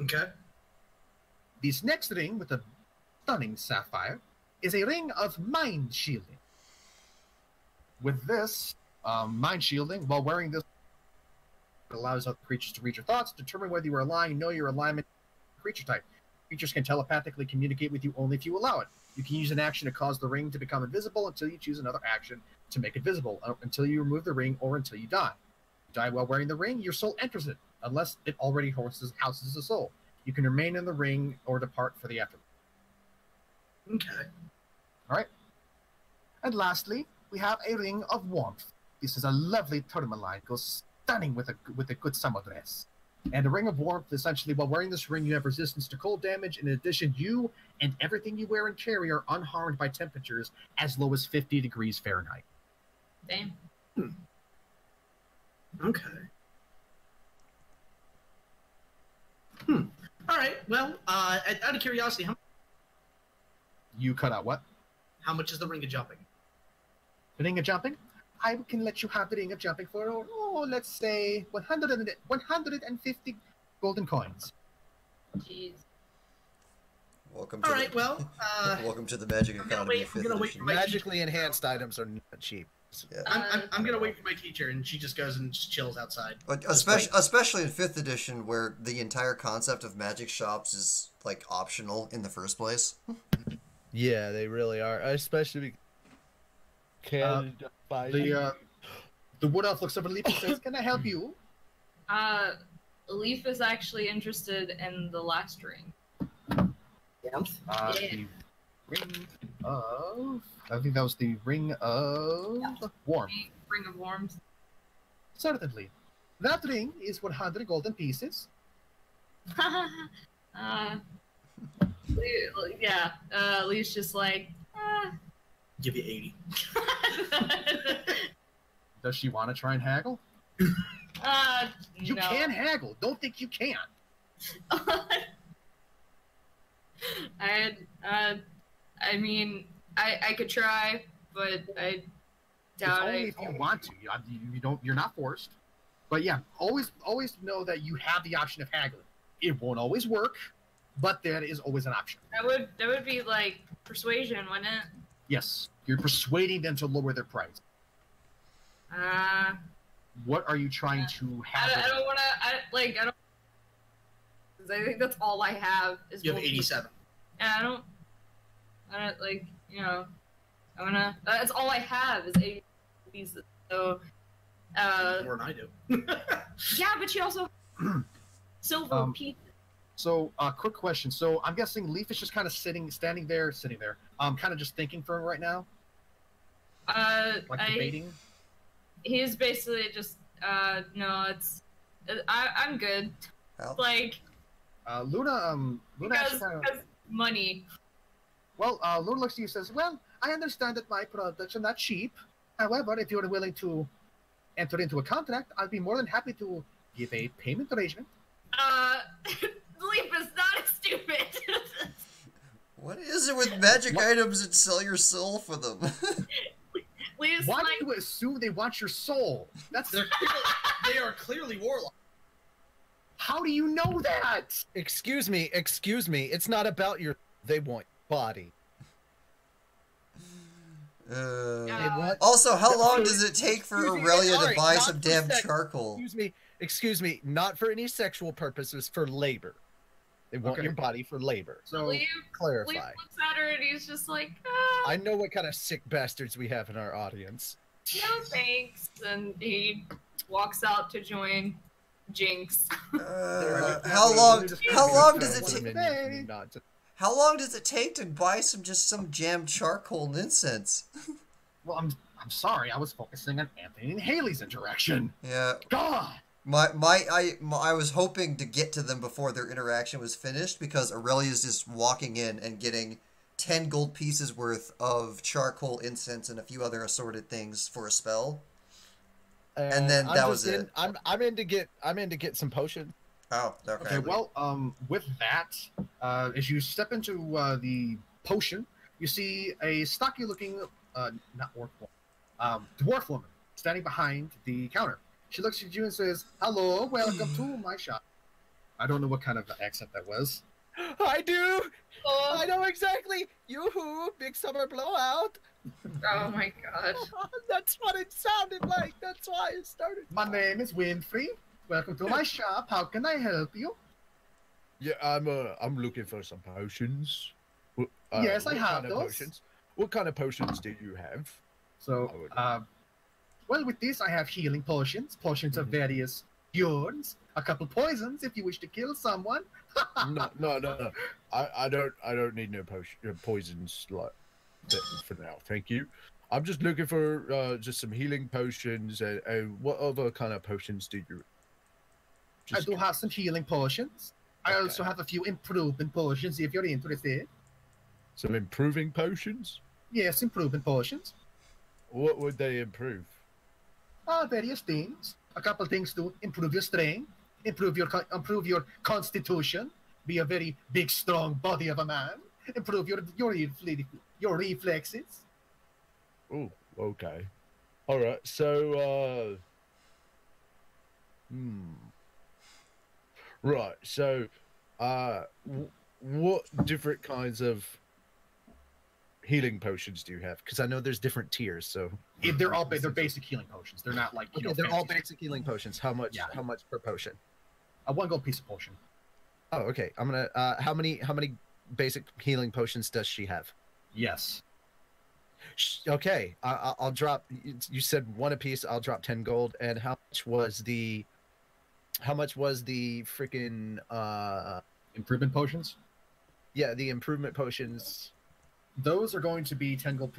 Okay. This next ring, with a stunning sapphire, is a ring of mind shielding. With this mind shielding, while wearing this, it allows other creatures to read your thoughts, determine whether you are aligned, know your alignment, creature type. Creatures can telepathically communicate with you only if you allow it. You can use an action to cause the ring to become invisible until you choose another action to make it visible, until you remove the ring or until you die. You die while wearing the ring, your soul enters it, unless it already houses a soul. You can remain in the ring or depart for the afterlife. Okay. All right. And lastly, we have a ring of warmth. This is a lovely tourmaline, goes stunning with a good summer dress. And the ring of warmth, essentially, while wearing this ring, you have resistance to cold damage. In addition, you and everything you wear and carry are unharmed by temperatures as low as 50 degrees Fahrenheit. Damn. Okay. All right. Well, out of curiosity, You cut out what? how much is the ring of jumping? The ring of jumping? I can let you have the ring of jumping for, let's say, 150 golden coins. Jeez. Welcome to All right. Well, welcome to the Magic Economy of 5th edition. Magically enhanced items are not cheap. Yeah. I'm gonna wait for my teacher, and she just goes and just chills outside. But especially in 5th edition, where the entire concept of magic shops is like optional in the first place. Yeah, they really are, especially. The wood elf looks over Lief and says, "Can I help you?" Lief is actually interested in the last ring. Warmth. Yeah. The ring of... I think that was the ring of warmth. Ring of warmth. Certainly. That ring is 100 golden pieces. Yeah. Leaf's just like, Give you 80. Does she want to try and haggle? You no. can haggle. Don't think you can't. I mean, I could try, but I doubt It's only if you want to. You don't. You're not forced. But yeah, always know that you have the option of haggling. It won't always work, but there is always an option. That would be like persuasion, wouldn't it? Yes, you're persuading them to lower their price. What are you trying to have? I don't want to. I don't. Because I think that's all I have is. You have 87. And I don't like, you know. I wanna. That's all I have is 80 pieces. So. More than I do. Yeah, but you also silver pieces. So, quick question. So, I'm guessing Lief is just kind of standing there, kind of just thinking for him right now. Like debating. He's basically just no, it's I'm good. Well. Like Luna because money. Well, Luna looks at you and says, "Well, I understand that my products are not cheap. However, if you're willing to enter into a contract, I'd be more than happy to give a payment arrangement." Lief is not stupid. What is it with magic items and sell your soul for them? Why do you assume they want your soul? They are clearly warlocks. How do you know that? Excuse me. It's not about your... They want your body. Also, how long does it take for Aurelia to buy some damn charcoal? Excuse me, not for any sexual purposes, for labor. They want your body for labor. So, clarify. Lief looks at her and he's just like, I know what kind of sick bastards we have in our audience. no thanks. And he walks out to join Jinx. How long does it take? How long does it take to buy some jammed charcoal and incense? Well, I'm sorry. I was focusing on Anthony and Haley's interaction. Yeah. God. I was hoping to get to them before their interaction was finished because Aurelia's just walking in and getting 10 gold pieces worth of charcoal, incense, and a few other assorted things for a spell. And then that was it. I'm in to get some potion. Oh, okay. Okay, well, with that, as you step into the potion, you see a stocky-looking, not orc woman, dwarf woman standing behind the counter. She looks at you and says, "Hello, welcome to my shop." I don't know what kind of accent that was. I do! Oh. I know exactly! Yoo-hoo! Big summer blowout! Oh my god. That's what it sounded like! That's why it started. My name is Winfrey. Welcome to my shop. How can I help you? Yeah, I'm looking for some potions. Yes, I have those. Potions? What kind of potions do you have? So, well, with this, I have healing potions, potions of various cures, a couple poisons if you wish to kill someone. No. I don't need no poisons like that for now. Thank you. I'm just looking for just some healing potions. What other kind of potions do you? I do have some healing potions. I also have a few improvement potions if you're interested. Some improving potions? Yes, improvement potions. What would they improve? Various things. A couple things to improve your strength, improve your constitution, be a very big, strong body of a man, improve your reflexes. Oh, okay. All right. So, right. So, what different kinds of healing potions do you have? Because I know there's different tiers. So they're basic healing potions. They're not like they're all basic healing potions. How much? Yeah. How much per potion? A 1 gold piece of potion. Oh, okay. I'm gonna. How many basic healing potions does she have? Yes. Okay, I'll drop. You said one apiece. I'll drop 10 gold. And how much was the freaking Improvement potions? Yeah, the improvement potions. Those are going to be 10 gold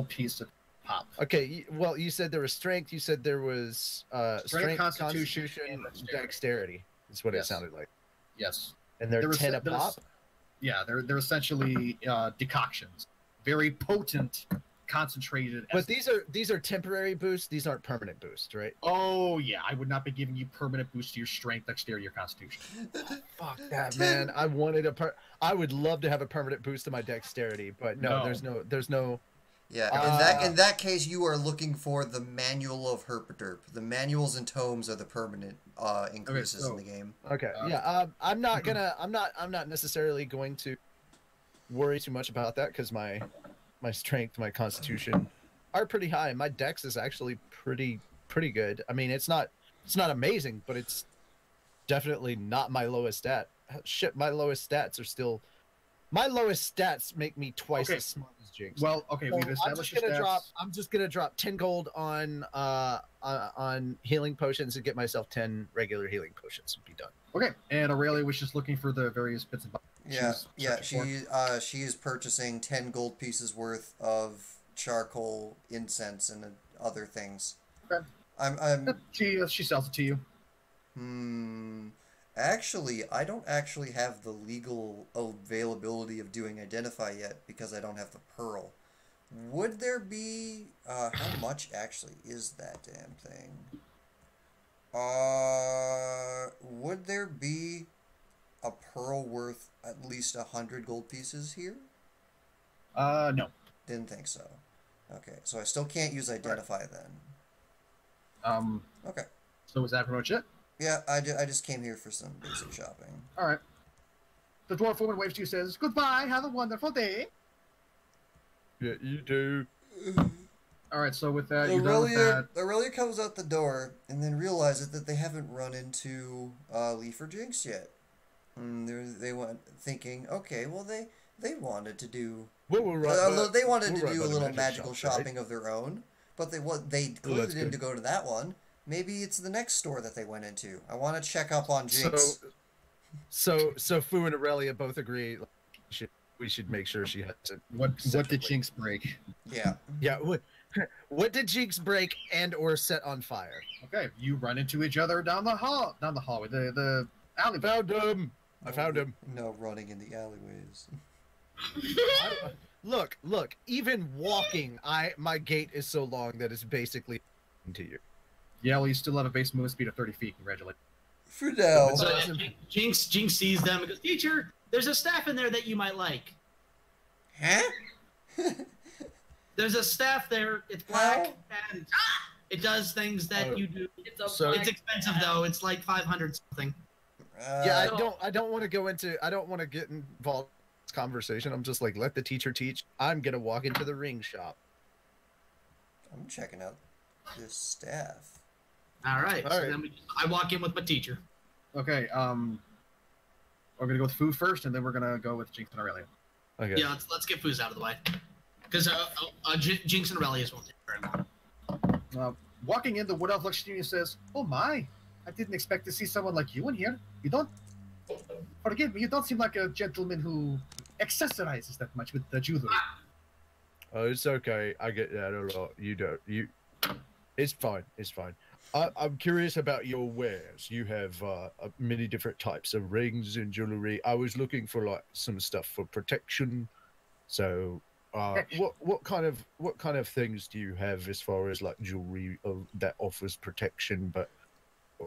piece of pop. Okay, well, you said there was strength. You said there was strength, constitution, and dexterity. That's what it Yes. sounded like. Yes. And they're 10 a there's- pop? Yeah, they're essentially decoctions. Very potent, concentrated. But these are temporary boosts. These aren't permanent boosts, right? Oh yeah, I would not be giving you permanent boost to your strength, dexterity, or constitution. Fuck that, man. I wanted I would love to have a permanent boost to my dexterity, but no. there's no. Yeah, in that case, you are looking for the manual of Herpaderp. The manuals and tomes are the permanent increases in the game. Okay, I'm not necessarily going to worry too much about that because my strength, my constitution are pretty high. My dex is actually pretty good. I mean, it's not amazing, but it's definitely not my lowest stat. Shit, my lowest stats make me twice as smart as Jinx. Well, okay, So we've established your stats. I'm just gonna drop 10 gold on healing potions and get myself 10 regular healing potions and be done. Okay, and Aurelia was just looking for the various bits and bobs. She is purchasing 10 gold pieces worth of charcoal, incense, and other things. Okay. She sells it to you. Actually, I don't actually have the legal availability of doing identify yet because I don't have the pearl. Would there be how much actually is that damn thing? Would there be a pearl worth at least 100 gold pieces here? No. Didn't think so. Okay, so I still can't use identify then. Okay. So is that pretty much it? Yeah, I just came here for some basic shopping. All right. The dwarf woman waves to you, says, "Goodbye. Have a wonderful day." Yeah, you do. All right. So with that, you're done with that. Aurelia comes out the door and then realizes that they haven't run into Lief or Jinx yet. They went thinking, okay, well they wanted to do. They wanted to do a little magical shopping of their own, but they clearly didn't go to that one. Maybe it's the next store that they went into. I want to check up on Jinx. So Fu and Aurelia both agree we should make sure she has it. What did Jinx break? Yeah. Yeah. What did Jinx break and or set on fire? Okay, you run into each other down the hallway, the alleyway. I found him. No running in the alleyways. Look. Even walking, my gait is so long that it's basically to you. Yeah, well, you still have a base movement speed of 30 feet. Congratulations. For now. So Jinx sees them and goes, "Teacher, there's a staff in there that you might like." Huh? There's a staff there. It's black and it does things that you do. It's expensive though. It's like 500 something. Yeah, I don't want to go into. I don't want to get involved in this conversation. I'm just like, let the teacher teach. I'm gonna walk into the ring shop. I'm checking out this staff. All right. Then I walk in with my teacher. Okay. We're gonna go with food first, and then we're gonna go with Jinx and Aurelia. Okay. Yeah, let's get Foos out of the way, because Jinx and Aurelia's won't take very long. Walking in, the Wood Elf looks at you and says, "Oh my! I didn't expect to see someone like you in here. You don't. Forgive me. You don't seem like a gentleman who accessorizes that much with the jewelry." Oh, it's okay. I get that a lot. You don't. It's fine. It's fine. I'm curious about your wares. You have many different types of rings and jewelry. I was looking for like some stuff for protection. So, what kind of things do you have as far as like jewelry that offers protection, but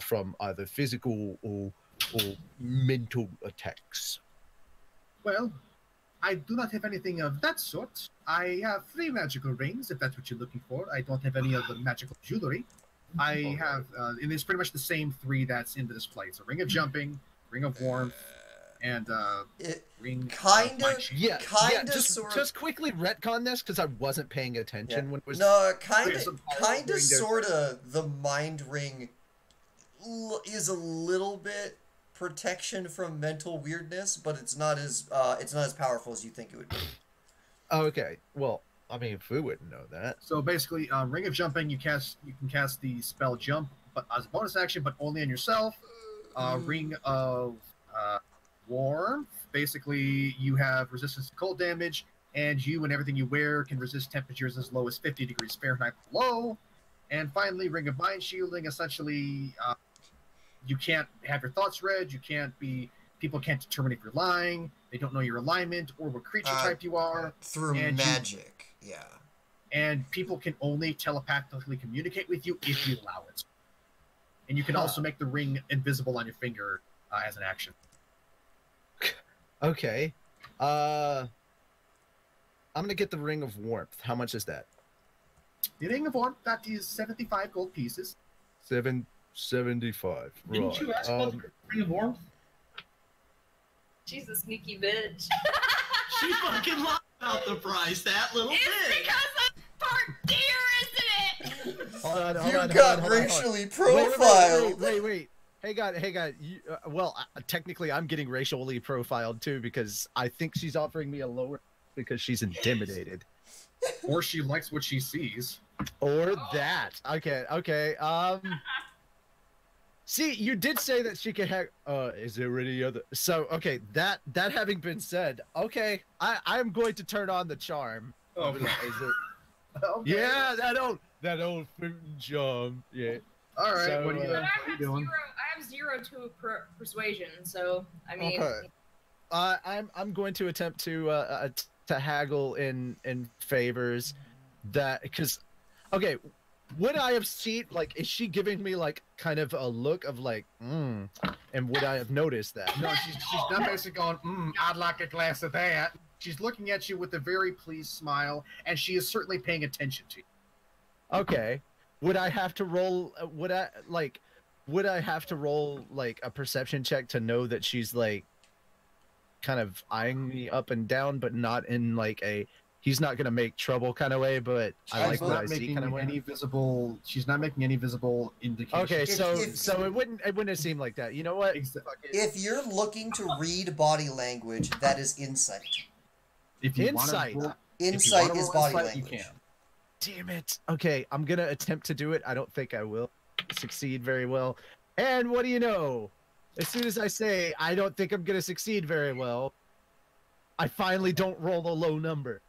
from either physical or mental attacks? Well, I do not have anything of that sort. I have 3 magical rings, if that's what you're looking for. I don't have any of the magical jewelry. I have, and it's pretty much the same 3 that's in the display. It's a ring of jumping, ring of warmth, and ring. Just quickly retcon this because I wasn't paying attention when it was. No, kind of, sort of. The mind ring is a little bit protection from mental weirdness, but it's not as powerful as you think it would be. Okay, well, I mean, Fu wouldn't know that. So basically, Ring of Jumping, you can cast the spell Jump, but as a bonus action, but only on yourself. Ring of Warmth. Basically, you have resistance to cold damage, and you and everything you wear can resist temperatures as low as 50 degrees Fahrenheit below. And finally, Ring of Mind Shielding. Essentially, you can't have your thoughts read. People can't determine if you're lying. They don't know your alignment or what creature type you are. Through magic, yeah. And people can only telepathically communicate with you if you allow it. And you can also make the ring invisible on your finger as an action. Okay. I'm gonna get the Ring of Warmth. How much is that? The Ring of Warmth, that is 75 gold pieces. 775. Didn't you ask about the Ring of Warmth? She's a sneaky bitch. She fucking lied about the price, that little It's bitch. because I'm part deer, isn't it? Hold on, You got racially profiled. Wait. Hey, God. Technically, I'm getting racially profiled too because I think she's offering me a lower because she's intimidated. Or she likes what she sees. Or that. Okay. See, you did say that she could have. Is there any other? So, okay. That having been said, okay, I am going to turn on the charm. Oh, Is it? okay. Yeah, that old fruit and charm. Yeah. All right. So, what are you doing? I have 0 to persuasion, so I mean. Okay. I'm going to attempt to haggle in favors that because, okay. Would I have seen, like, is she giving me, like, kind of a look of, like, and would I have noticed that? No, she's not basically going, I'd like a glass of that. She's looking at you with a very pleased smile, and she is certainly paying attention to you. Okay. Would I have to roll, would I have to roll, like, a perception check to know that she's, like, kind of eyeing me up and down, but not in, like, a... He's not gonna make trouble kind of way, but I like what I see kind of way. She's not making any visible indication. Okay, so it wouldn't have seemed like that. You know what? If you're looking to read body language, that is insight. If you Insight. Insight is body insight, language. you can. Damn it. Okay, I'm gonna attempt to do it. I don't think I will succeed very well. And what do you know? As soon as I say I don't think I'm gonna succeed very well, I finally don't roll a low number.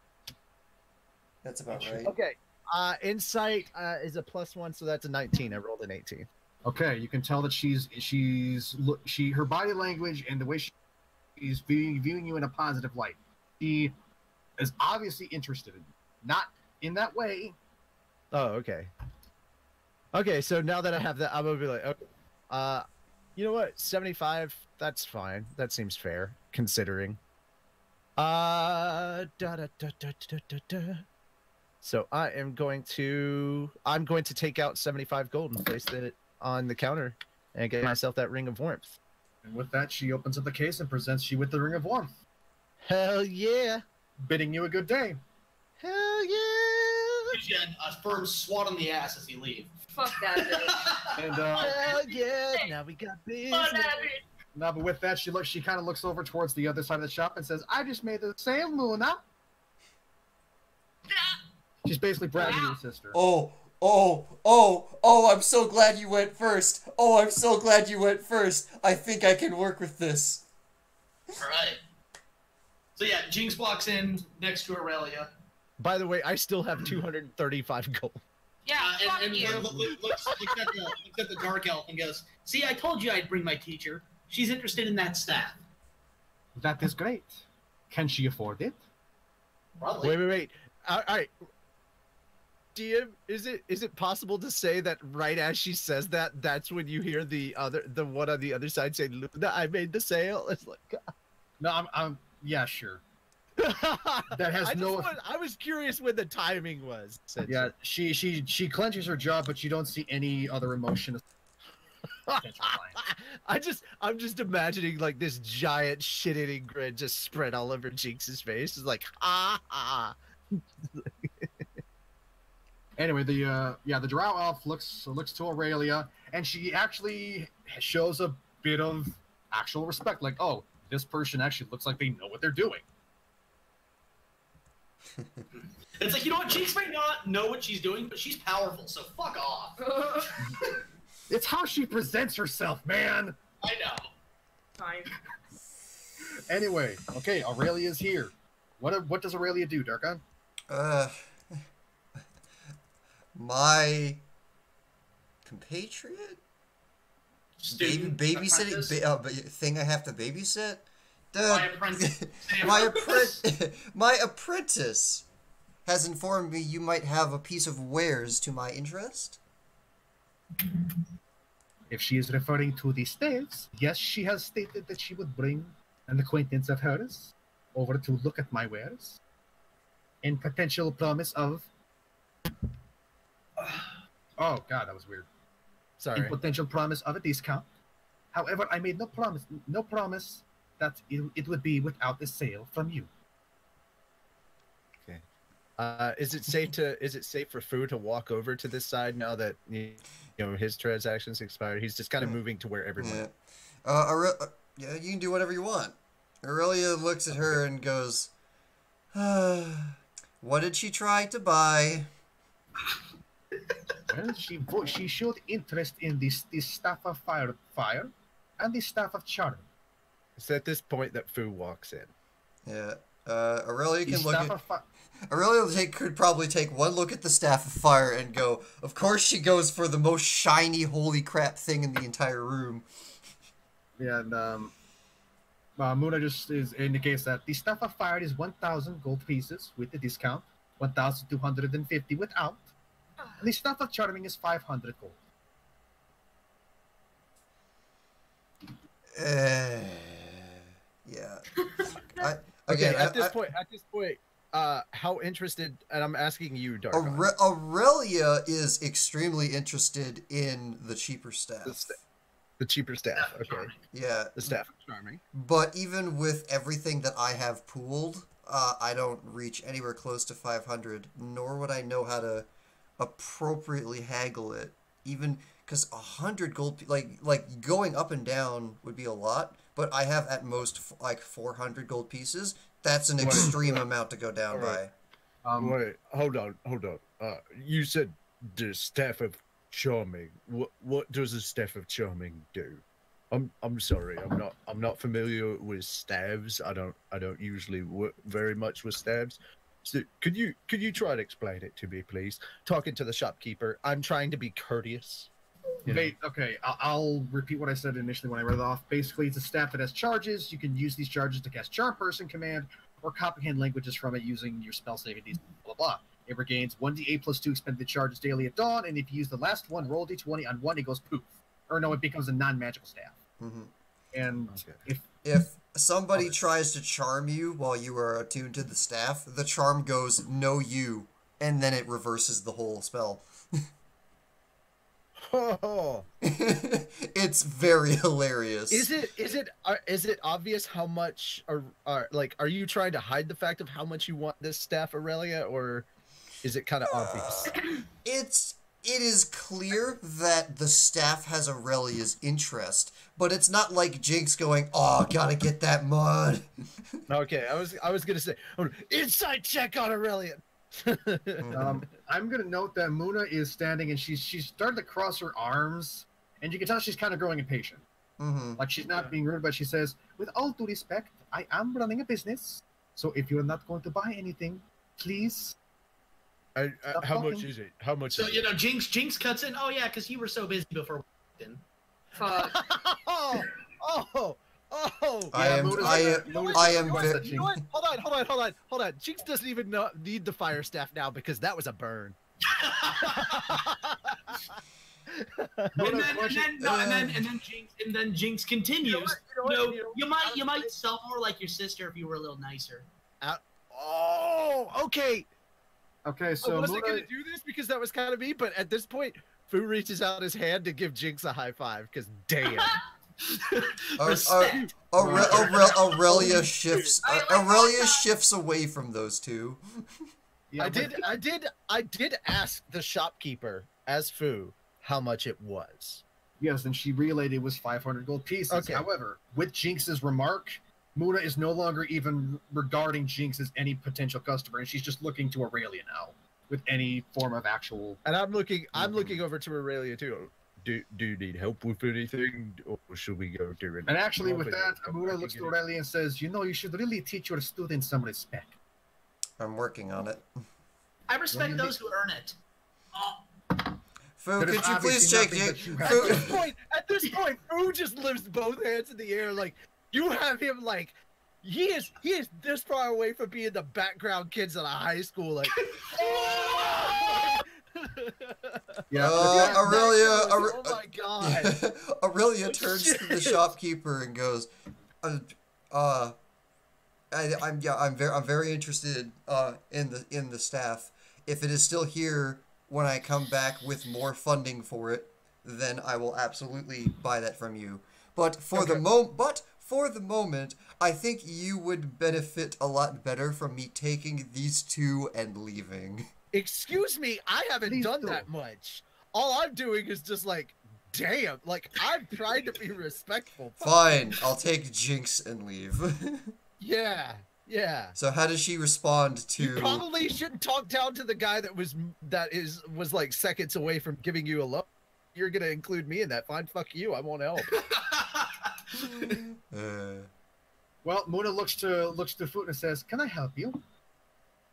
That's about right. Okay. Insight is a +1, so that's a 19. I rolled an 18. Okay, you can tell that her body language and the way she's viewing you in a positive light. She is obviously interested in you. Not in that way. Oh, okay. Okay, so now that I have that, I'm gonna be like, okay, you know what? 75. That's fine. That seems fair, considering. So I'm going to take out 75 gold and place it on the counter and get myself that Ring of Warmth. And with that, she opens up the case and presents you with the Ring of Warmth. Hell yeah! Bidding you a good day. Hell yeah! Gives you a firm swat on the ass as you leave. Fuck that bitch. And Hell yeah! Now we got business. Fuck that bitch. now, but with that, she kind of looks over towards the other side of the shop and says, "I just made the sale, Luna." She's basically bragging to her sister. Oh, I'm so glad you went first. Oh, I'm so glad you went first. I think I can work with this. Alright. So yeah, Jinx walks in next to Aurelia. By the way, I still have 235 gold. Yeah, fuck and you. looks at the dark elf and goes, "See, I told you I'd bring my teacher. She's interested in that staff." That is great. Can she afford it? Probably. Wait. All right. DM, is it possible to say that right as she says that, that's when you hear the one on the other side say, "Luna, I made the sale"? It's like, No, I'm yeah, sure. That has I was curious when the timing was. Yeah, she clenches her jaw, but you don't see any other emotion. I'm just imagining like this giant shit-eating grin just spread all over Jinx's face. It's like, ah. Anyway, the drow elf looks to Aurelia, and she actually shows a bit of actual respect. Like, oh, this person actually looks like they know what they're doing. It's like, you know what? Jinx may not know what she's doing, but she's powerful, so fuck off. It's how she presents herself, man. I know. Fine. Anyway, okay, Aurelia's here. What does Aurelia do, Darkon? My compatriot? Babysitting thing I have to babysit? My apprentice. My apprentice has informed me you might have a piece of wares to my interest. If she is referring to the staves, yes, she has stated that she would bring an acquaintance of hers over to look at my wares, in potential promise of... Oh, God, that was weird. Sorry. In potential promise of a discount. However, I made no promise that it would be without a sale from you. Okay. Is it safe for Fu to walk over to this side now that his transaction's expired? He's just kind of moving to where everyone. Yeah, you can do whatever you want. Aurelia looks at her and goes, "What did she try to buy?" Well, she showed interest in the staff of fire and the staff of charm. It's at this point that Fu walks in. Yeah. Aurelia can look at... Aurelia could probably take one look at the staff of fire and go, of course she goes for the most shiny, holy crap thing in the entire room. Yeah, and Muna just indicates that the staff of fire is 1,000 gold pieces with the discount, 1,250 without, and the staff of charming is 500 gold. Yeah. At this point, how interested? And I'm asking you, Darkon. Aurelia is extremely interested in the cheaper staff. The cheaper staff. Okay. Yeah. The staff charming. But even with everything that I have pooled, I don't reach anywhere close to 500. Nor would I know how to appropriately haggle it. Even because 100 gold, like going up and down would be a lot. But I have at most like 400 gold pieces. That's an extreme amount to go down by. Wait, hold on. You said the staff of charming. What does the staff of charming do? I'm sorry. I'm not familiar with staves. I don't usually work very much with staves. So could you try to explain it to me, please? Talking to the shopkeeper. I'm trying to be courteous. Okay, I'll repeat what I said initially when I read it off. Basically, it's a staff that has charges. You can use these charges to cast Charm Person command or comprehend languages from it using your spell saving DC, blah, blah, blah. It regains 1d8 plus 2 expended charges daily at dawn, and if you use the last one, roll d20 on 1, it goes poof. Or no, it becomes a non-magical staff. Mm-hmm. And if somebody tries to charm you while you are attuned to the staff, the charm goes, no you, and then it reverses the whole spell. It's very hilarious. Is it obvious how much are you trying to hide the fact of how much you want this staff, Aurelia, or is it kind of obvious? It is clear that the staff has Aurelia's interest, but it's not like Jinx going, "Oh, gotta get that mud." Okay, I was gonna say insight check on Aurelia. I'm gonna note that Muna is standing and she's starting to cross her arms, and you can tell she's kind of growing impatient. Mm-hmm. Like she's not being rude, but she says, "With all due respect, I am running a business, so if you're not going to buy anything, please." How much is it? How much? So Jinx cuts in. Oh yeah, because you were so busy before we walked in. I am. You know what? Hold on. Jinx doesn't even need the fire staff now because that was a burn. and then Jinx continues. You might sell more like your sister if you were a little nicer. Okay. Okay, so I wasn't gonna do this because that was kind of me, but at this point, Fu reaches out his hand to give Jinx a high five because damn. Aurelia shifts. Aurelia shifts away from those two. Yeah, I did ask the shopkeeper as Fu how much it was. Yes, and she relayed it was 500 gold pieces. Okay. However, with Jinx's remark, Muna is no longer even regarding Jinx as any potential customer, and she's just looking to Aurelia now with any form of actual. And I'm looking over to Aurelia too. Do you need help with anything, or should we go do it? And actually, with that, Muna looks to Aurelia and says, "You know, you should really teach your students some respect." I'm working on it. I respect those who earn it. Fu, could you please check Jinx? At this point, Fu just lifts both hands in the air, like you have him like he is this far away from being the background kids at a high school, like. Aurelia. Oh my god. Aurelia turns to the shopkeeper and goes, I'm very interested in the staff. If it is still here when I come back with more funding for it, then I will absolutely buy that from you. But for the moment, I think you would benefit a lot better from me taking these two and leaving. Excuse me, I haven't done that much. All I'm doing is just like, damn, like I'm trying to be respectful. Fine, I'll take Jinx and leave. Yeah. So how does she respond to? You probably shouldn't talk down to the guy that was like seconds away from giving you a look. You're gonna include me in that. Fine, fuck you. I won't help. Well, Muna looks to Foot and says, "Can I help you?"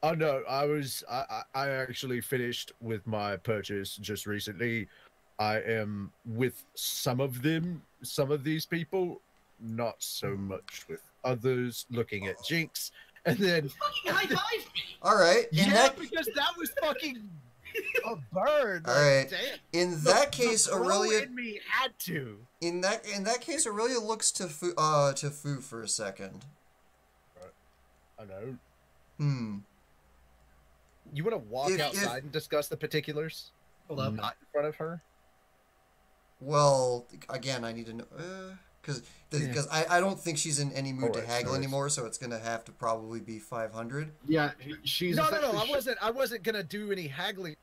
Oh no, I actually finished with my purchase just recently. I am with some of these people, not so much with others. Looking at Jinx, and then fucking high-five me. All right, because that was fucking a bird. All right, like, damn. in that case, Aurelia in me had to. In that case, Aurelia looks to Fu for a second. I know. You want to walk outside and discuss the particulars? Hold up. Not in front of her? Well, again, I need to know, because I don't think she's in any mood to haggle anymore, so it's gonna have to probably be 500. Yeah, she's. No. I wasn't gonna do any haggling.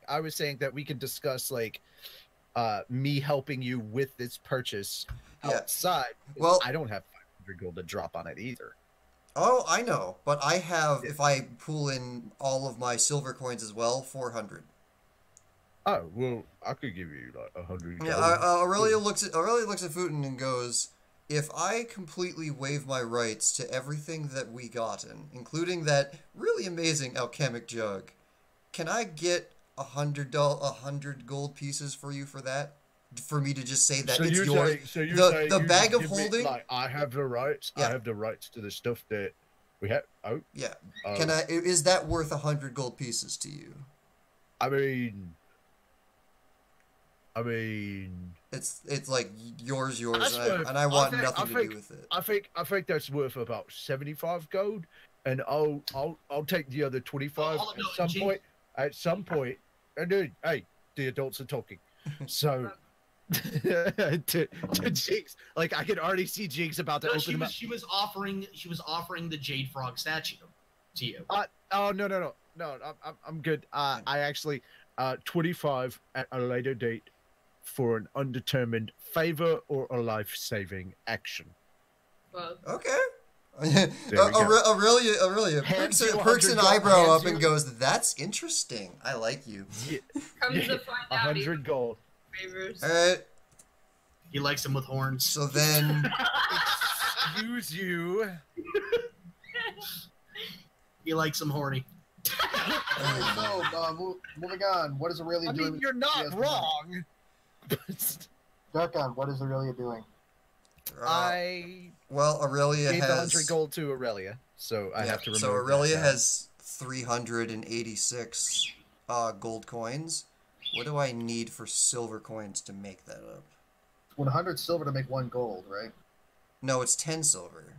I was saying that we can discuss like, me helping you with this purchase outside. Well, I don't have 500 gold to drop on it either. Oh, I know, but I have, if I pull in all of my silver coins as well, 400. Oh, well, I could give you like 100. Yeah, Aurelia looks at Futon and goes, if I completely waive my rights to everything that we gotten, including that really amazing alchemic jug, can I get 100 gold pieces for you for that? For me to just say that it's yours. The bag of holding. Like, I have the rights. Yeah. I have the rights to the stuff that we have. Oh, yeah. Can I? Is that worth 100 gold pieces to you? I mean, it's like yours, and I want nothing to do with it. I think that's worth about 75 gold, and I'll take the other 25 at some point. And then, hey, the adults are talking, so. to Jinx, like I could already see Jinx about to open them up. She was offering the Jade Frog statue to you. No, I'm good. I actually 25 at a later date for an undetermined favor or a life-saving action. Okay. Aurelia perks an eyebrow up and goes, "That's interesting. I like you." Yeah. Comes to find out 100 gold. Favors. All right. He likes them with horns. So then, excuse you. He likes them horny. Moving on. What is Aurelia doing? I mean, you're not wrong. Darkon, what is Aurelia doing? Aurelia gave has 100 gold to Aurelia, so I have to remove. So Aurelia has 386 gold coins. What do I need for silver coins to make that up? 100 silver to make 1 gold, right? No, it's 10 silver.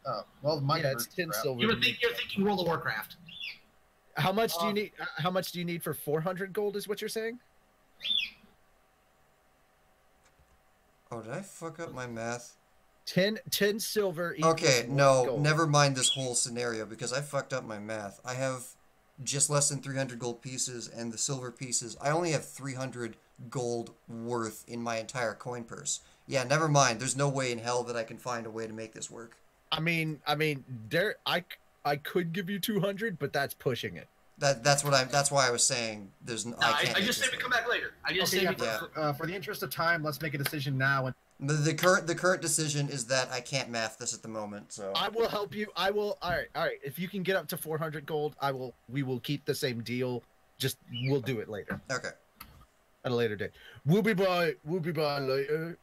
Oh, well, it's 10 silver. You're thinking World of Warcraft. How much do you need? How much do you need for 400 gold? Is what you're saying? Oh, did I fuck up my math? 10 silver. Okay, no, gold. Never mind this whole scenario because I fucked up my math. I have just less than 300 gold pieces, and the silver pieces, I only have 300 gold worth in my entire coin purse. Yeah, never mind. There's no way in hell that I can find a way to make this work. I mean, there. I could give you 200, but that's pushing it. That's why I was saying I just say we come back later. For the interest of time, let's make a decision now. The current decision is that I can't math this at the moment. So I will help you. All right. If you can get up to 400 gold, we will keep the same deal. Just we'll do it later. Okay. At a later date. We'll be by later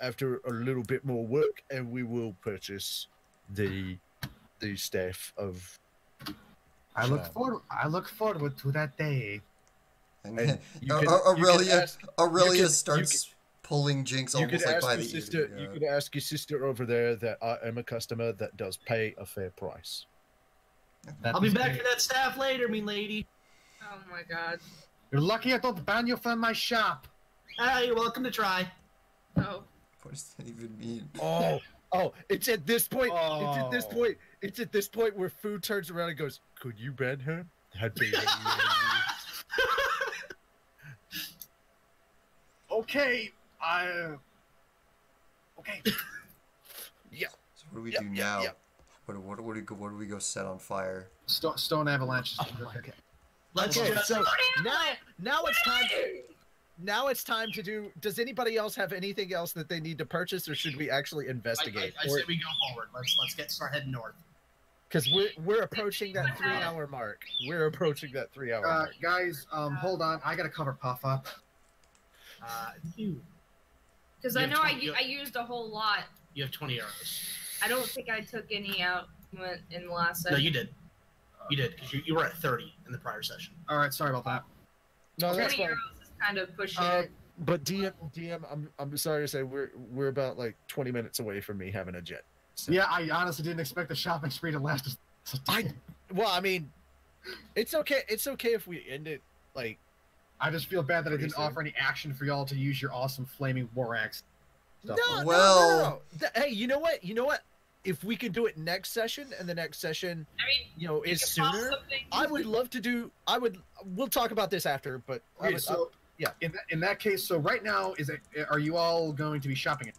after a little bit more work, and we will purchase the staff of. I look forward to that day. And Aurelia starts pulling Jinx almost like by the ear. You could ask your sister over there that I am a customer that does pay a fair price. I'll be back for that staff later, me lady. Oh my god. You're lucky I don't ban you from my shop. You're welcome to try. Oh. What does that even mean? Oh, it's at this point. It's at this point where Food turns around and goes, "Could you ban her?" Okay. Okay. Yeah. So what do we do now? Yeah. What do we go set on fire? Stone avalanche. Oh my god. Let's so now it's time. Now it's time to do. Does anybody else have anything else that they need to purchase, or should we actually investigate? I say we go forward. Let's start heading north. Because we're approaching that 3-hour mark. We're approaching that 3-hour mark. Guys, hold on. I gotta cover Puff up. Because I know I used a whole lot. You have 20 arrows. I don't think I took any out in the last session. No, you did. You did, because you were at 30 in the prior session. All right, sorry about that. No, that's 20 fine. arrows is kind of pushing it. But DM, I'm sorry to say we're about like 20 minutes away from me having a jet. So. Yeah, I honestly didn't expect the shopping spree to last. Well, I mean, it's okay. It's okay if we end it like. I just feel bad that I didn't offer any action for y'all to use your awesome flaming war axe. No. Hey, you know what? If we could do it next session, and the next session, is sooner, I would love to do. We'll talk about this after, but okay, yeah. In that case, so right now, are you all going to be shopping it?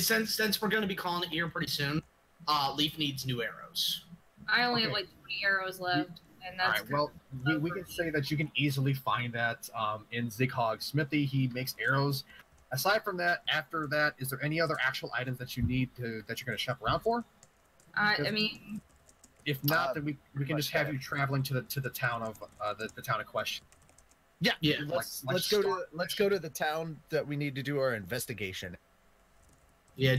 Since we're going to be calling it here pretty soon, Lief needs new arrows. I only have like 20 arrows left, and that's. All right. Well, we can say that you can easily find that in Zighog's Smithy. He makes arrows. Aside from that, after that, is there any other actual items that you need that you're going to shop around for? I mean, if not, then we can just have you traveling to the town of the town of question. Yeah. Let's go to the town that we need to do our investigation. Yeah.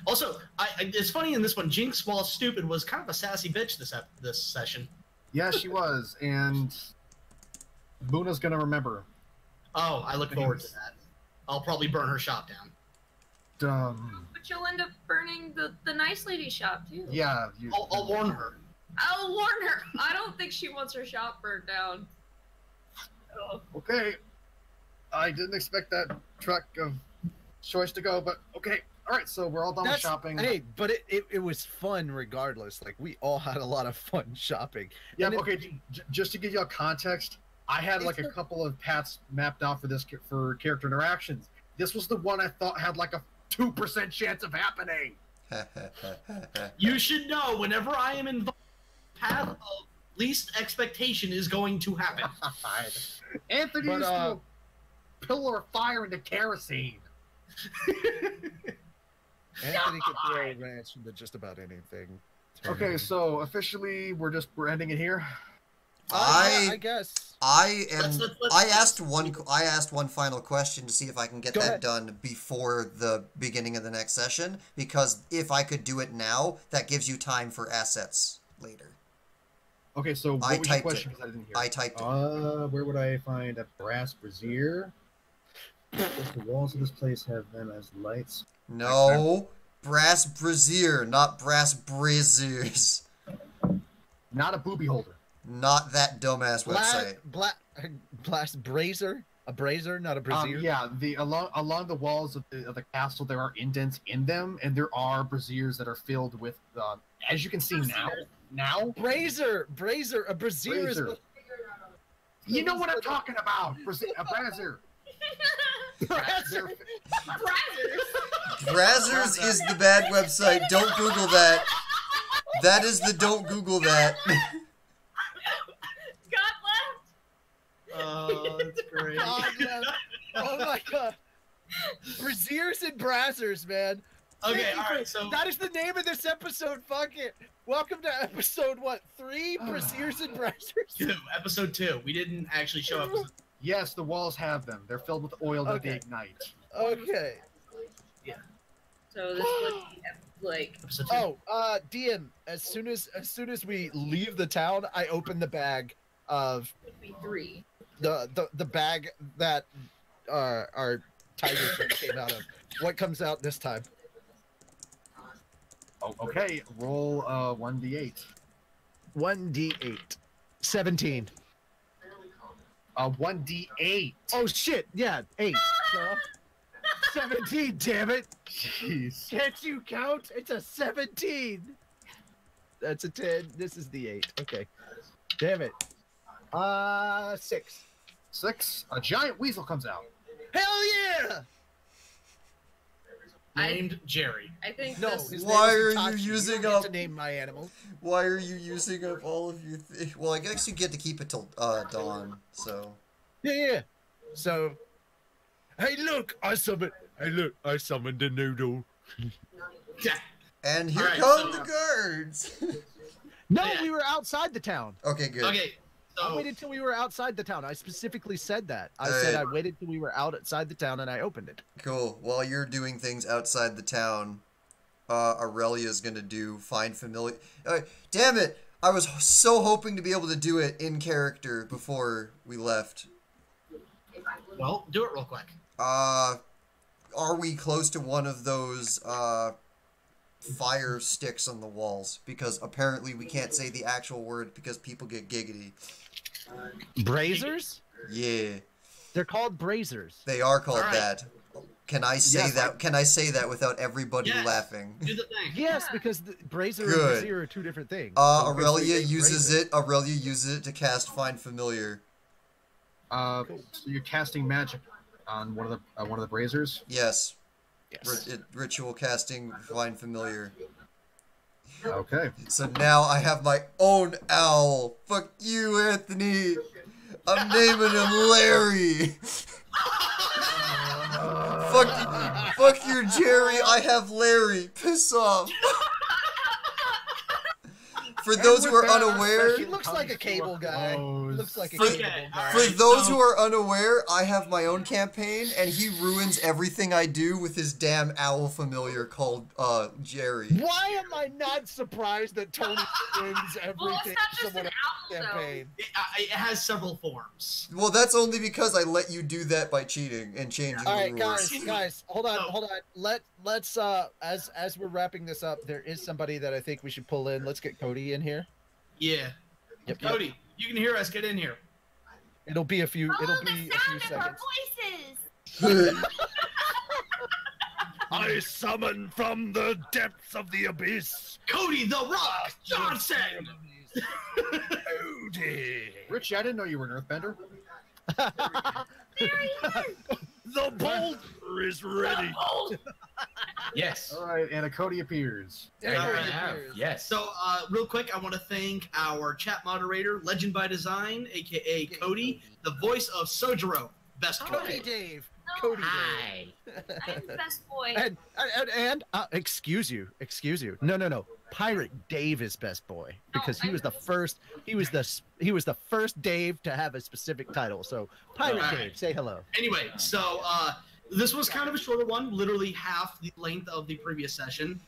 Also, it's funny in this one, Jinx, while stupid, was kind of a sassy bitch this session. Yeah, she was, and Luna's gonna remember. Oh, I look forward to that. I'll probably burn her shop down. Dumb. But you'll end up burning the nice lady's shop too. Yeah. I'll warn her. I'll warn her. I don't think she wants her shop burned down. Okay. I didn't expect that truck of choice to go, but okay. All right, so we're all done with shopping. Hey, but it was fun regardless. Like, we all had a lot of fun shopping. Yeah, okay, just to give you a context, I had like a couple of paths mapped out for character interactions. This was the one I thought had like a 2% chance of happening. You should know, whenever I am involved, path of least expectation is going to happen. Anthony used to pillar of fire into kerosene. Anthony can throw a ranch into just about anything. Okay, so officially we're ending it here. I guess. I asked one final question to see if I can get that done before the beginning of the next session, because if I could do it now, that gives you time for assets later. Okay, so what was your question? Because I didn't hear. I typed it. Where would I find a brass brazier? Does the walls of this place have them as lights? No, brass brazier, not brass braziers. Not a booby holder. Not that dumbass website. Blast brazier? A brazier, not a brazier? Yeah, along the walls of the castle, there are indents in them, and there are braziers that are filled with, as you can see now. Brazier, a brazier is. You know what I'm talking about? A brazier. Brazzers. Brazzers is the bad website. Don't Google that. That is the don't Google that. God left. Oh, that's great. God, man. Oh my god. Braziers and Brazzers, man. Okay, Thank you all for- right. So that is the name of this episode. Fuck it. Welcome to episode what? 3? Braziers and Brazzers. episode 2. We didn't actually show episode. Yes, the walls have them. They're filled with oil that they Okay. ignite. Okay. So this would be like. Episode 2. Oh, DM. As soon as we leave the town, I open the bag of Would be 3. the bag that our tiger shrimp came out of. What comes out this time? Oh, okay, roll 1d8. 1d8. 17. 1d8. Oh shit! Yeah, 8. So, 17. Damn it! Jeez. Can't you count? It's a 17. That's a 10. This is the 8. Okay. Damn it. 6. 6. A giant weasel comes out. Hell yeah! Named Jerry. I think No. this. his Why name are is you Itachi. using don't get up- to name my animal? Why are you using up all of your well, I guess you get to keep it till dawn, so. Yeah. So, hey, look! I summoned the noodle. Yeah. And here Alright, come so- the guards. No, Yeah. we were outside the town. Okay, good. Okay. I So waited till we were outside the town. I specifically said that. I said I waited till we were outside the town and I opened it. Cool. While you're doing things outside the town, Aurelia's gonna do find familiar. Damn it! I was so hoping to be able to do it in character before we left. well, do it real quick. Are we close to one of those fire sticks on the walls? Because apparently we can't say the actual word because people get giggity. Brazers? Yeah, They're called brazers. they are called Alright. that. Can I say Yes, that? Can I say that without everybody Yes. laughing? Do the thing. Yes, Yeah. because the brazier and Good. brazier are 2 different things. Aurelia Brazier. uses it. Aurelia uses it to cast find familiar. So you're casting magic on one of the braziers. Yes. Yes. Ritual casting find familiar. Okay. So now I have my own owl. Fuck you, Anthony. I'm naming him Larry. Fuck you, Jerry. I have Larry. Piss off. For those who are unaware, He looks like a cable guy. He looks like a For- cable guy. for those who are unaware, I have my own campaign, and he ruins everything I do with his damn owl familiar called Jerry. Why am I not surprised that Tony wins Well, it's everything not just someone an else's owl, though. campaign? It has several forms. Well, that's only because I let you do that by cheating and changing All the right, rules. guys, hold on, No. hold on. Let's as we're wrapping this up, there is somebody that I think we should pull in. Let's get Cody in here. Yeah. Yep. Cody, you can hear us. Get in here. It'll be a few. It'll Follow be the a few sound of our seconds. voices. I summon from the depths of the abyss. Cody the Rock Johnson. Cody. Richie, I didn't know you were an earthbender. There he is. The boulder is ready. Yes. All right, and a Cody appears. There I he have. appears. Yes. So, real quick, I want to thank our chat moderator, Legend by Design, aka Cody, the voice of Sojiro, best Cody Cody. Dave. No, Cody Dave. I'm the best boy. And excuse you. No. Pirate Dave is best boy because he was the first. He was the first Dave to have a specific title. So Pirate Alright. Dave, say hello. Anyway, so this was kind of a shorter one, literally half the length of the previous session.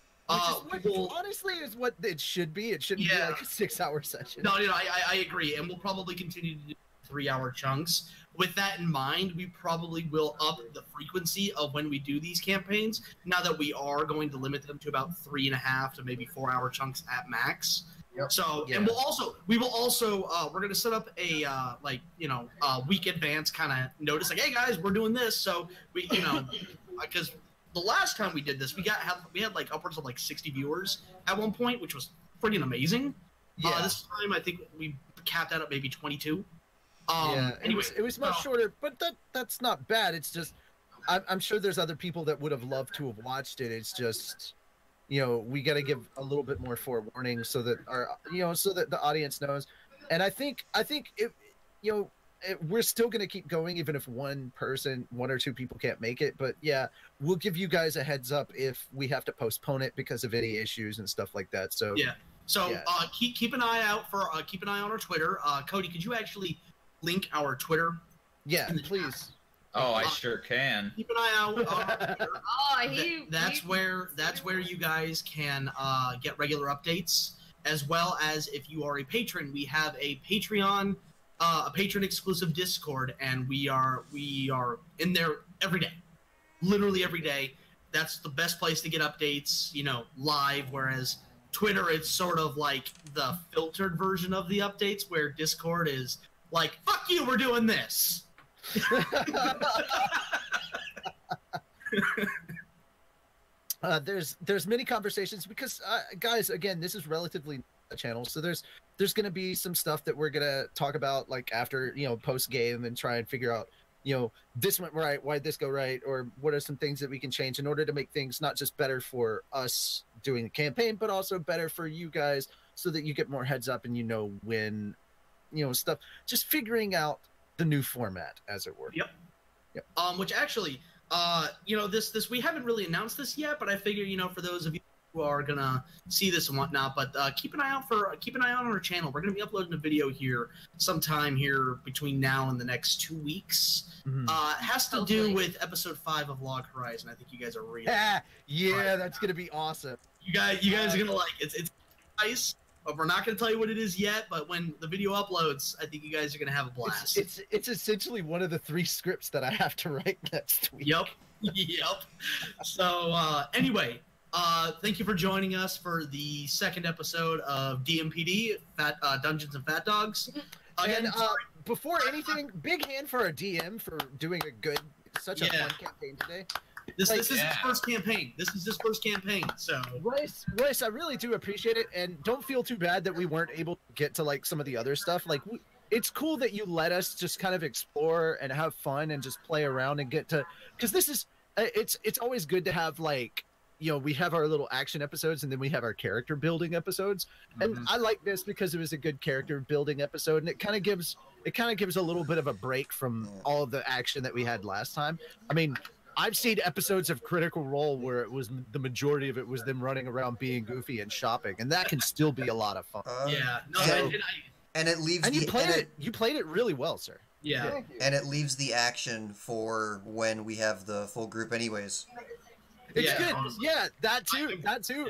Which honestly is what it should be. It shouldn't be Yeah. like a 6-hour session. No, I agree, and we'll probably continue to do 3-hour chunks. With that in mind, we probably will up the frequency of when we do these campaigns. Now that we are going to limit them to about 3.5 to maybe 4-hour chunks at max. Yep. So, Yeah. and we will also, we're gonna set up a week advance kind of notice, like, hey guys, we're doing this. So we, because the last time we did this, we had like upwards of like 60 viewers at one point, which was freaking amazing. Yeah. This time I think we capped out at maybe 22. Yeah, Anyway, it was much so- shorter, but that's not bad. It's just I'm sure there's other people that would have loved to have watched it. It's just, you know, we got to give a little bit more forewarning so that so that the audience knows. And I think it, you know, we're still going to keep going even if one or two people can't make it. But yeah, we'll give you guys a heads up if we have to postpone it because of any issues and stuff like that. So yeah. So keep an eye out for keep an eye on our Twitter. Cody, could you actually link our Twitter? Yeah, please. Oh, I sure can. Keep an eye out on our Twitter. That's where you guys can get regular updates, as well as if you are a patron, we have a Patreon, a patron exclusive Discord, and we are in there every day, literally every day. That's the best place to get updates, you know, live. Whereas Twitter, it's sort of like the filtered version of the updates, where Discord is like, fuck you, we're doing this. There's many conversations because guys, again, this is relatively a channel, so there's going to be some stuff that we're going to talk about like after, you know, post game, and try and figure out, you know, this went right, why'd this go right, or what are some things that we can change in order to make things not just better for us doing the campaign, but also better for you guys, so that you get more heads up and you know when, you know, stuff, just figuring out the new format, as it were. Yep. Which actually, you know, this we haven't really announced this yet, but I figure, you know, for those of you who are gonna see this and whatnot, but keep an eye out on our channel. We're gonna be uploading a video here sometime here between now and the next 2 weeks. Mm-hmm. Has to do with episode 5 of Log Horizon. I think you guys are really That's gonna be awesome. You guys are gonna like it. It's nice. But we're not going to tell you what it is yet, but when the video uploads, I think you guys are going to have a blast. It's essentially one of the 3 scripts that I have to write next week. Yep. So, anyway, thank you for joining us for the 2nd episode of D&PD, Dungeons and PhatDogs. Again, before anything, big hand for our DM for doing such a fun campaign today. This is his first campaign. So Royce, I really do appreciate it, and don't feel too bad that we weren't able to get to like some of the other stuff. Like, it's cool that you let us just kind of explore and have fun and just play around and get to, because this is it's always good to have, like, you know, we have our little action episodes and then we have our character building episodes, and I like this because it was a good character building episode, and it kind of gives a little bit of a break from all of the action that we had last time. I mean, I've seen episodes of Critical Role where it was the majority of it was them running around being goofy and shopping, and that can still be a lot of fun. And it leaves. And you played it really well, sir. Yeah. And it leaves the action for when we have the full group, anyways. It's good. Yeah, that too.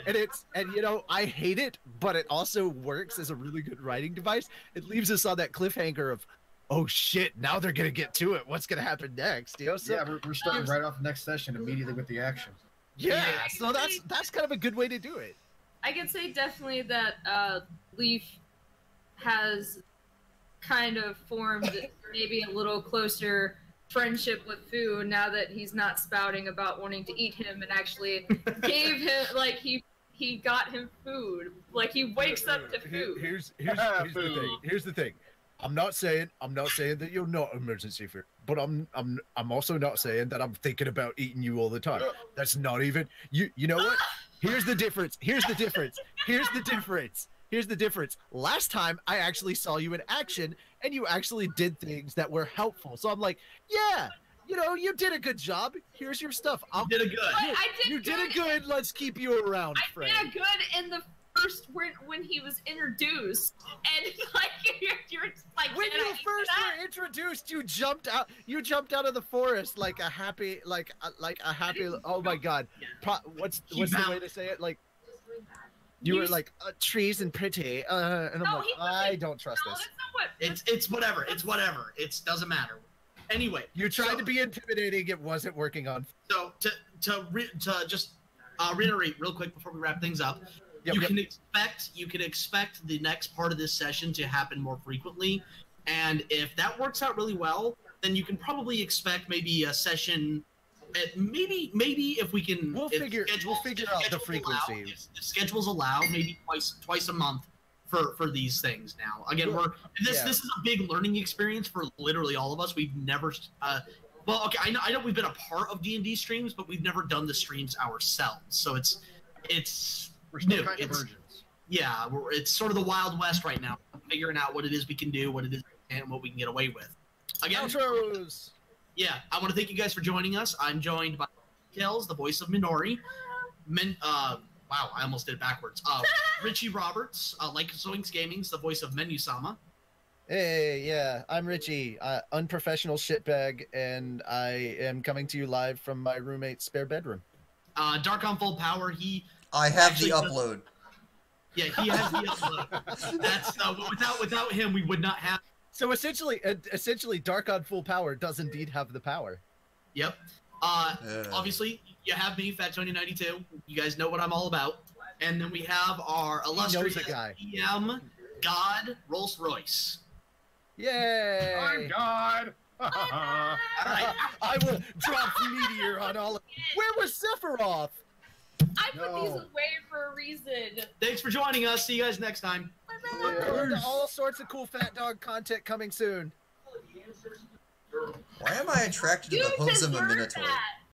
And you know, I hate it, but it also works as a really good writing device. It leaves us on that cliffhanger of, oh shit, now they're gonna get to it. What's gonna happen next? You know, so we're starting right off the next session immediately with the action. Yeah, so that's kind of a good way to do it. I could say definitely that Lief has kind of formed maybe a little closer friendship with food now that he's not spouting about wanting to eat him, and actually gave him, like, he got him food. Like, he wakes up to food. Here's the thing. I'm not saying that you're not emergency food, but I'm also not saying that I'm thinking about eating you all the time. That's not even you know what? Here's the difference. Last time I actually saw you in action and you actually did things that were helpful. So I'm like, yeah, you know, you did a good job. Here's your stuff. You did a good. You did a good. Let's keep you around, friend. I did a good in the first when he was introduced, and like you're like, when you first were introduced, you jumped out of the forest like a happy oh my god, what's the way to say it, like you were like trees and pretty, and I'm like, I don't trust this. It's whatever. It doesn't matter. Anyway, you tried to be intimidating. It wasn't working on. So to just reiterate real quick before we wrap things up. You can expect the next part of this session to happen more frequently, and if that works out really well, then you can probably expect maybe a session. Maybe if we can, we'll figure out the frequency. If the schedules allow, maybe twice a month for these things. Now, again, this is a big learning experience for literally all of us. We've never Well, okay, I know we've been a part of D&D streams, but we've never done the streams ourselves. So it's We're still new. kind of virgins. Yeah, it's sort of the Wild West right now, figuring out what it is we can do, what it is and what we can get away with. Again, Outros! Yeah, I want to thank you guys for joining us. I'm joined by Tails, the voice of Minori. Wow, I almost did it backwards. Richie Roberts, like Zoinks Gaming's the voice of Menusama. Hey, yeah, I'm Richie, unprofessional shitbag, and I am coming to you live from my roommate's spare bedroom. DarkonFullPower, I have the upload. Yeah, he has the upload. That's without him, we would not have. So essentially, DarkonFullPower does indeed have the power. Yep. Obviously, you have me, Fat2092. You guys know what I'm all about. And then we have our illustrious DM, God, Royce. Yay! I'm God! I will drop meteor on all of... Where was Sephiroth? I put these away for a reason. Thanks for joining us. See you guys next time. All sorts of cool Fat Dog content coming soon. Why am I attracted to the hooves of a Minotaur? That.